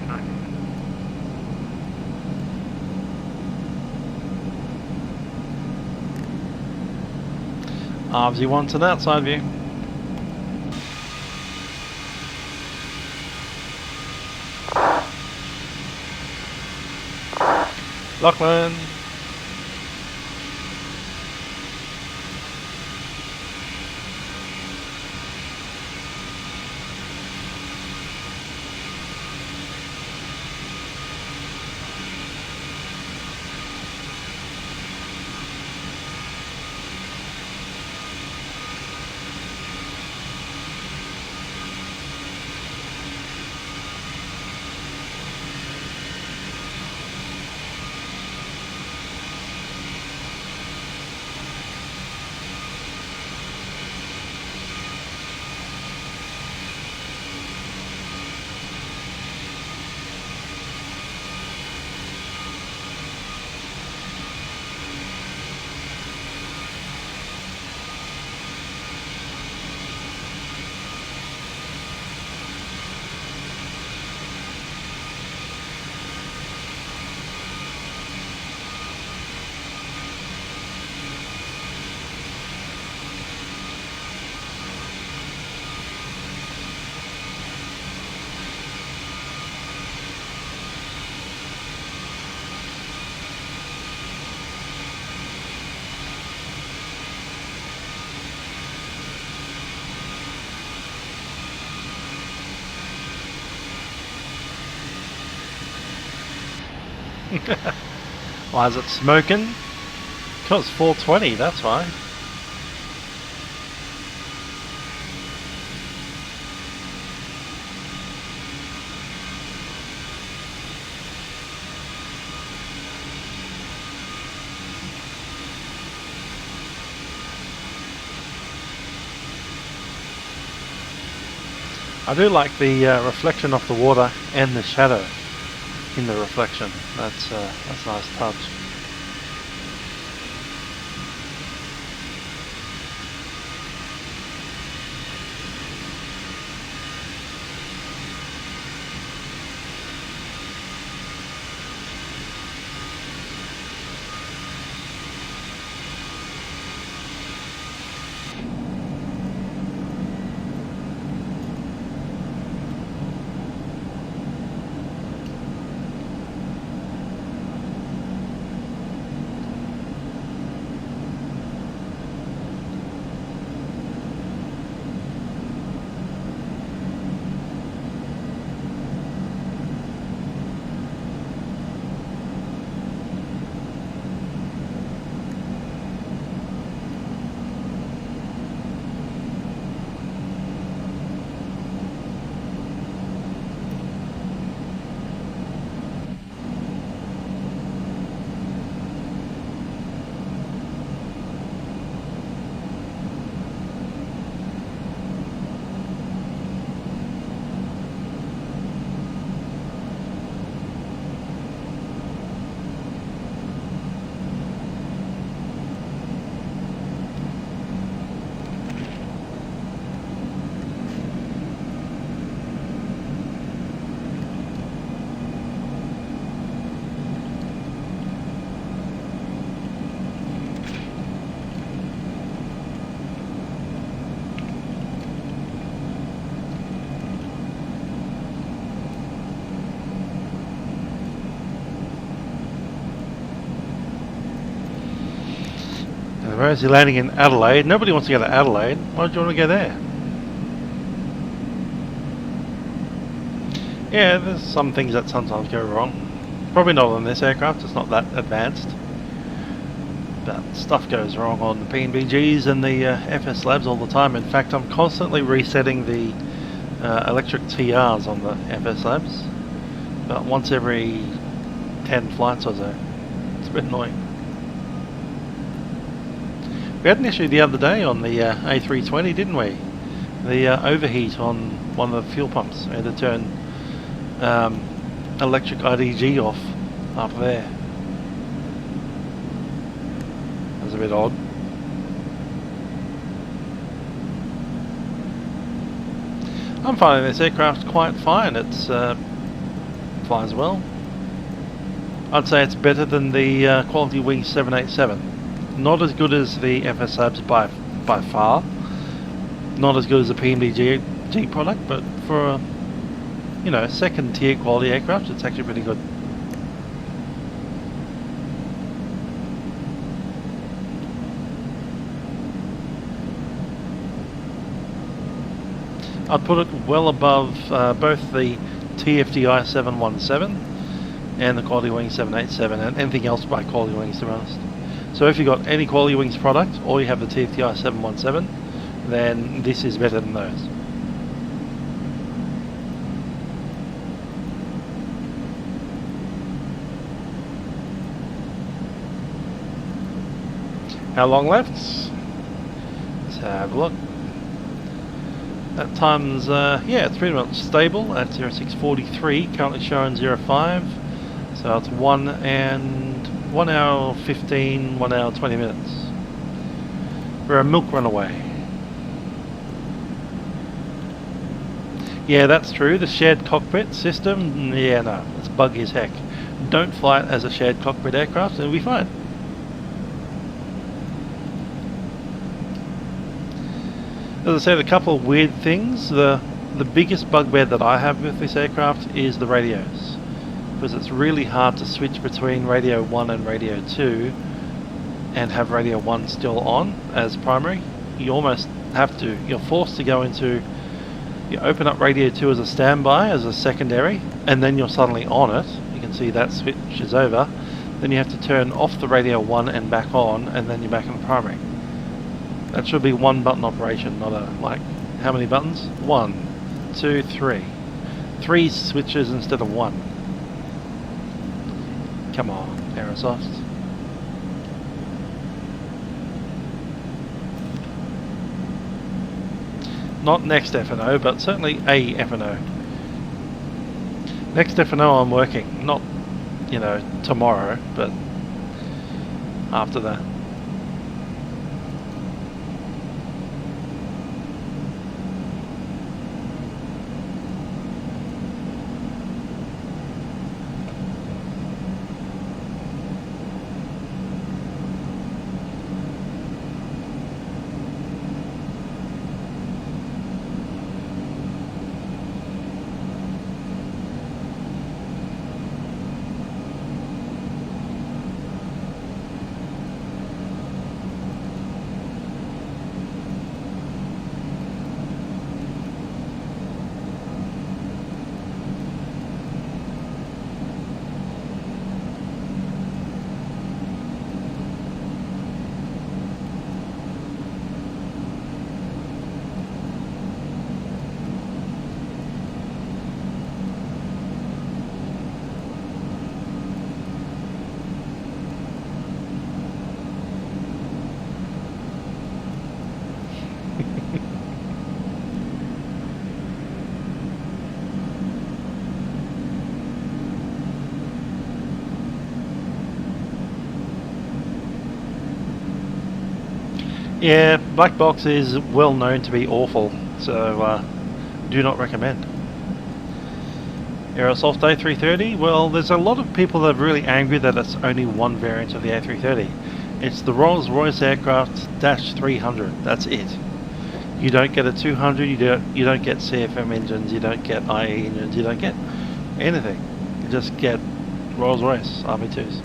Speaker 17: Arvsy wants an outside view. Lachlan. Why is it smoking? Because 420, that's why. I do like the reflection of the water and the shadow in the reflection. That's a nice touch. Where is he landing in Adelaide? Nobody wants to go to Adelaide. Why do you want to go there? Yeah, there's some things that sometimes go wrong. Probably not on this aircraft, it's not that advanced. But stuff goes wrong on the PNBGs and the FS Labs all the time. In fact, I'm constantly resetting the electric TRs on the FS Labs. About once every 10 flights or so. It's a bit annoying. We had an issue the other day on the A320, didn't we? The overheat on one of the fuel pumps. We had to turn electric IDG off up there. That was a bit odd. I'm finding this aircraft quite fine. It's flies well. I'd say it's better than the Quality Wing 787. Not as good as the FSABs by far. Not as good as the PMDG product, but for a, you know, second tier quality aircraft, it's actually pretty good. I'd put it well above both the TFDI 717 and the Quality Wings 787 and anything else by Quality Wings, to be honest. So if you've got any Quality Wings product or you have the TFDI 717, then this is better than those. How long left? Let's have a look. That time's, yeah, it's pretty much stable at 0643, currently showing 05. So it's 1 hour 15, 1 hour 20 minutes. We're a Milkrun away. Yeah, that's true. The shared cockpit system, yeah, no, it's buggy as heck. Don't fly it as a shared cockpit aircraft and it'll be fine. As I said, a couple of weird things. The biggest bugbear that I have with this aircraft is the radios, because it's really hard to switch between radio 1 and radio 2 and have radio 1 still on as primary. You almost have to, you're forced to go into, you open up radio 2 as a standby, as a secondary, and then you're suddenly on it. You can see that switch is over. Then you have to turn off the radio 1 and back on, and then you're back in the primary. That should be one button operation, not a, like, how many buttons? 1, 2, 3. 3 switches instead of 1. Come on, Aerosoft. Not next FNO, but certainly a FNO. Next FNO I'm working, not, you know, tomorrow, but after that. Yeah, black box is well known to be awful, so do not recommend. Aerosoft A330, well, there's a lot of people that are really angry that it's only one variant of the A330. It's the Rolls-Royce aircraft -300, that's it. You don't get a 200, you don't get CFM engines, you don't get IE engines, you don't get anything. You just get Rolls-Royce RB2s.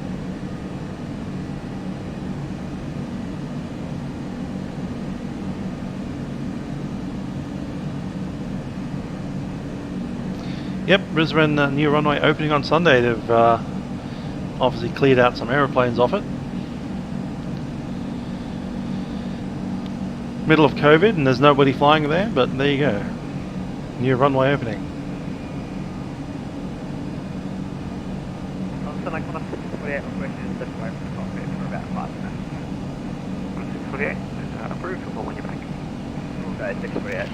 Speaker 17: Yep, Brisbane new runway opening on Sunday. They've obviously cleared out some aeroplanes off it. Middle of COVID and there's nobody flying there, but there you go. New runway opening.
Speaker 4: So like on a 648 requested step away from the cockpit for about 5 minutes. 648, approved for when you're back. Okay, 648.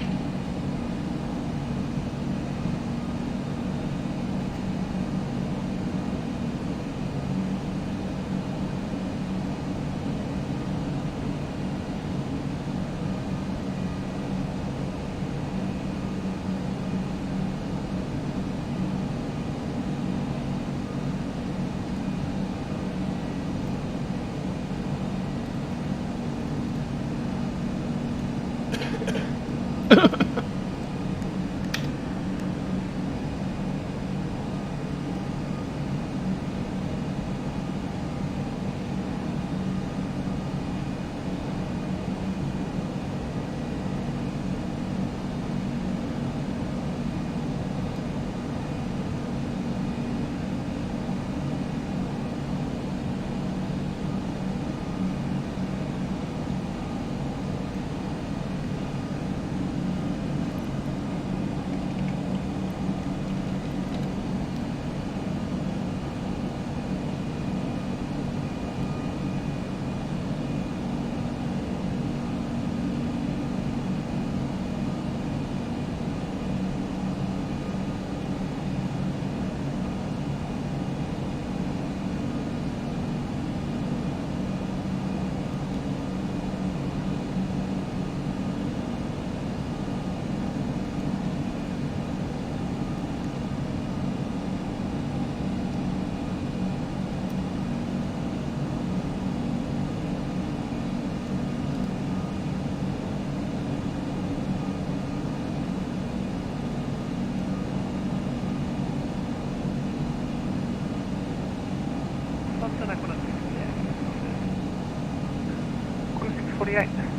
Speaker 15: 648.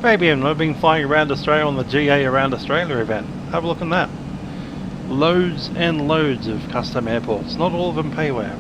Speaker 17: Fabian, I've been flying around Australia on the GA Around Australia event. Have a look at that. Loads and loads of custom airports, not all of them payware.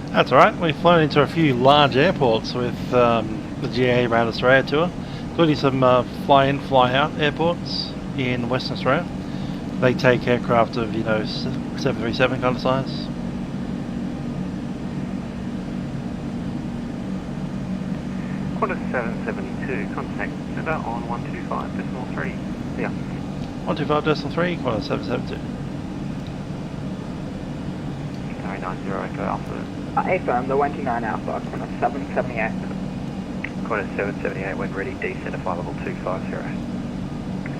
Speaker 17: That's alright, we've flown into a few large airports with the GA Around Australia tour, including some fly-in, fly-out airports in Western Australia. They take aircraft of, 737 kind of size.
Speaker 15: Qantas 772, contact center on 125.3. Yeah.
Speaker 17: 125.3, Qantas 772.
Speaker 15: Sorry, 90 Echo Alpha.
Speaker 9: Affirm, the 29 Alpha, Qantas 778.
Speaker 3: Qantas 778, when ready, descend to flight level 250.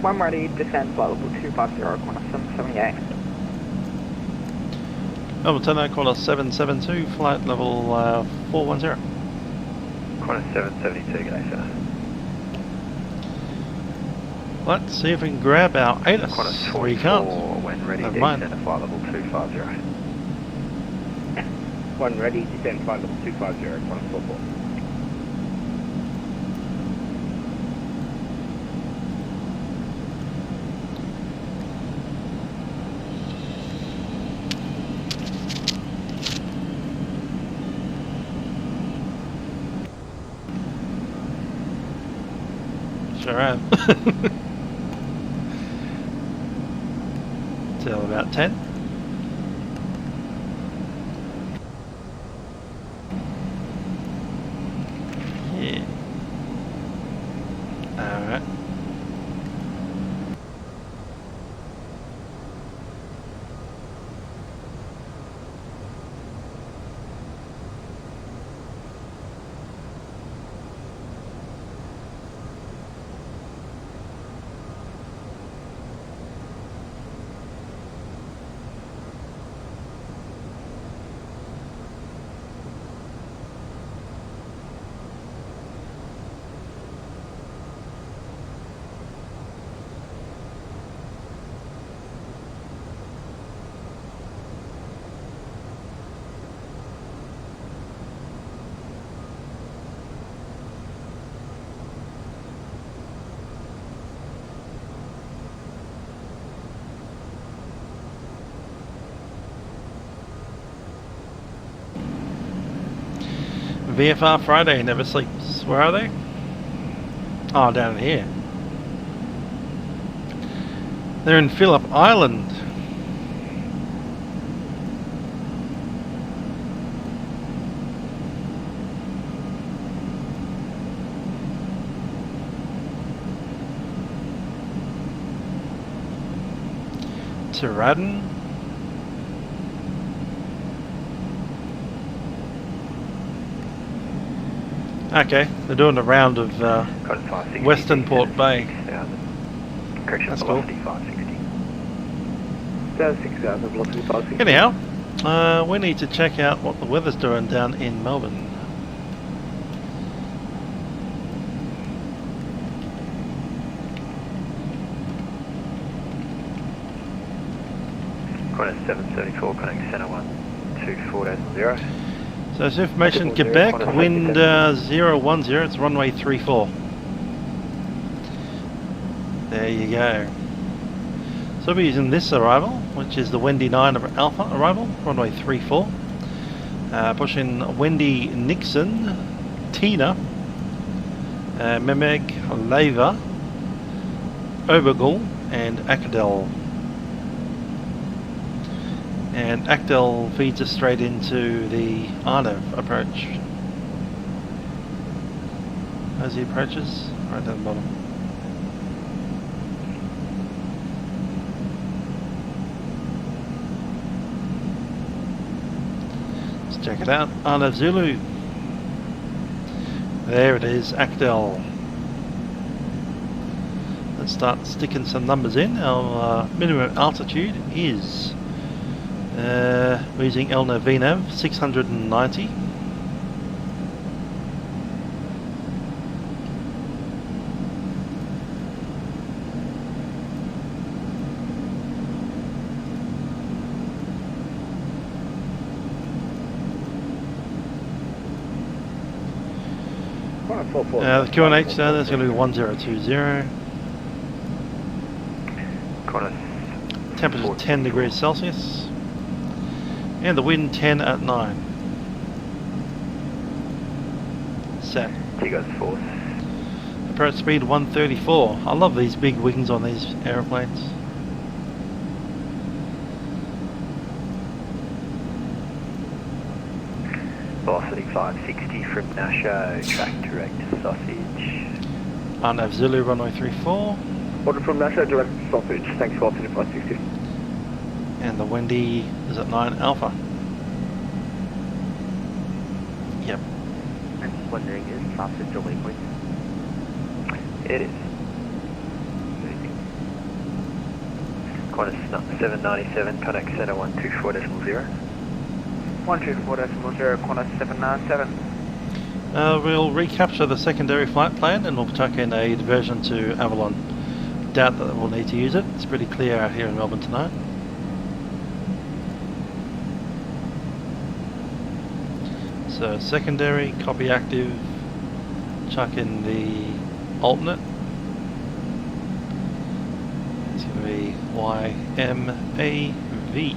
Speaker 9: When ready, descend flight level 250, Qantas 778.
Speaker 17: Melbourne 10 Qantas 772, flight level 410.
Speaker 3: Qantas 772, g'day sir.
Speaker 17: Let's see if we can grab our ATIS.
Speaker 3: Qantas 44,
Speaker 17: we can't.
Speaker 3: when ready,
Speaker 17: Never mind.
Speaker 3: descend to flight level 250.
Speaker 20: When ready, descend flight level 250, Qantas 44.
Speaker 17: Sure am. Till about 10. Yeah. Alright. VFR Friday never sleeps. Where are they? Oh, down here. They're in Phillip Island. Tiraden. Okay, they're doing a round of Western Port Bay.
Speaker 3: Correction,
Speaker 17: That's cool.
Speaker 3: velocity 560. 6,000, velocity 560.
Speaker 17: Anyhow, we need to check out what the weather's doing down in Melbourne.
Speaker 3: Qantas 774, connect center 124.0.
Speaker 17: So it's information Quebec, wind 010, it's runway 34. There you go. So we'll be using this arrival, which is the Wendy 9 Alpha arrival, runway 34. Pushing Wendy Nixon, Tina, Memeg, Leva, Obergul, and Akdel. And Akdel feeds us straight into the Arnev approach. As he approaches, right down the bottom. Let's check it out. Arnev Zulu. There it is, Akdel. Let's start sticking some numbers in. Our minimum altitude is we're using Elna VNAV 690. The QNH there, that's going to be 1020. Temperature 10 degrees Celsius. And the wind 10 at 9. Set.
Speaker 3: Tigos force.
Speaker 17: Approach speed 134. I love these big wings on these aeroplanes.
Speaker 3: Velocity 560 from Nasho, track direct to Sausage.
Speaker 17: Arnav Zulu, runway 34.
Speaker 3: Order from Nasho, direct to Sausage. Thanks, velocity 560.
Speaker 17: And the Wendy is at 9 Alpha. Yep.
Speaker 19: I'm just wondering, is Sausage a liquid?
Speaker 3: It is. Qantas 797, connect center 124.0.
Speaker 15: 124.0, Qantas 797.
Speaker 17: We'll recapture the secondary flight plan and we'll chuck in a diversion to Avalon. Doubt that we'll need to use it. It's pretty clear out here in Melbourne tonight. So secondary, copy active, chuck in the alternate. It's going to be YMAV.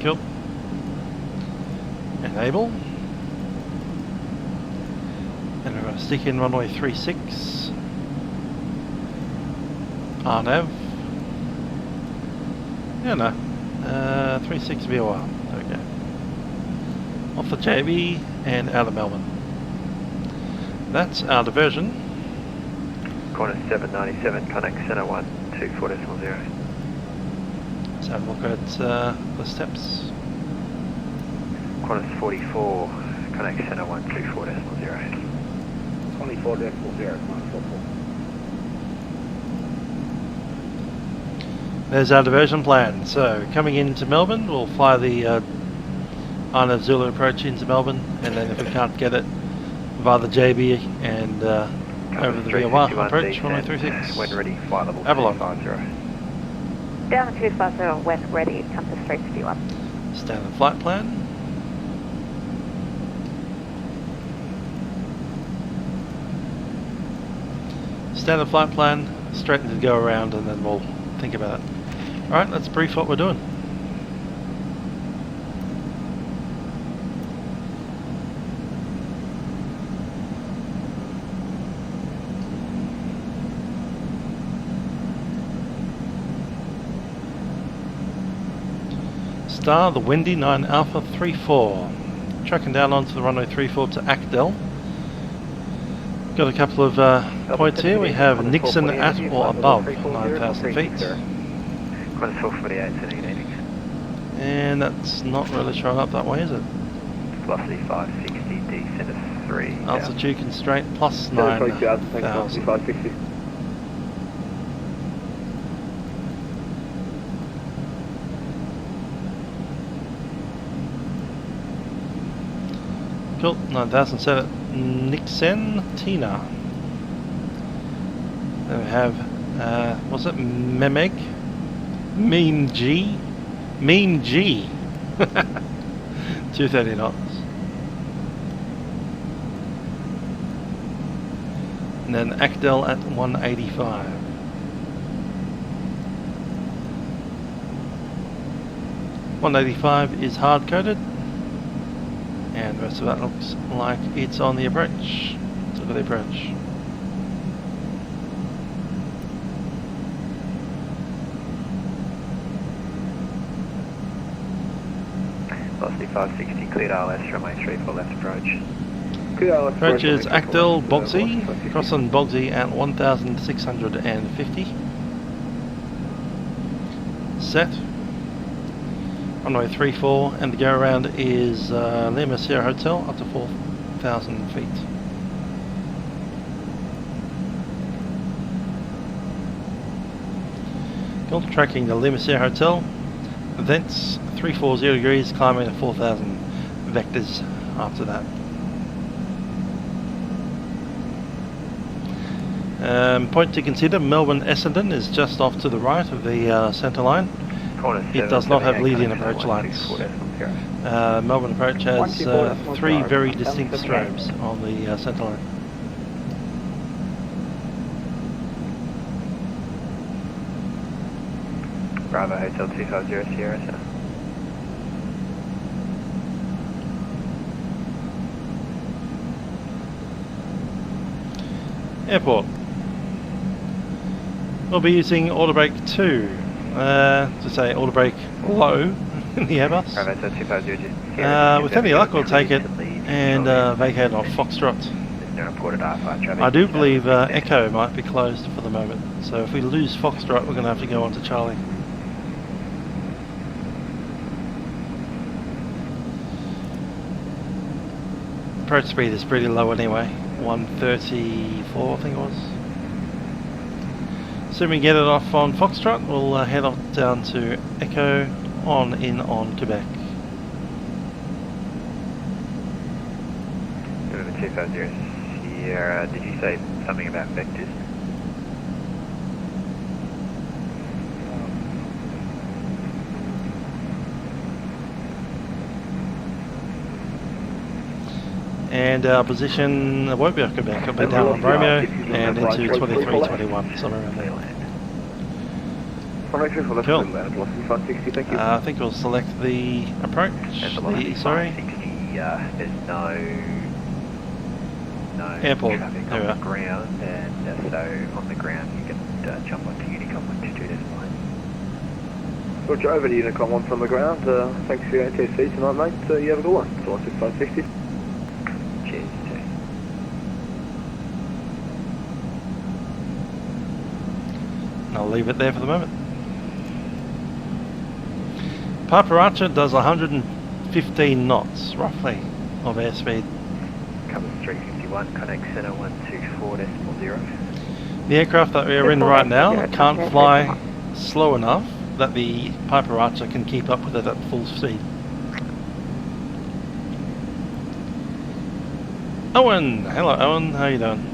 Speaker 17: Cool. Enable. And we're going to stick in runway 36. Arnav. Yeah, no. 36 VOR. There we go. Off the JB and out of Melbourne. That's our diversion.
Speaker 3: Qantas 797, connect center 124.0.
Speaker 17: Let's have a look at the steps.
Speaker 3: Qantas 44, connect center 124.0.
Speaker 20: 24.0, 144.
Speaker 17: There's our diversion plan. So coming into Melbourne, we'll fly the Arnav Zulu approach into Melbourne, and then if we can't get it via the JB and over the VOR approach, 136.
Speaker 3: When ready, flight level
Speaker 17: Avalon.
Speaker 3: 250.
Speaker 2: Down 250, when ready, Compass 351.
Speaker 17: Standard flight plan. Standard flight plan, straighten to go around, and then we'll think about it. Alright, let's brief what we're doing. Star, the windy 9 Alpha 34. Tracking down onto the runway 34 to Actel. Got a couple of points here. We have Nixon at or above 9,000 feet.
Speaker 19: Qantas 448, sending an
Speaker 17: And that's not really showing up that way, is it?
Speaker 19: Velocity 560, descent of 3.
Speaker 17: Altitude constraint plus 9,000.
Speaker 18: 560.
Speaker 17: Cool, 9,000 set at Nixon Tina. Then we have, what's it, Memeg? Meme G? Meme G! 230 knots. And then Actel at 185. .185 is hard-coded. And the rest of that looks like it's on the approach. Let's look at the approach.
Speaker 19: Velocity 560, cleared RLS, runway 34 left approach.
Speaker 17: Approach is Actel, Bogsy, crossing Bogsy at 1,650. Set. Runway 34, and the go around is Lima Sierra Hotel up to 4,000 feet. Cool, tracking the Lima Sierra Hotel, thence 340 degrees, climbing to 4,000 vectors after that. Point to consider, Melbourne Essendon is just off to the right of the centre line. It does not have lead-in approach lines. Melbourne approach has 3 very distinct strobes on the centre line.
Speaker 19: Bravo Hotel 250 Sierra, sir.
Speaker 17: Airport. We'll be using auto brake 2. To say auto brake low in the Airbus. With any luck, we'll take it and vacate off Foxtrot. I do believe Echo might be closed for the moment, so if we lose Foxtrot, we're going to have to go on to Charlie. Approach speed is pretty low anyway, 134 I think it was. Assuming we get it off on Foxtrot, we'll head off down to Echo in on Quebec.
Speaker 19: November 250 Sierra, did you say something about vectors?
Speaker 17: And our position won't be off Quebec, it'll be down on Romeo and into 2321, somewhere around there. Cool. I think we'll select the approach. Sorry.
Speaker 19: There's no
Speaker 17: airport.
Speaker 19: traffic on the ground, and so on the ground you can jump onto Unicom 122.9.
Speaker 18: Roger, over to Unicom 1 from the ground. Thanks for your ATC tonight, mate. You have a good one. So 560.
Speaker 19: Cheers, too.
Speaker 17: And I'll leave it there for the moment. Paparacha does 115 knots, roughly, of airspeed.
Speaker 19: Covers 351, connect center 124.0.
Speaker 17: The aircraft that we're in right now can't fly slow enough that the Paparacha can keep up with it at full speed. Owen! Hello Owen, how you doing?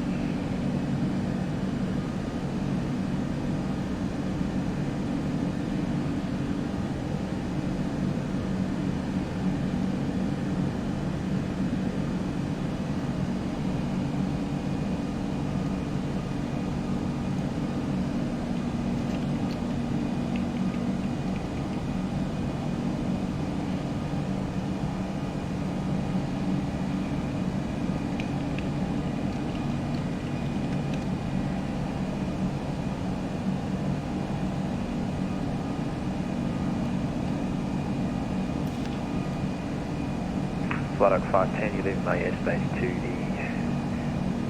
Speaker 3: Flight 510, you leave my airspace to the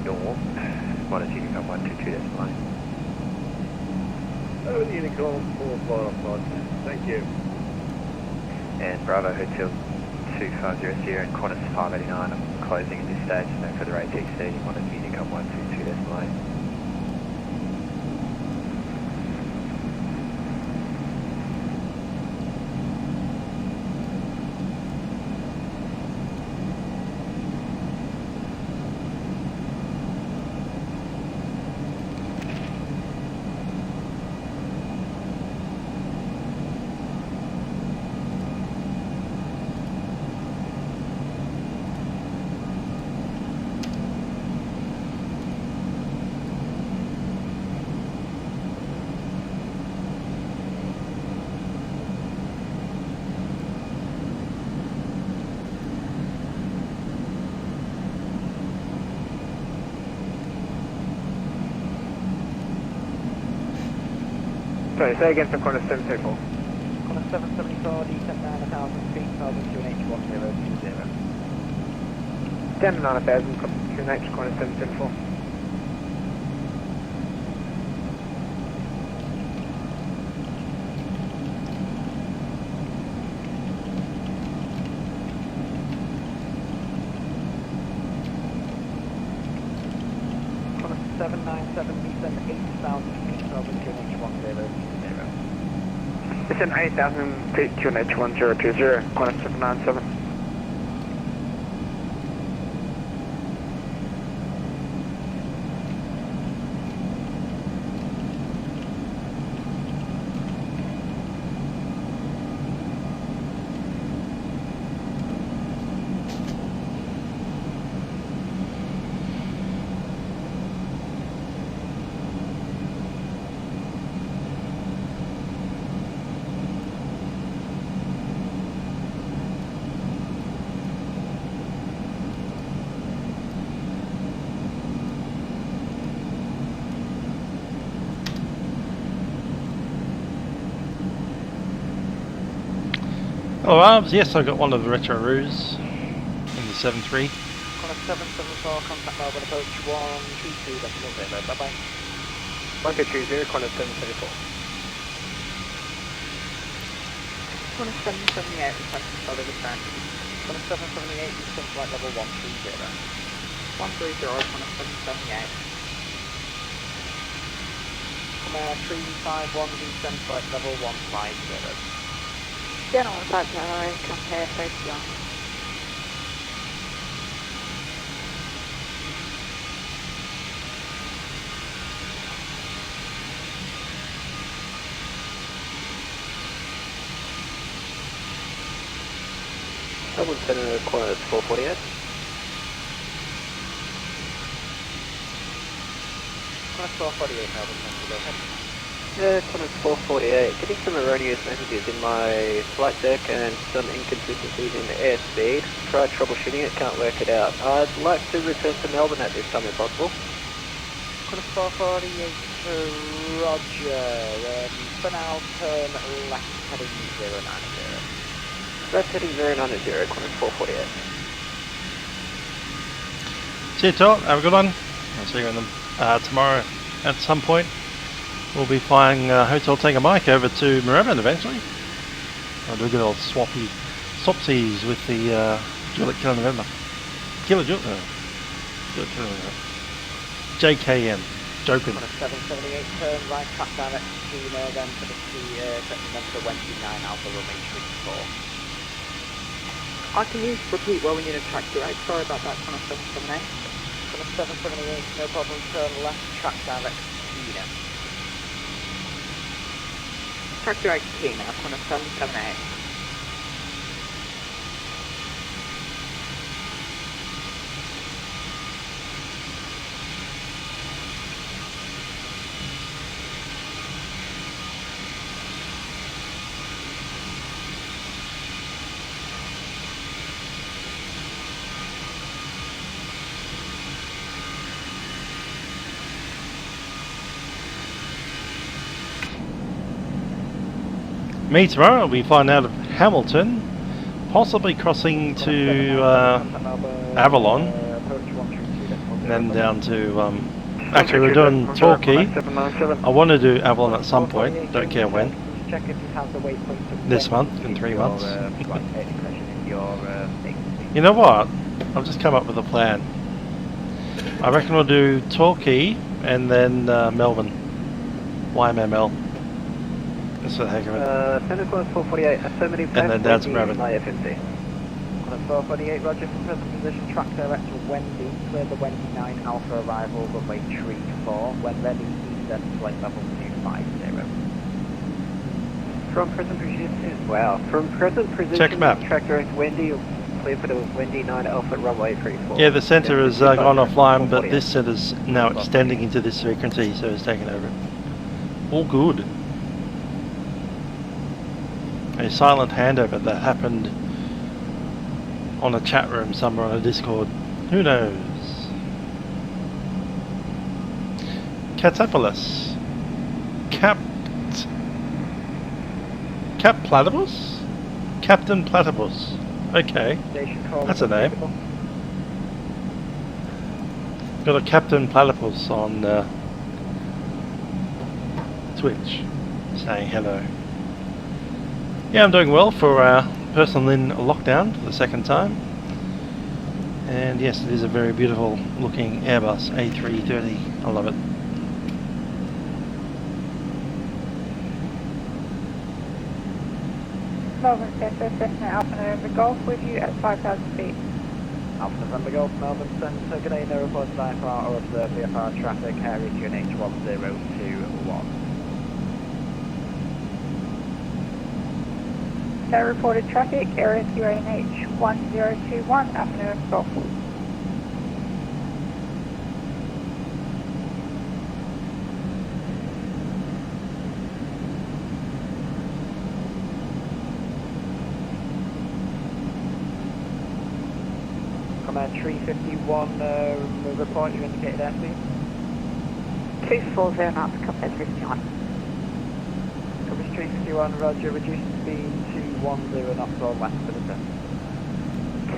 Speaker 3: north. Minus Unicom 122.9.
Speaker 18: Over the Unicom, 4 Flight 510. Thank you.
Speaker 3: And Bravo Hotel 250 Sierra and Qantas 589. I'm closing at this stage, no further ATC. Minus Unicom 122.9.
Speaker 4: Sorry, say again for Qantas 724.
Speaker 20: Qantas 774, descent 9,000 feet, Melbourne QNH 1020.
Speaker 4: Down to 9,000, QNH, Qantas 774.
Speaker 20: Qantas 797, descent 8,000 feet, Melbourne QNH 1020.
Speaker 4: Descent 8,000 feet, QNH 1020, Qantas 797.
Speaker 17: Hello Arbs, yes I got one of the retro roos in the 7.3.
Speaker 20: Qantas 774, contact Melbourne approach 122, decimal 0, bye bye.
Speaker 4: 1220, Qantas 774.
Speaker 20: Qantas 778, request solid return. Qantas 778, descent flight level 130. 130, Qantas 778. Command 351, descent flight level 150.
Speaker 2: General 50, compare Facecam.
Speaker 19: Melbourne Centre, Qantas 448.
Speaker 20: Qantas 448, Melbourne Centre, go ahead.
Speaker 19: Qantas 448, getting some erroneous messages in my flight deck and some inconsistencies in the airspeed. Tried troubleshooting it, can't work it out. I'd like to return to Melbourne at this time if possible.
Speaker 20: Qantas 448, roger. For now, turn left heading 090.
Speaker 19: Left heading 090, Qantas 448.
Speaker 17: See you Todd, have a good one. I'll see you in tomorrow at some point. We'll be flying Hotel Tango Mike over to Moorabbin eventually. I'll do a good old swapsies with the Juliet Killer November. Killer Juliet November. JKN. Joking.
Speaker 20: Qantas 778, turn right, track direct to then for the then for the Wednesday 9 Alpha Romeo 34. I can use repeat well when you're in track direct. Sorry about that, Qantas 778. Qantas 778, no problem, turn left, track direct to Track direct to Kina, Qantas 778.
Speaker 17: Me tomorrow, I'll be flying out of Hamilton Possibly crossing to Avalon, and then down to. Actually, we're doing Torquay. I want to do Avalon at some point. Don't care when. This month, in 3 months. You know what? I've just come up with a plan. I reckon we'll do Torquay and then Melbourne. YMML. Just for the heck of it. And then down to Melbourne.
Speaker 20: 448, roger, from present position, track direct to Wendy, clear the Wendy 9 Alpha arrival, runway 34, when ready, descend flight level 250. From present position,
Speaker 17: check map.
Speaker 20: Track direct Wendy, clear for the Wendy 9 Alpha runway 34.
Speaker 17: Yeah, the centre has gone offline, but this centre's now extending into this frequency, so it's taken over. All good. A silent handover that happened on a chat room somewhere on a Discord. Who knows? Catapulus. Cap Platypus? Captain Platypus. Okay. That's a name. Got a Captain Platypus on Twitch saying hello. Yeah, I'm doing well for person in lockdown for the second time, and yes, it is a very beautiful looking Airbus A330. I love it.
Speaker 2: Melbourne Centre, Cessna Alpha November Golf with you at 5,000 feet.
Speaker 20: Alpha November Golf, Melbourne Centre, good day, no reports by far or observe VFR traffic, carry QNH 1021.
Speaker 2: No reported traffic, area QNH 1021, Alpha November Golf.
Speaker 20: Command 351, report you indicated airspeed.
Speaker 2: 240 knots, Cockpit 351.
Speaker 20: Coverage 351, roger, reduce speed 210 knots or less for the test.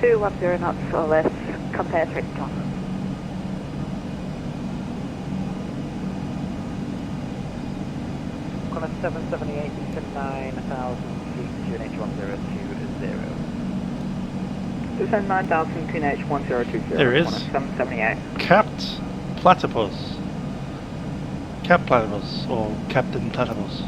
Speaker 2: 210 knots or less, compare 351.
Speaker 20: Command 778, descend 9,000 feet, QNH 1020.
Speaker 9: Descend 9,000, QNH 1020.
Speaker 17: There is.
Speaker 9: 778.
Speaker 17: Capt Platypus. Cap Platypus, or Captain Platypus.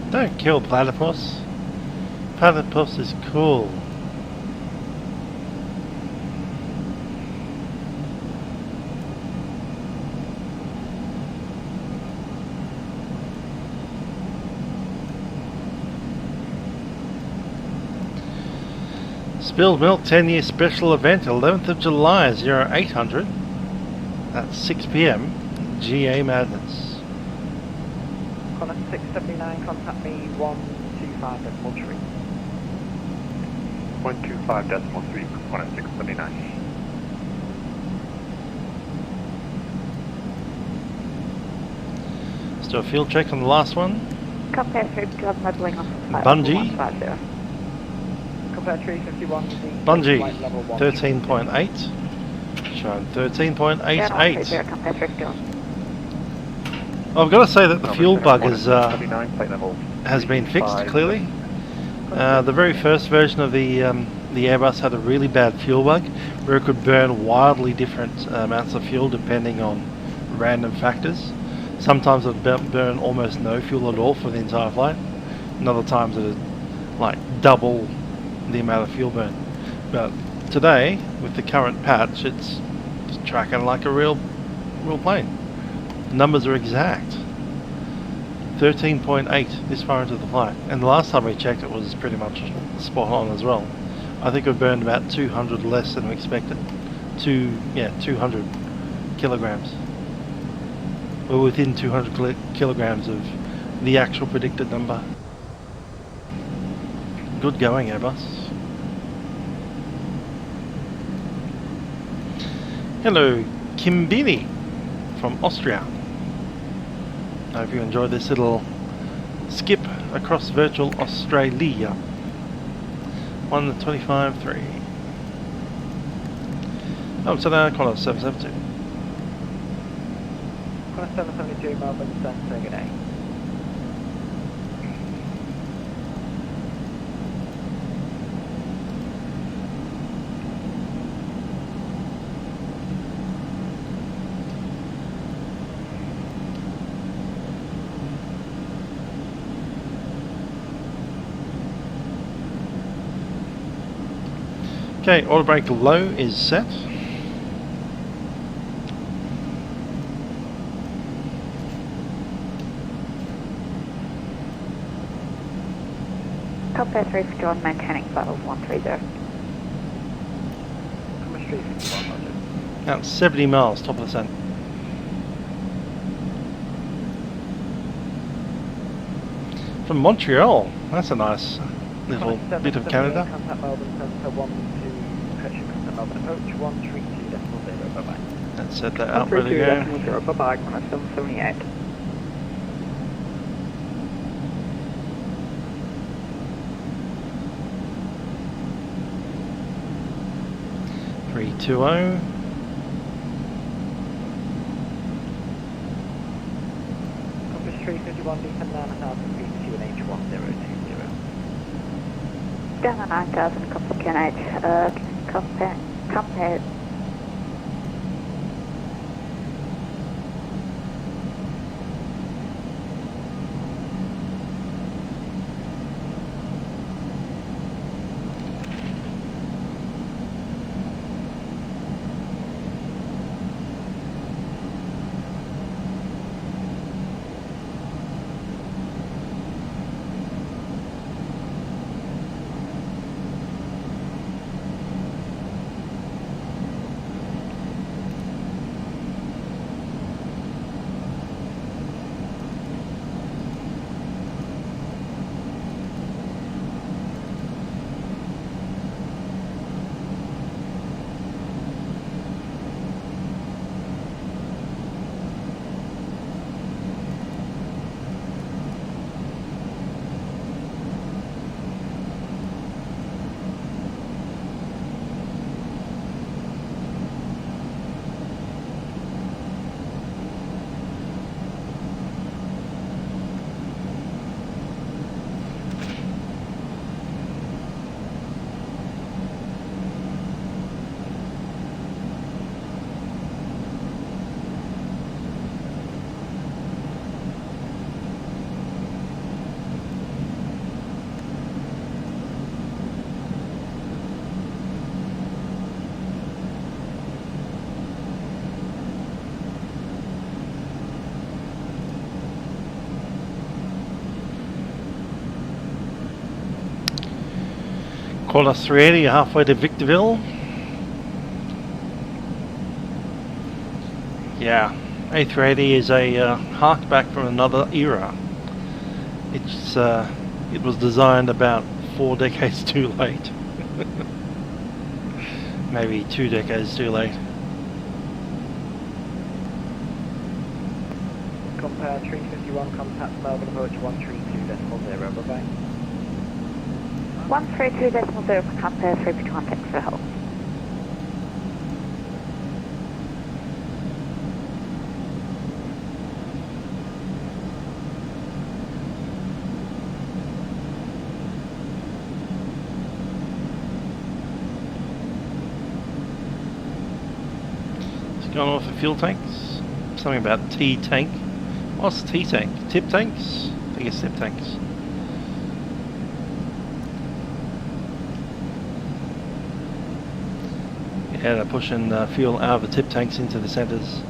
Speaker 17: Don't kill Platypus. Platypus is cool. Spilled Milk 10-year special event, 11th of July, 0800. That's 6 PM. GA Madness.
Speaker 20: Connor 679, contact me 125.3.
Speaker 5: 125.3, Connor 679.
Speaker 17: Let's do a field check on the last one.
Speaker 2: Compare 351, modeling on
Speaker 17: Bungee.
Speaker 2: 150.
Speaker 20: Compare 351.
Speaker 17: Bungee 13.8. Showing 13.88.
Speaker 2: Compare 351.
Speaker 17: I've got to say that the fuel bug has been fixed clearly. The very first version of the Airbus had a really bad fuel bug where it could burn wildly different amounts of fuel depending on random factors. Sometimes it would burn almost no fuel at all for the entire flight, and other times it would like double the amount of fuel burn. But today, with the current patch, it's tracking like a real plane. The numbers are exact. 13.8 this far into the flight, and the last time we checked it was pretty much spot on as well. I think we burned about 200 less than we expected. 200 kilograms. We're within 200 kilograms of the actual predicted number. Good going, Airbus. Hello, Kimbini from Austria. I hope you enjoyed this little skip across virtual Australia. 125.3. Oh, so now Qantas 772.
Speaker 19: Qantas 772, Melbourne, Saitek, good day.
Speaker 17: Okay, auto brake low is set.
Speaker 2: Cockpit 351, maintaining flight level 130.
Speaker 19: Cockpit 351, roger.
Speaker 17: About 70 miles, top of the sun. From Montreal, that's a nice little bit of Canada.
Speaker 19: Contact Melbourne, Centre 1 to correction, contact Melbourne approach 132.0, bye bye.
Speaker 17: Let's set that up, ready to go.
Speaker 9: 132.0, bye bye, Qantas 778.
Speaker 17: Three, 2-0.
Speaker 19: Compass 351, descend 9,000 feet to an H1020.
Speaker 2: Down to 9,000, copy QNH, compare.
Speaker 17: Qantas 380, halfway to Victorville. Yeah, A380 is a hark back from another era. It was designed about 4 decades too late. Maybe 2 decades too late.
Speaker 19: Compare 351, contact Melbourne approach 132.0, bye bye.
Speaker 2: 132.0 for compare 351, thanks for help.
Speaker 17: It's gone off the fuel tanks. Something about T-tank. What's T-tank? Tip tanks? I think it's tip tanks. Yeah, they're pushing fuel out of the tip tanks into the centres.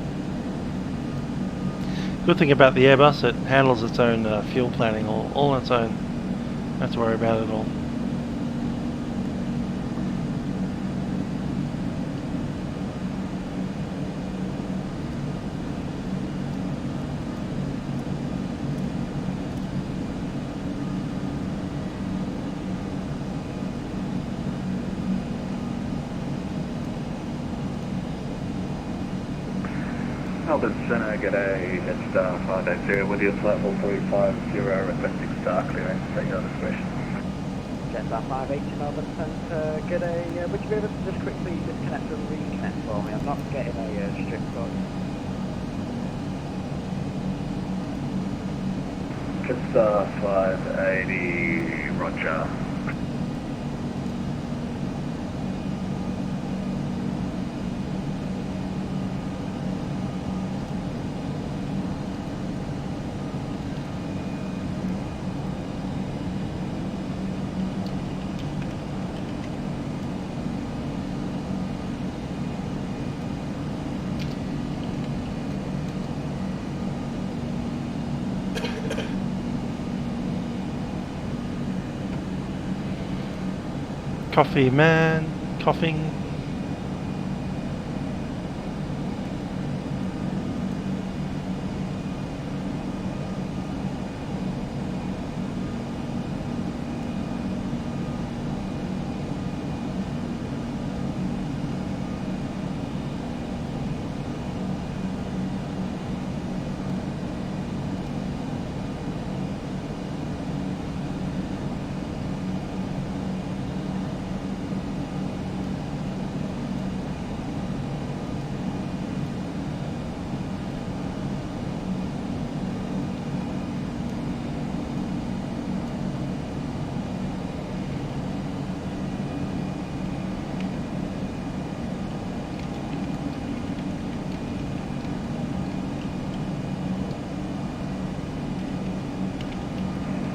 Speaker 17: Good thing about the Airbus, it handles its own fuel planning all on its own. Don't have to worry about it all.
Speaker 18: Melbourne Centre, g'day, Jetstar 580 with your flight level 350 requesting star clearance at your discretion.
Speaker 20: Jetstar 580 Melbourne Centre, g'day. Would you be able to just quickly disconnect and reconnect for me? I'm not getting a strict code.
Speaker 18: Jetstar 580, roger.
Speaker 17: Coffee man, coughing.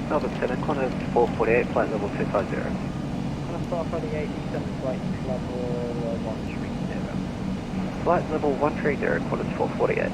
Speaker 19: Melbourne Centre, Qantas 448, flight level 250.
Speaker 20: Qantas 448, descend flight level 130.
Speaker 19: Flight level 130, Qantas 448.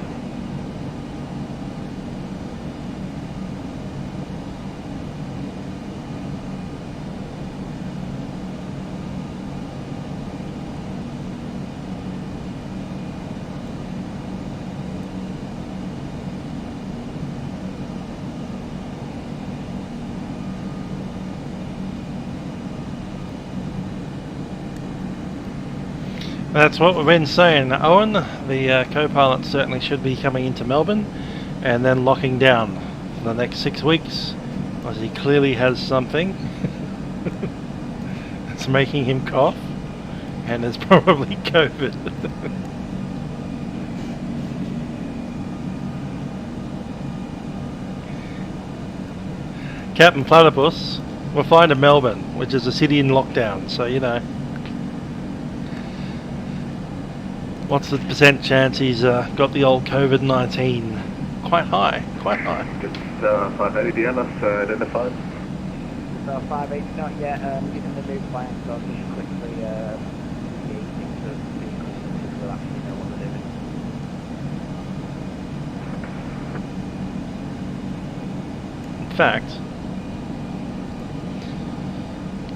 Speaker 17: That's what we've been saying, Owen. The co-pilot certainly should be coming into Melbourne and then locking down for the next 6 weeks, as he clearly has something that's making him cough, and it's probably COVID. Captain Platypus, we're flying to Melbourne, which is a city in lockdown, so you know. What's the percent chance he's got the old COVID-19? Quite high, quite high.
Speaker 18: It's 580 DNS identified.
Speaker 20: So 580 not yet, using the new plan, so I'll just quickly engaging the vehicles so that you know what they're doing.
Speaker 17: In fact,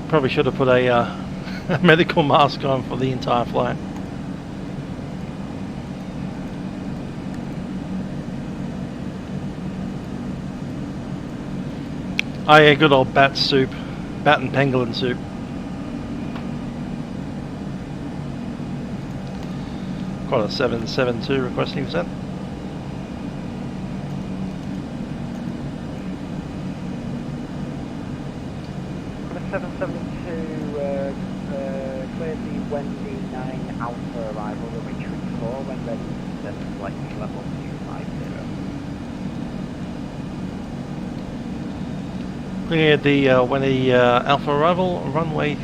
Speaker 17: probably should have put a medical mask on for the entire flight. Oh yeah, good old bat soup. Bat and pangolin soup. Quite a 772 requesting descent.
Speaker 20: On a 772, cleared the Wendy 9 Alpha arrival, the retreat 4, when ready to descend flight level 250.
Speaker 17: Cleared the Wendy Alpha arrival, runway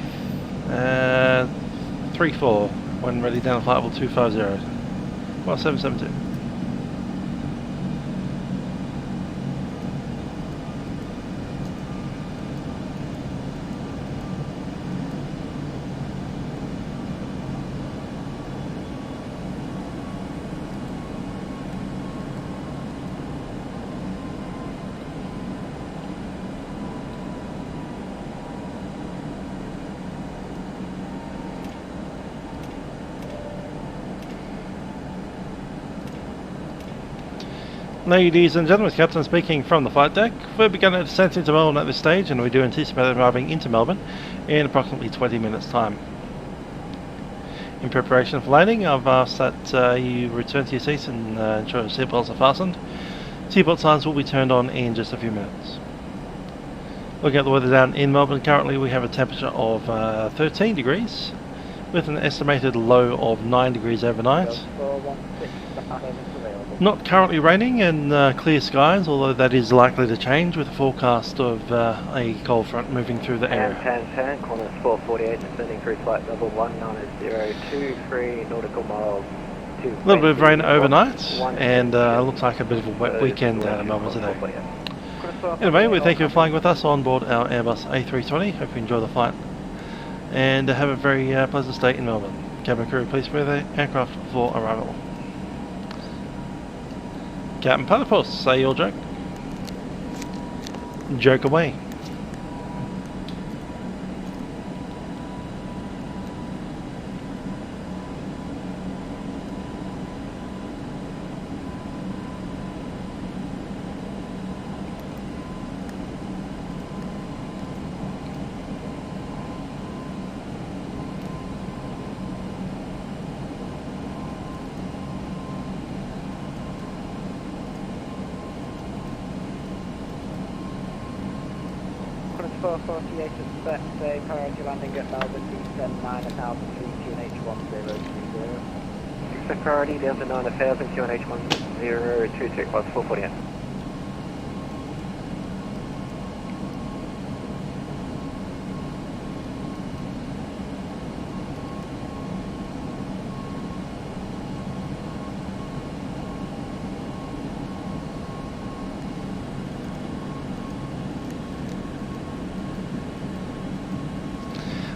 Speaker 17: 34, when ready down to flight level 250. Well, 772. Ladies and gentlemen, Captain speaking from the flight deck. We're beginning to descent into Melbourne at this stage, and we do anticipate arriving into Melbourne in approximately 20 minutes' time. In preparation for landing, I've asked that you return to your seats and ensure your seatbelts are fastened. Seatbelt signs will be turned on in just a few minutes. Looking at the weather down in Melbourne, currently we have a temperature of 13 degrees with an estimated low of 9 degrees overnight. Not currently raining and clear skies, although that is likely to change with a forecast of a cold front moving through the area.
Speaker 19: Tan, Qantas 448, descending through flight level 19023 nautical miles.
Speaker 17: A little bit of rain overnight, and looks like a bit of a wet weekend down in Melbourne today. Anyway, we thank you for flying with us on board our Airbus A330. Hope you enjoy the flight, and have a very pleasant stay in Melbourne. Cabin crew, please prepare the aircraft for arrival. Captain Platypus, say your joke. Joke away.
Speaker 20: Qantas 448 expects a priority landing at Melbourne, descend 9000 feet, QNH1030.
Speaker 19: Expect priority down to 9000, QNH1022, Qantas 448.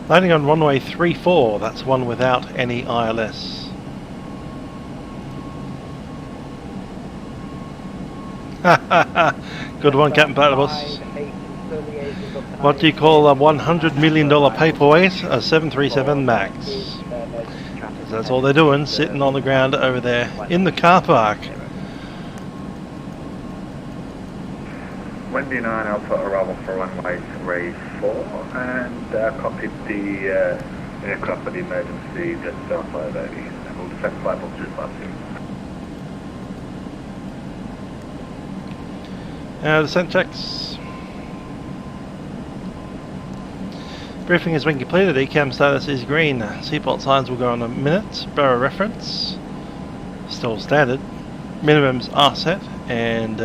Speaker 17: Landing on runway 34, that's one without any ILS. Good one, Captain Platypus. What do you call a $100 million paperweight? A 737 MAX. That's all they're doing, sitting on the ground over there in the car park.
Speaker 18: Wendy 9 Alpha arrival for runway 34 and cockpit the aircraft for the emergency jet star 580 and we'll descend flight level 252.
Speaker 17: Descent checks. Briefing has been completed, ECAM status is green. Seatbelt signs will go on a minute. Barrow reference, still standard. Minimums are set and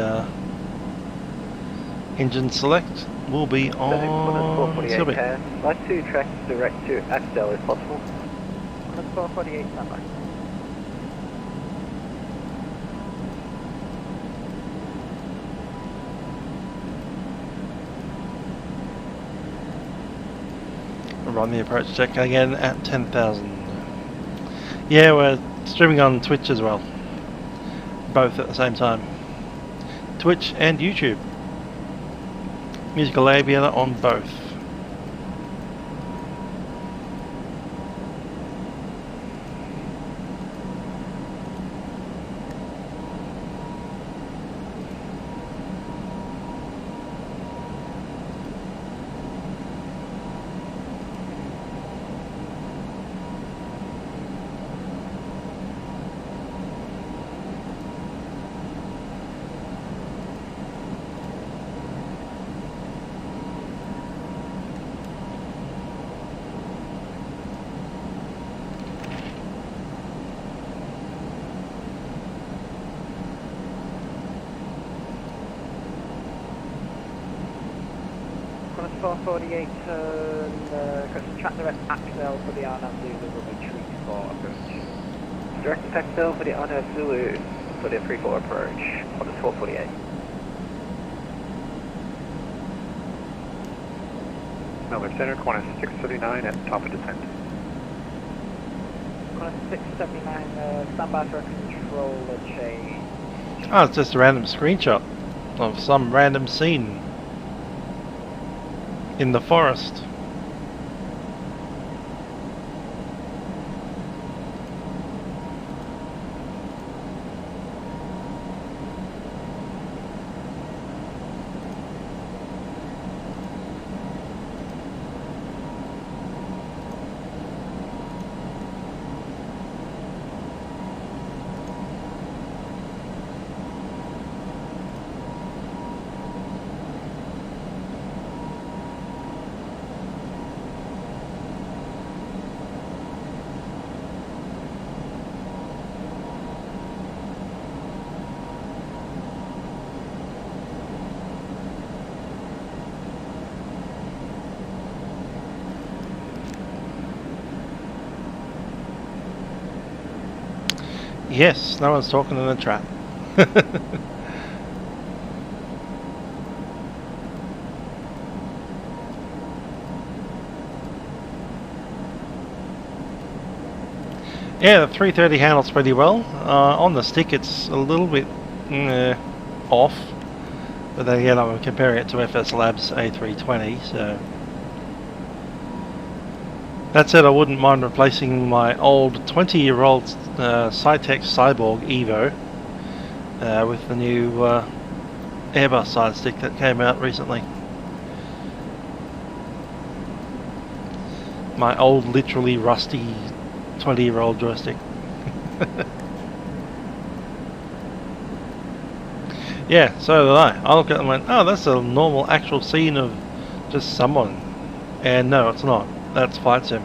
Speaker 17: engine select will be on Sylvie.
Speaker 19: Like to track direct to Axel if possible.
Speaker 20: Qantas 448 standby.
Speaker 17: Run the approach check again at 10,000. Yeah, we're streaming on Twitch as well. Both at the same time. Twitch and YouTube. Musical aviator on both.
Speaker 20: Qantas 448 track direct Axel for the Arnhem Zulu will retreat for approach.
Speaker 19: Direct Axel for the Arnhem Zulu for the 3-4 approach. Qantas 448.
Speaker 15: Melbourne Center, Qantas 639 at top of descent.
Speaker 20: Qantas 679, standby for a controller change.
Speaker 17: Oh, it's just a random screenshot of some random scene in the forest. Yes, no one's talking in the trap. Yeah, the 330 handles pretty well. On the stick it's a little bit off, but then again I'm comparing it to FS Labs A320, so... That said, I wouldn't mind replacing my old 20-year-old Saitek Cyborg EVO with the new Airbus side stick that came out recently. My old, literally rusty 20-year-old joystick. Yeah, so did I. I looked at it and went, oh, that's a normal actual scene of just someone. And no, it's not. That's flight sim.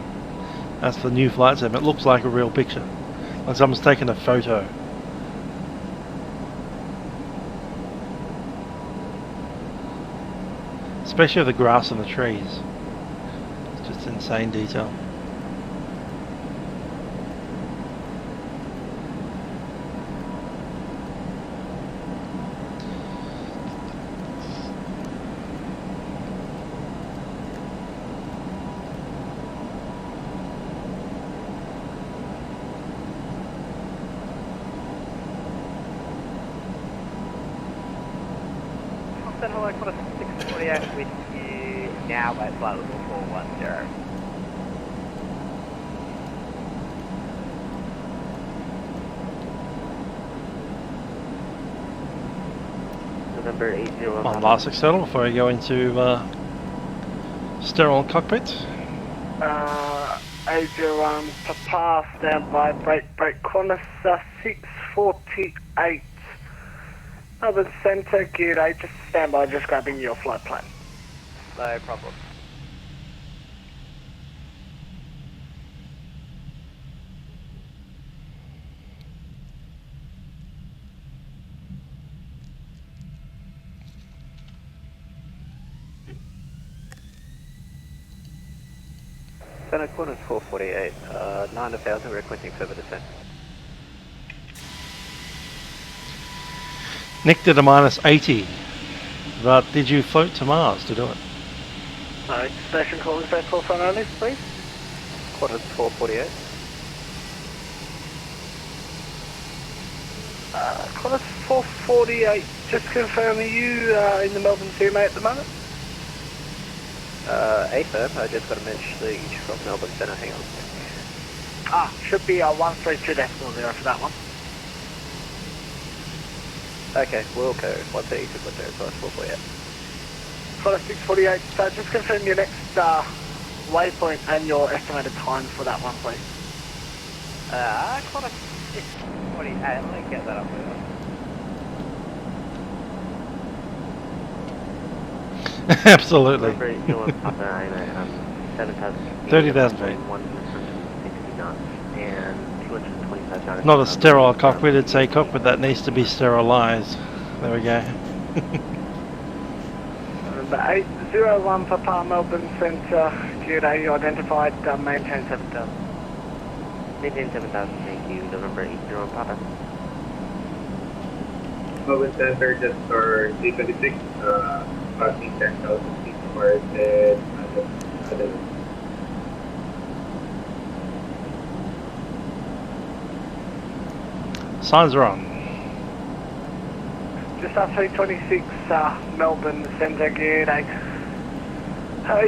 Speaker 17: That's the new flight sim. It looks like a real picture. Like someone's taken a photo. Especially of the grass and the trees. It's just insane detail.
Speaker 4: Hello, Qantas 648 with you now at flight level 410.
Speaker 19: November 801.
Speaker 17: On last settle before I go into sterile cockpit.
Speaker 14: 801 Papa, standby, break, Qantas 648. Melbourne Centre, geared 8, just stand by, just grabbing your flight plan.
Speaker 4: No problem.
Speaker 19: Center Qantas 448, 9,000, requesting further descent.
Speaker 17: Nick did a -80, but did you float to Mars to do it?
Speaker 14: Alright, station calling faithful front only, please.
Speaker 19: Qantas 448.
Speaker 14: Qantas 448, just confirm, are you in the Melbourne CMA at the moment?
Speaker 19: AFib, I just got a message from Melbourne Centre, hang on.
Speaker 14: Should be 132.0 for that one.
Speaker 19: Okay, we'll go 132.0, so that's 448.
Speaker 14: Qantas 648, so just confirm your next waypoint and your estimated time for that one, please.
Speaker 4: Qantas 648, let me get that up there.
Speaker 17: Absolutely.
Speaker 19: 30,000
Speaker 17: feet.
Speaker 19: 160 knots and 225 knots.
Speaker 17: Not a sterile cockpit, it's a cockpit that needs to be sterilized. There we go.
Speaker 14: The 801 Papa Melbourne Centre, geared A, you identified, maintain 7,000.
Speaker 19: Maintain 7,000, thank you. November 801 Papa.
Speaker 18: Melbourne Center, just for 326, passing 10,000 feet for the
Speaker 17: Signs are on.
Speaker 14: Just after 326 Melbourne Centre, geared A.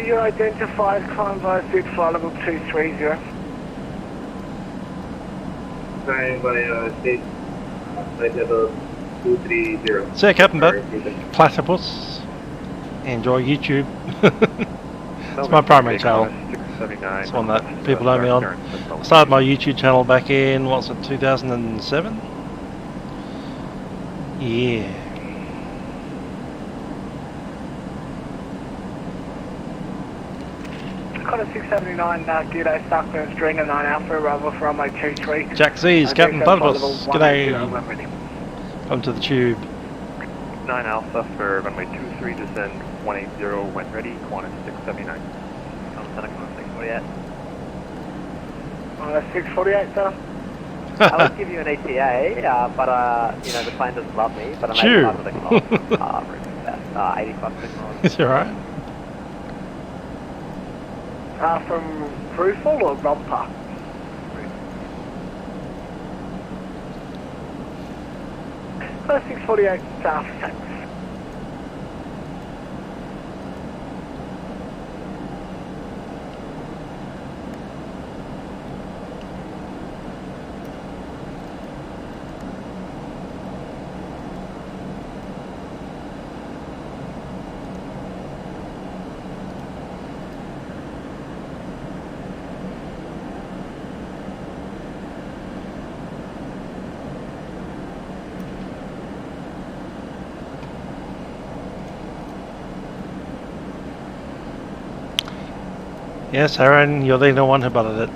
Speaker 14: You identified, climb via suit flight level 230.
Speaker 18: Climb via state flight level 230.
Speaker 17: See you, Captain Butt. Platypus. Enjoy YouTube. It's my primary channel. It's one that people know me on. I started my YouTube channel back in, what's it, 2007? Yeah.
Speaker 14: Qantas 679, geared A, Starkburn, Stringer 9 Alpha, arrival for runway 23.
Speaker 17: Jack Z's, Captain Platypus. G'day.
Speaker 14: Ready.
Speaker 17: Come to the tube.
Speaker 15: 9 Alpha for runway 23, descend 180 when ready, Qantas 679.
Speaker 4: Center Qantas 648.
Speaker 14: Qantas 648, sir.
Speaker 19: I would give you an ETA, but you know the plane doesn't love me. But I'm 85 with a clock. 85 signals.
Speaker 17: Is it alright?
Speaker 14: From Crucial or Vatpac? 648 South, thanks.
Speaker 17: Yes, Aaron, you're the only one who butted it.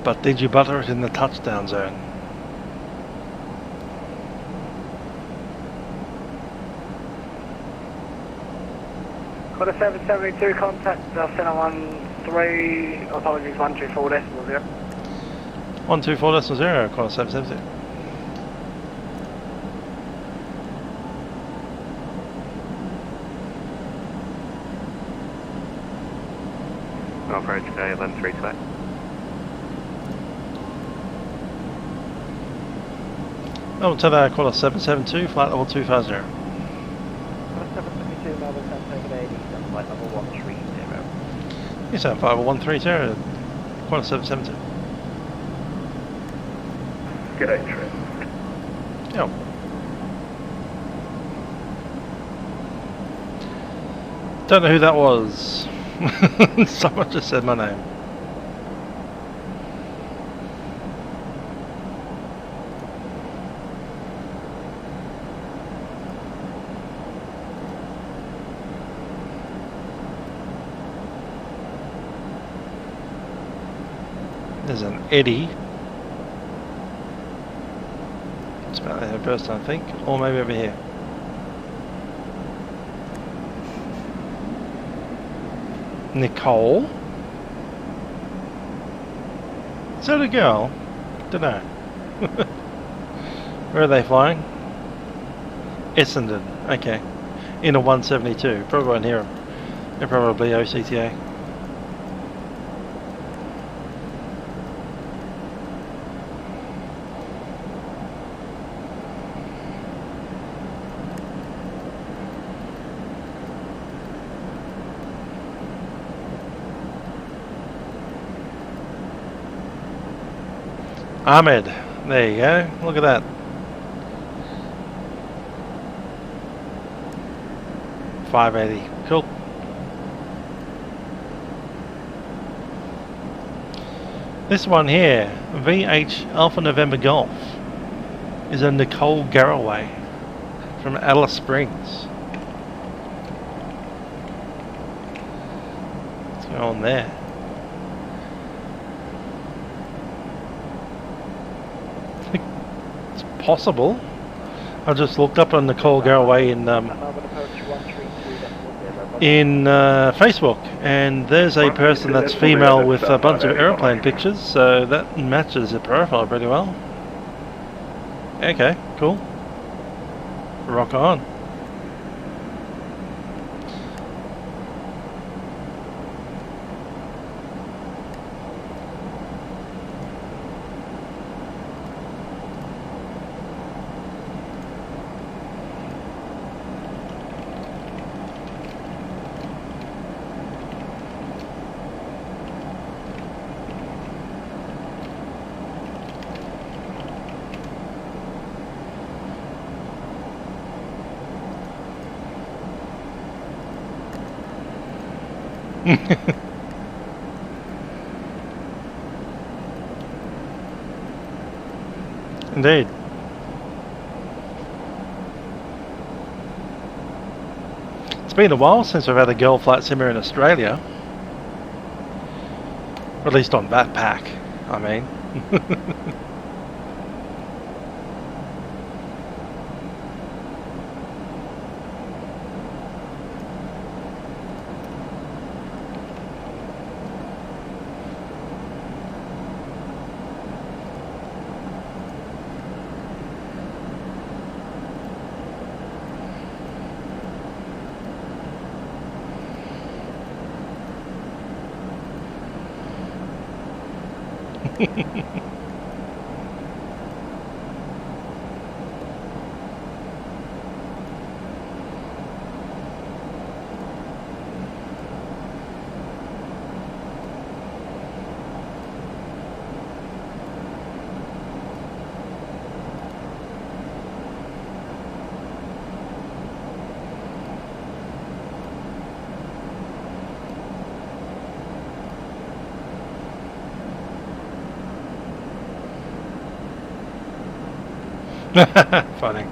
Speaker 17: But did you butter it in the touchdown zone?
Speaker 14: Quarter 772, contact Center 13, apologies, 124.0.
Speaker 17: 124.0, quarter 772.
Speaker 15: Approach today, 11.328.
Speaker 17: Oh, to the quarter 772, flight level 250.
Speaker 20: Quarter 772, Melbourne, Saitek 80, flight level 130.
Speaker 17: Yes, sir, flight level 130, quarter 772.
Speaker 18: G'day, Trent.
Speaker 17: Yep. Don't know who that was. Someone just said my name. There's an eddy. It's about there first, I think, or maybe over here. Nicole? Is that a girl? Don't know. Where are they flying? Essendon. Okay. In a 172. Probably won't hear them. They're probably OCTA. Ahmed, there you go, look at that. 580, cool. This one here, VH Alpha November Golf, is a Nicole Garraway from Alice Springs. What's going on there? Possible. I just looked up on Nicole Garraway in Facebook, and there's a person that's female with a bunch of aeroplane pictures, so that matches the profile pretty well. Okay, cool. Rock on. Indeed. It's been a while since we've had a girl flight simmer in Australia. Or at least on Vatpac, I mean. Funny.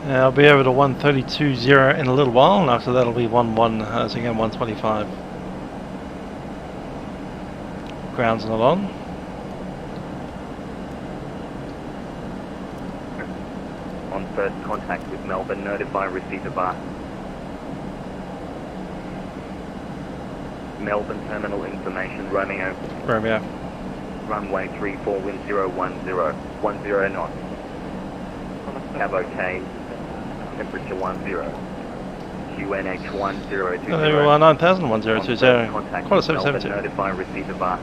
Speaker 17: I'll be over to 132.0 in a little while, and after that it'll be 11, so again 125. Ground's not on.
Speaker 6: On first contact with Melbourne, notify receipt of bar. Melbourne terminal information, Romeo.
Speaker 17: Romeo.
Speaker 6: Runway 34, wind 010, 10 knots. Cab OK. Temperature 10. QNH 1020.
Speaker 17: 9000 1020.
Speaker 6: Contact
Speaker 17: Qantas
Speaker 6: with Melbourne,
Speaker 17: 772.
Speaker 6: notify receipt of bar.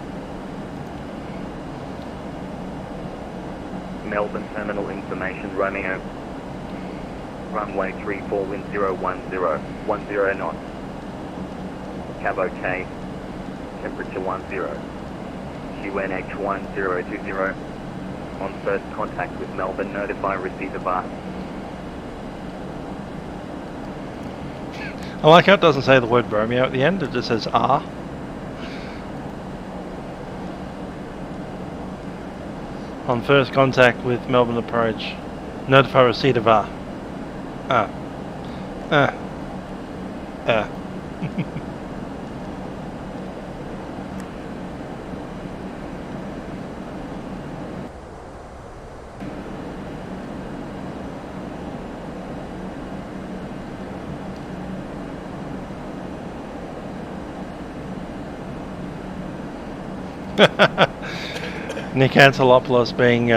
Speaker 6: Melbourne terminal information, Romeo. Runway 34, wind 010, 10 knots. Cab OK. Temperature 10. QNH 1020. On first contact with Melbourne, notify receipt of bar.
Speaker 17: I like how it doesn't say the word Romeo at the end, it just says R. On first contact with Melbourne approach, notify receipt of R. Nick Antelopoulos being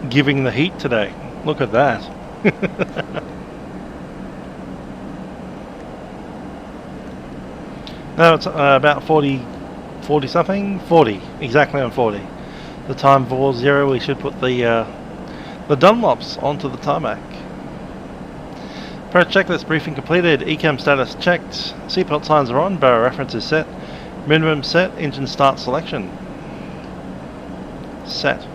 Speaker 17: giving the heat today. Look at that. No, it's about 40 something? 40, exactly on 40. The time for 0, we should put the Dunlops onto the tarmac. Approach checklist briefing completed, ECAM status checked, seatbelt signs are on, barrel reference is set, minimum set, engine start selection. Set.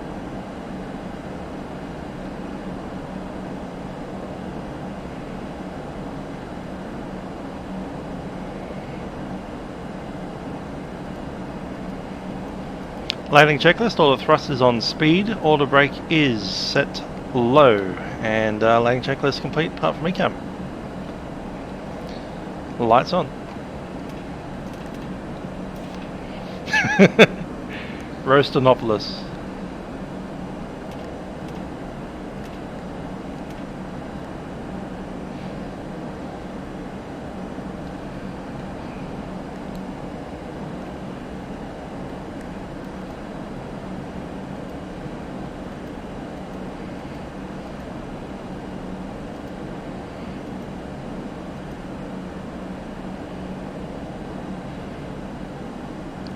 Speaker 17: Landing checklist, all the thrust is on speed, auto brake is set low, and landing checklist complete apart from ECAM. Lights on. Roastonopolis.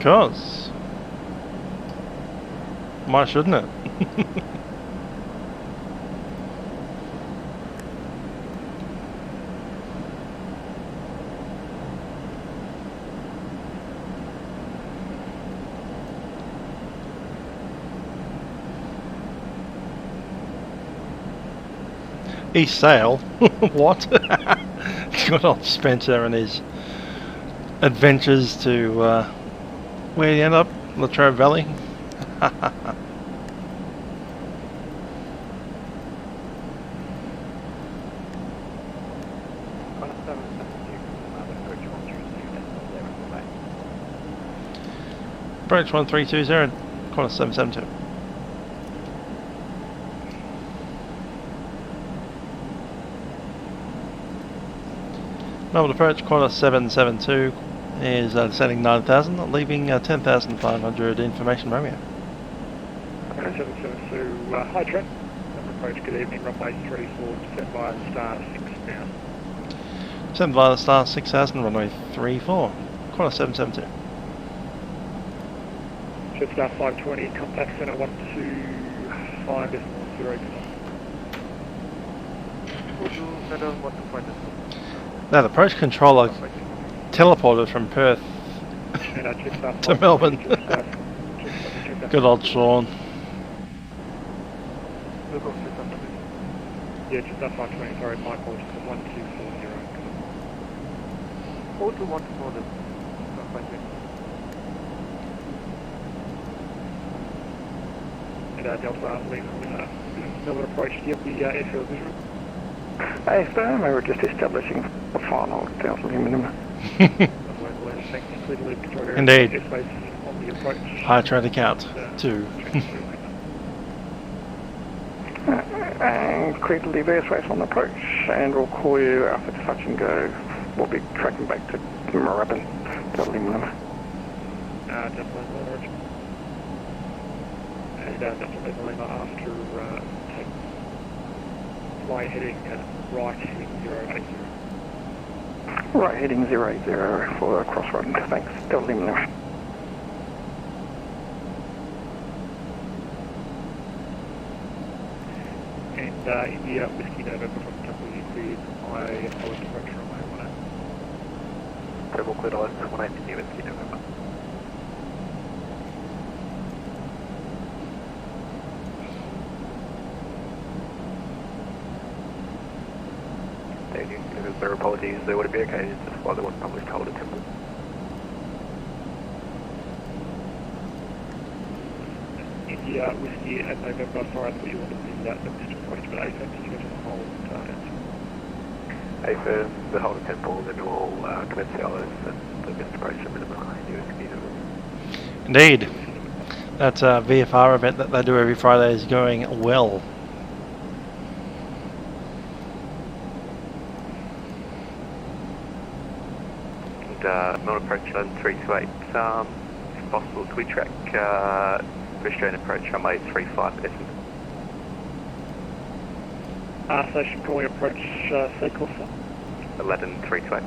Speaker 17: Cause why shouldn't it? East Sail? What? Good old Spencer and his adventures to where did he end up? Latrobe Valley? Approach 1320, Qantas 772. Melbourne approach, Qantas 772 is descending 9,000, leaving 10,500 information Romeo.
Speaker 3: 772, hi Trent. Approach, good evening, runway 34, descend via the star 6000.
Speaker 17: Descend via the star 6000, runway 34, Qantas 772.
Speaker 3: Jetstar 520, contact center 125.0.
Speaker 17: That approach controller teleported from Perth to Melbourne. Good old Sean.
Speaker 3: Yeah, Jetstar 520, sorry, my apologies, 1240.
Speaker 15: 4214.
Speaker 3: And Delta Lima, Melbourne approach, do you have the airfield visual?
Speaker 8: AFM, we were just establishing the final Delta Lima.
Speaker 17: Indeed. I try to count. 2.
Speaker 8: And clear to leave airspace on approach, and we'll call you after touch and go. We'll be tracking back to Moorabbin, Delta Lima.
Speaker 3: Delta Lima, and Delta Lima after take flight heading right heading 080.
Speaker 8: Right heading 080 for a crossrun. Thanks, Delta Lima.
Speaker 3: And India Whiskey November from Temple, you cleared my approach runway 18.
Speaker 19: Treble cleared ILS 18 India Whiskey November. Their apologies, they would be okay, it's just why they weren't published hold at Temple.
Speaker 3: India Whiskey at November, sorry, I thought you wanted the district approach, but AFM, you got to hold
Speaker 19: AFM, the hold at Temple, then all commence the ILS and the district approach at minimum India Whiskey November.
Speaker 17: Indeed. That VFR event that they do every Friday is going well.
Speaker 19: Melbourne approach 328, if possible, can we track Australian approach runway 35 Essendon?
Speaker 3: Station calling approach Takeoff.
Speaker 19: 11328.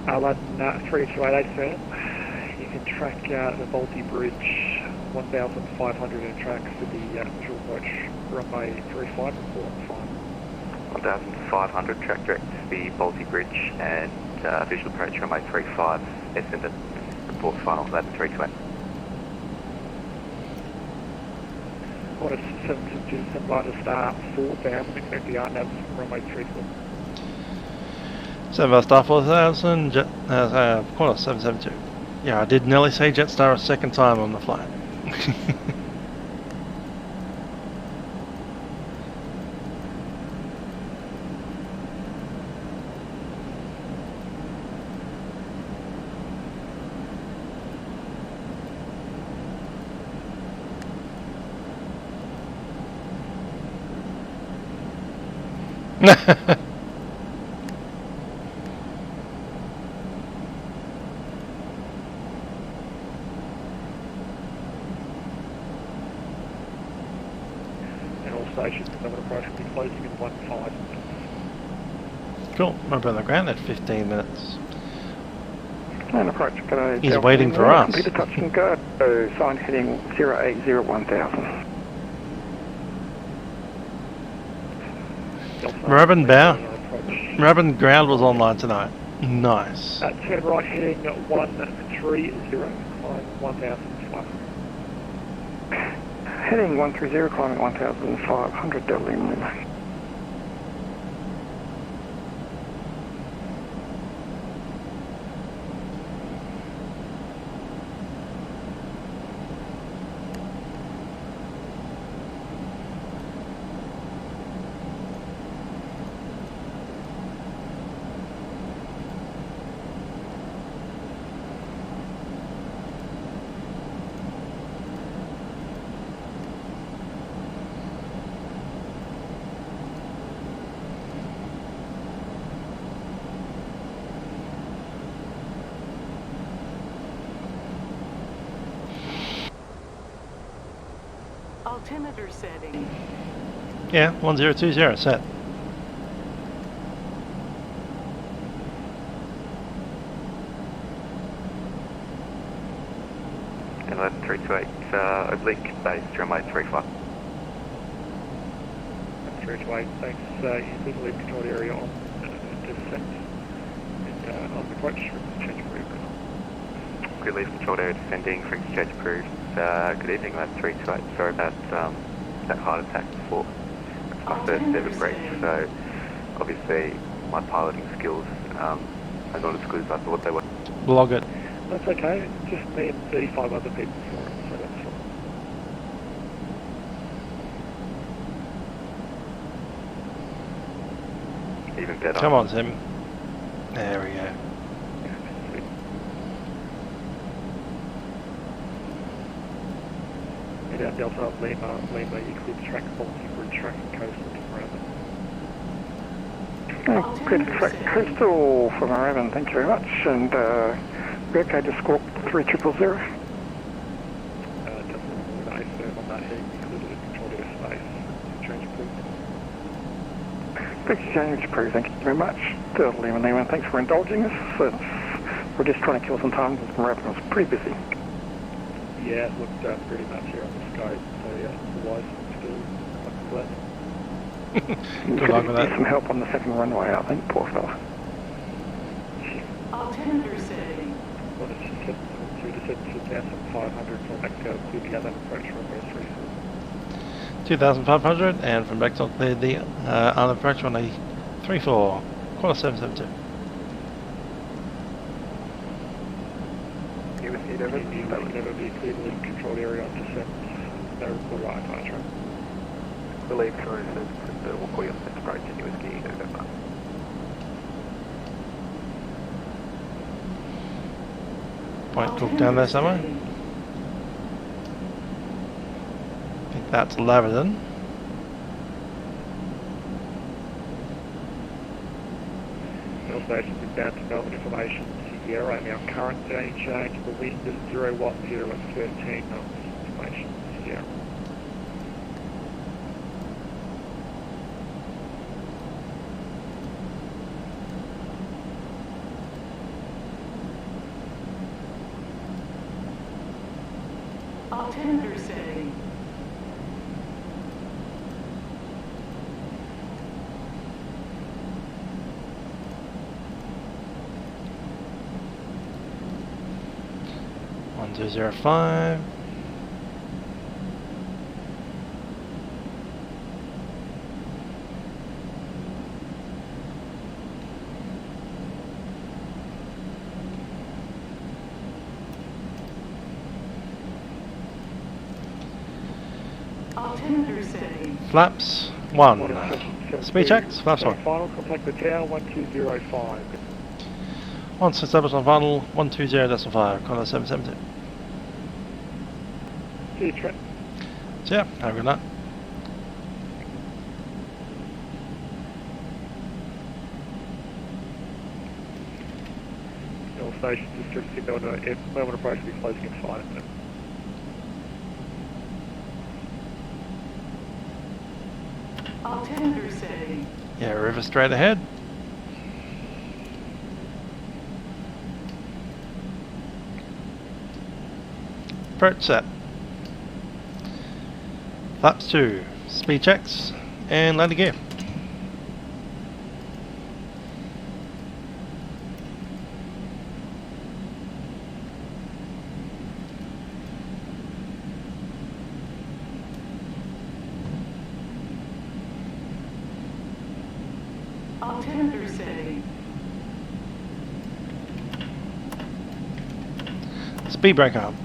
Speaker 3: Aladdin 3288, sir. You can track the Balti Bridge 1500 and track for the visual approach runway 35 and 415.
Speaker 19: 1500 track direct to the Balti Bridge and visual approach runway 35 Essendon. Report final 11328.
Speaker 3: Qantas 772, send by the star 4000, expect the RNAV runway 34.
Speaker 17: 7 star 4000, Qantas 772. Yeah, I did nearly say Jetstar a second time on the flight.
Speaker 3: And all stations, Melbourne approach will be closing in 15 minutes.
Speaker 17: Cool, we're on the ground at 15 minutes.
Speaker 8: And approach,
Speaker 17: He's waiting for us.
Speaker 8: Complete touch and go. Sign heading 0801000.
Speaker 17: Moorabbin ground was online tonight. Nice.
Speaker 3: Turn right heading 130, climb 1500.
Speaker 8: Heading 130, climbing 1500, Delta Lima.
Speaker 12: Altimeter setting.
Speaker 17: Yeah, 1020 set.
Speaker 6: Airline 328, oblique base, runway 35.
Speaker 8: 328, thanks. You need to leave control area on descent. And on approach, change approved.
Speaker 6: Good leave controlled area descending, frequency change approved. Good evening, Airline 328. Sorry about that heart attack before. It's my first ever breach, so obviously my piloting skills are not as good as I thought they were.
Speaker 17: Log it.
Speaker 8: That's okay, just me and 35 other people for it, so that's fine.
Speaker 6: Even better.
Speaker 17: Come on, Tim. There we go.
Speaker 8: Head out Delta, Lima, you clear the track, policy for tracking coast looking Moorabbin. Clear the track coastal for Moorabbin, thank you very much, and we're okay to squawk 3000. Just an nice on that head, included in control airspace, change approved. Thanks, change approved, thank you very much. Lima, thanks for indulging us. We're just trying to kill some time because Moorabbin was pretty busy. Yeah, it looked pretty much here on the scope, so yeah, otherwise still
Speaker 17: Good luck with that.
Speaker 8: Some help on the second runway, I think, poor fella.
Speaker 12: Altimeter setting.
Speaker 8: Well, it's just set through to 2,500 from back to clear the other approach runway 34.
Speaker 17: 2,500 and from back to cleared the other approach on a 34, quarter 772.
Speaker 8: Never be cleared in control area on descent. No right departure.
Speaker 6: We'll leave control descent, we'll call you on the next approach and USG November.
Speaker 17: Point Cook down there somewhere. I think that's Laverton.
Speaker 8: Bell station is bound to Melbourne information. Sierra, now current any change. The wind is 0 watt 0 at 13 knots. Information Sierra.
Speaker 12: Altimeter setting.
Speaker 17: One 205.
Speaker 12: Altimeter setting.
Speaker 17: Flaps 1. Speed checks, flaps 1.
Speaker 8: Final contact the tower 1205.
Speaker 17: Once established on final 120.5, Qantas 772.
Speaker 8: See you, Trent.
Speaker 17: So yeah, have a good night.
Speaker 8: All stations district Melbourne approach will be closing in 5 minutes.
Speaker 12: Altimeter setting.
Speaker 17: Yeah, river straight ahead. Approach set. Flaps 2. Speed checks and landing gear.
Speaker 12: Altimeter setting.
Speaker 17: Speed brake armed.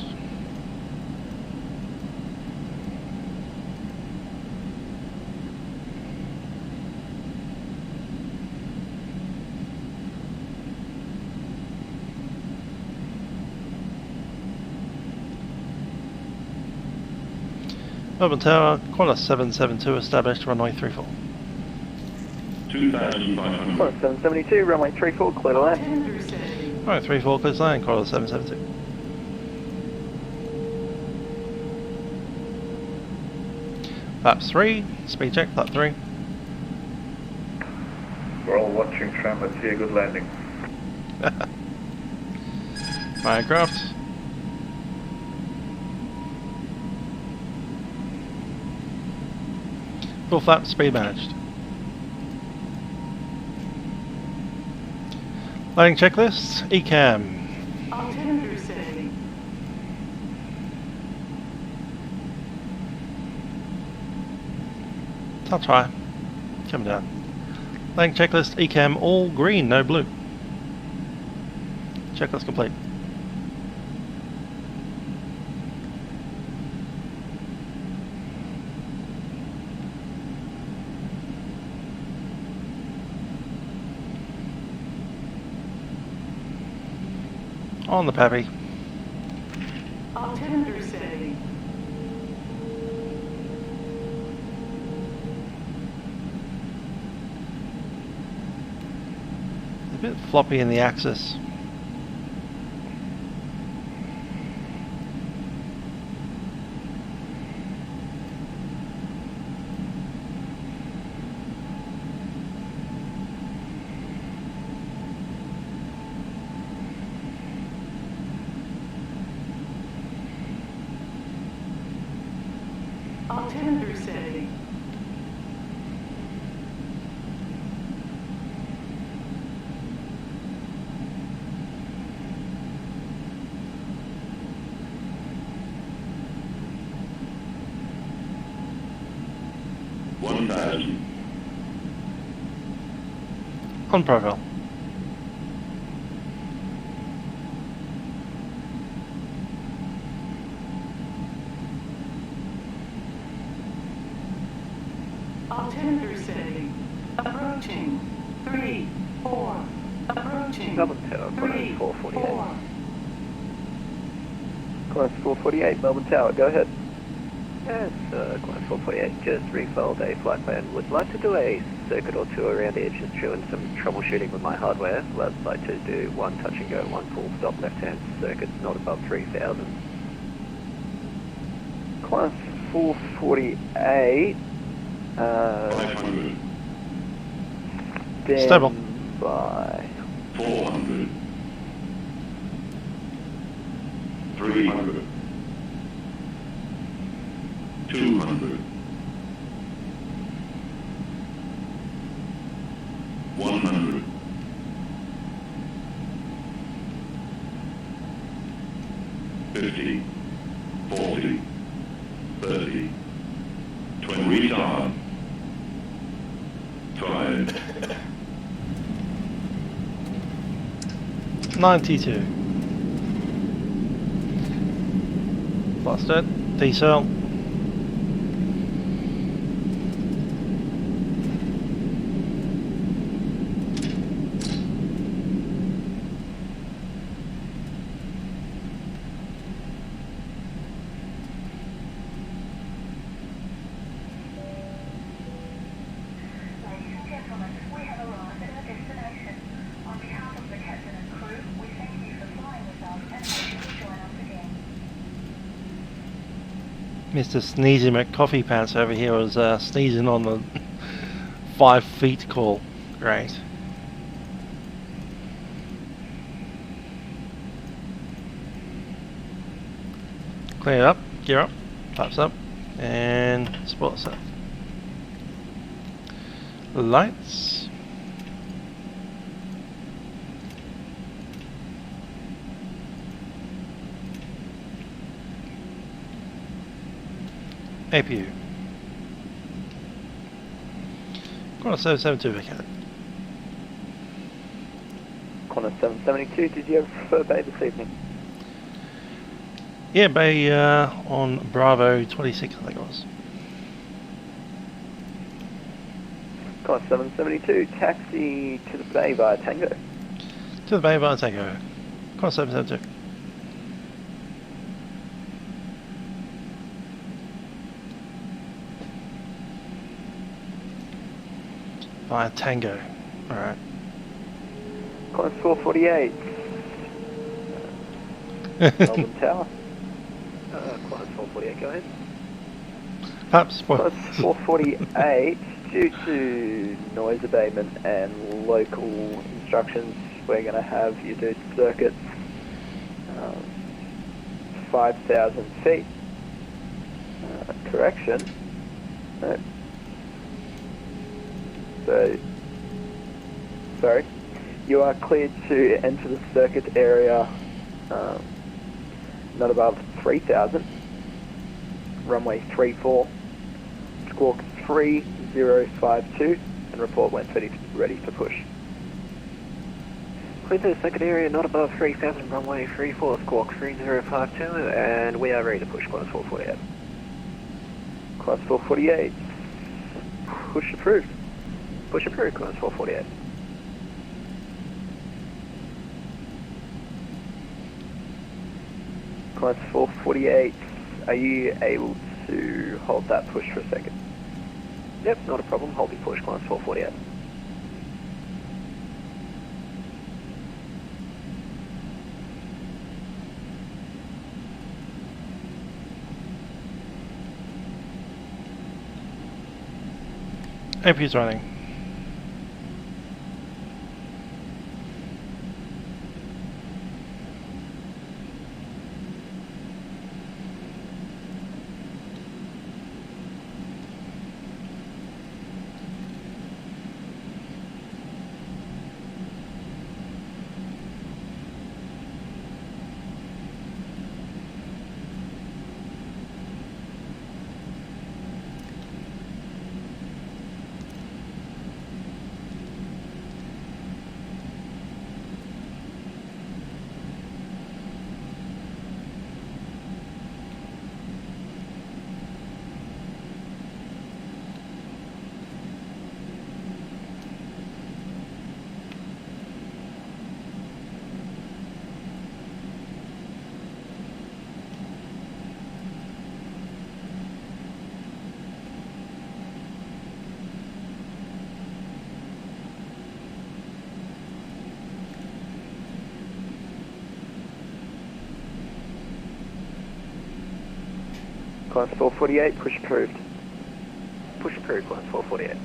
Speaker 17: Melbourne Tower, Qantas 772 established, runway 34.
Speaker 10: 2,500.
Speaker 3: Qantas 772, runway 34, clear to land.
Speaker 17: Runway 34, clear to land, Qantas 772. Flaps 3, speed check, flap 3.
Speaker 18: We're all watching tram, let's see a good landing.
Speaker 17: My aircraft. Full flap, speed managed. Landing checklists, ECAM.
Speaker 12: Altimeter setting.
Speaker 17: Touch high. Come down. Landing checklist, ECAM, all green, no blue. Checklist complete. On the Pappy.
Speaker 12: Altimeter setting.
Speaker 17: A bit floppy in the axis.
Speaker 12: Altimeter setting.
Speaker 17: On profile.
Speaker 12: Altimeter setting. Approaching. 3, 4. Approaching.
Speaker 3: Melbourne Tower,
Speaker 12: 3,
Speaker 3: 448.
Speaker 12: 4.
Speaker 3: Class 448, Melbourne Tower, go ahead. Yes, Class 448, just refilled a flight plan. Would like to do a circuit or two around the edge, just doing some troubleshooting with my hardware. Would like to do one touch and go, one full stop left-hand circuit, not above 3,000. Class 448.
Speaker 17: Stable.
Speaker 3: By
Speaker 10: 400. 300. 200. 100. 50. 40. 30. 20. Retard. 5.
Speaker 17: 92. Lost it. Decel. Mr. Sneezy McCoffee Pants over here was sneezing on the 5 feet call. Great. Clear it up, gear up, flaps up, and sport set. Lights. APU. Qantas 772 vacated.
Speaker 3: Qantas 772, did you ever prefer Bay this evening?
Speaker 17: Yeah, Bay on Bravo 26, I think it was.
Speaker 3: Qantas 772, taxi to the Bay via Tango.
Speaker 17: To the Bay via Tango. Qantas 772. Via Tango. Alright.
Speaker 3: Qantas 448. Melbourne Tower. Qantas 448, go ahead.
Speaker 1: Perhaps.
Speaker 3: Plus 448, due to noise abatement and local instructions, we're going to have you do circuits 5,000 feet. Correction. No. So, sorry. You are cleared to enter the circuit area not above 3,000. Runway 34. Squawk 3052 and report when ready to push.
Speaker 19: Clear to the circuit area not above 3,000, runway 34, squawk 3052, and we are ready to push, Qantas 448.
Speaker 3: Class 448. Push approved.
Speaker 19: Push approved, Qantas 448.
Speaker 3: Class 448, are you able to hold that push for a second?
Speaker 19: Yep, not a problem. Hold the push, Qantas 448.
Speaker 1: AP's running.
Speaker 3: Class 448, push approved.
Speaker 19: Push approved, Qantas 448.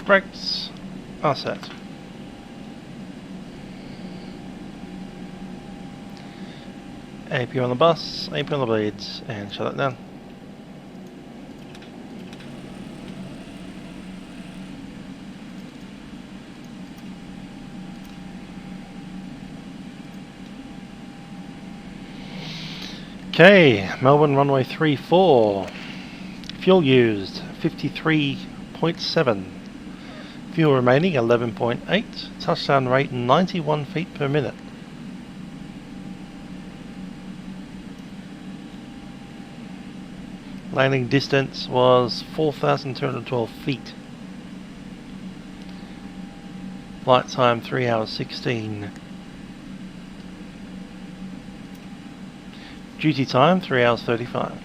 Speaker 1: Brakes are set. AP on the bus, AP on the blades, and shut it down. Okay, Melbourne runway 34. Fuel used 53.7. Fuel remaining 11.8. Touchdown rate 91 feet per minute. Landing distance was 4,212 feet. Flight time 3 hours 16. Duty time 3 hours 35.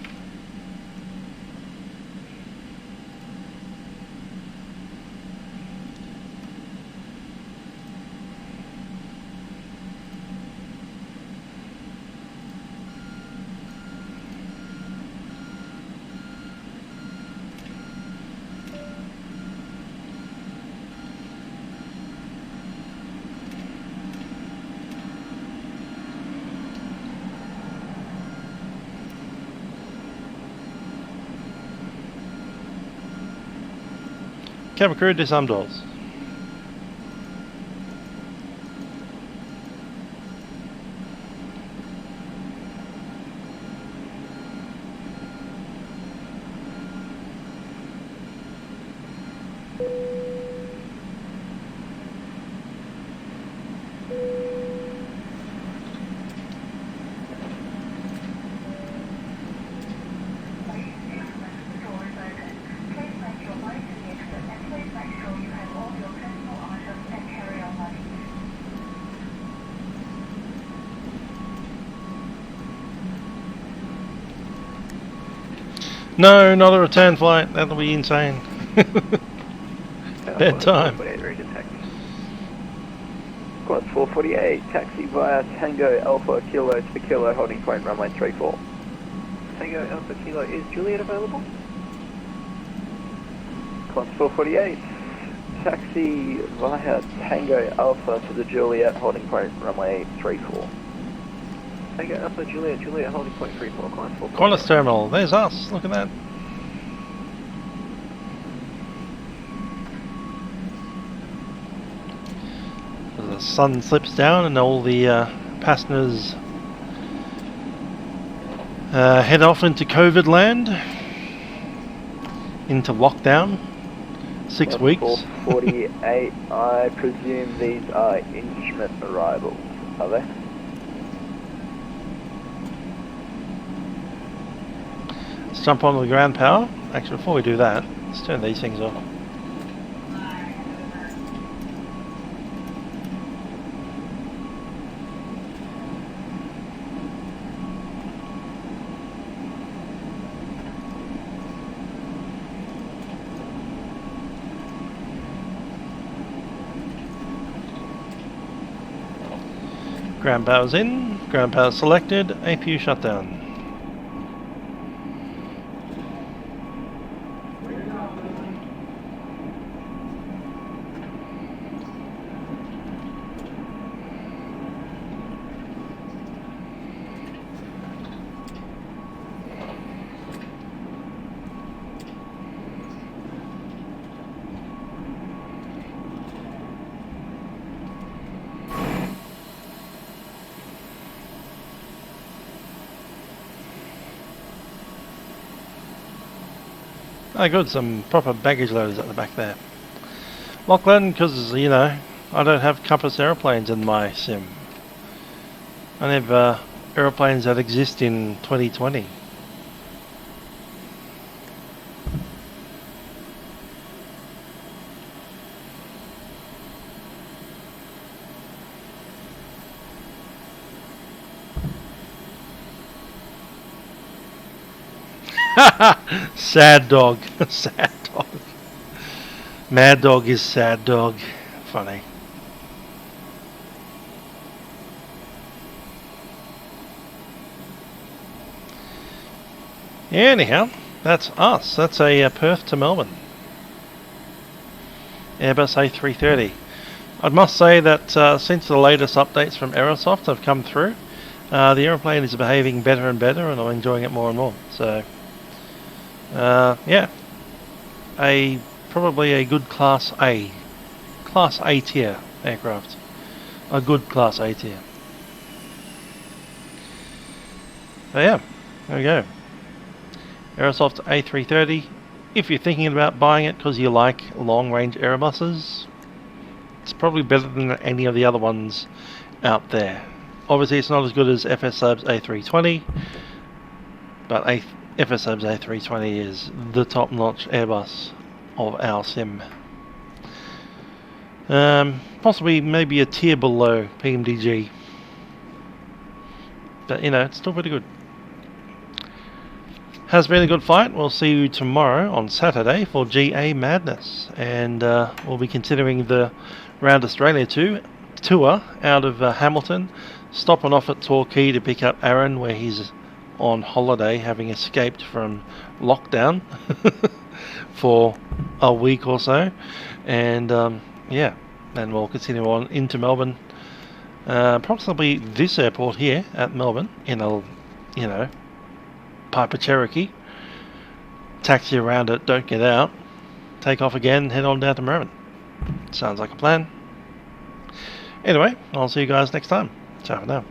Speaker 1: Cabin crew, disarm doors.
Speaker 17: No, not a return flight. That'll be insane. Bad time.
Speaker 19: Qantas 448, taxi via Tango Alpha Kilo to Kilo, holding point runway 34. Tango Alpha Kilo, is Juliet available? Qantas 448, taxi via Tango Alpha to the Juliet, holding point runway 34. Tango Alpha Juliet, Juliet holding point 34, Qantas 448.
Speaker 17: Qantas terminal, there's us, look at that. The sun slips down and all the passengers head off into COVID land, into lockdown, 6 weeks.
Speaker 19: 448, I presume these are instrument arrivals, are they?
Speaker 17: Let's jump onto the ground power. Actually, before we do that, let's turn these things off. Ground power's in, ground power selected, APU shutdown. Oh good, some proper baggage loaders at the back there. Lachlan, because, you know, I don't have Compass aeroplanes in my sim. I have aeroplanes that exist in 2020. Sad dog. Sad dog. Mad dog is sad dog. Funny. Anyhow, that's us. That's a Perth to Melbourne Airbus A330. I must say that since the latest updates from Aerosoft have come through, the aeroplane is behaving better and better, and I'm enjoying it more and more. So, yeah, probably a good Class A tier aircraft. A good Class A tier. So yeah, there we go. Aerosoft A330. If you're thinking about buying it because you like long-range Airbuses, it's probably better than any of the other ones out there. Obviously, it's not as good as FSLab's A320, but FSLab's A320 is the top-notch Airbus of our sim. Possibly maybe a tier below PMDG, but you know, it's still pretty good. Has been a good fight. We'll see you tomorrow on Saturday for GA Madness, and we'll be considering the Round Australia tour out of Hamilton, stopping off at Torquay to pick up Aaron where he's on holiday, having escaped from lockdown for a week or so, and yeah, and we'll continue on into Melbourne, approximately this airport here at Melbourne in a, you know, Piper Cherokee, taxi around it, don't get out, take off again, head on down to Melbourne. Sounds like a plan. Anyway, I'll see you guys next time. Ciao for now.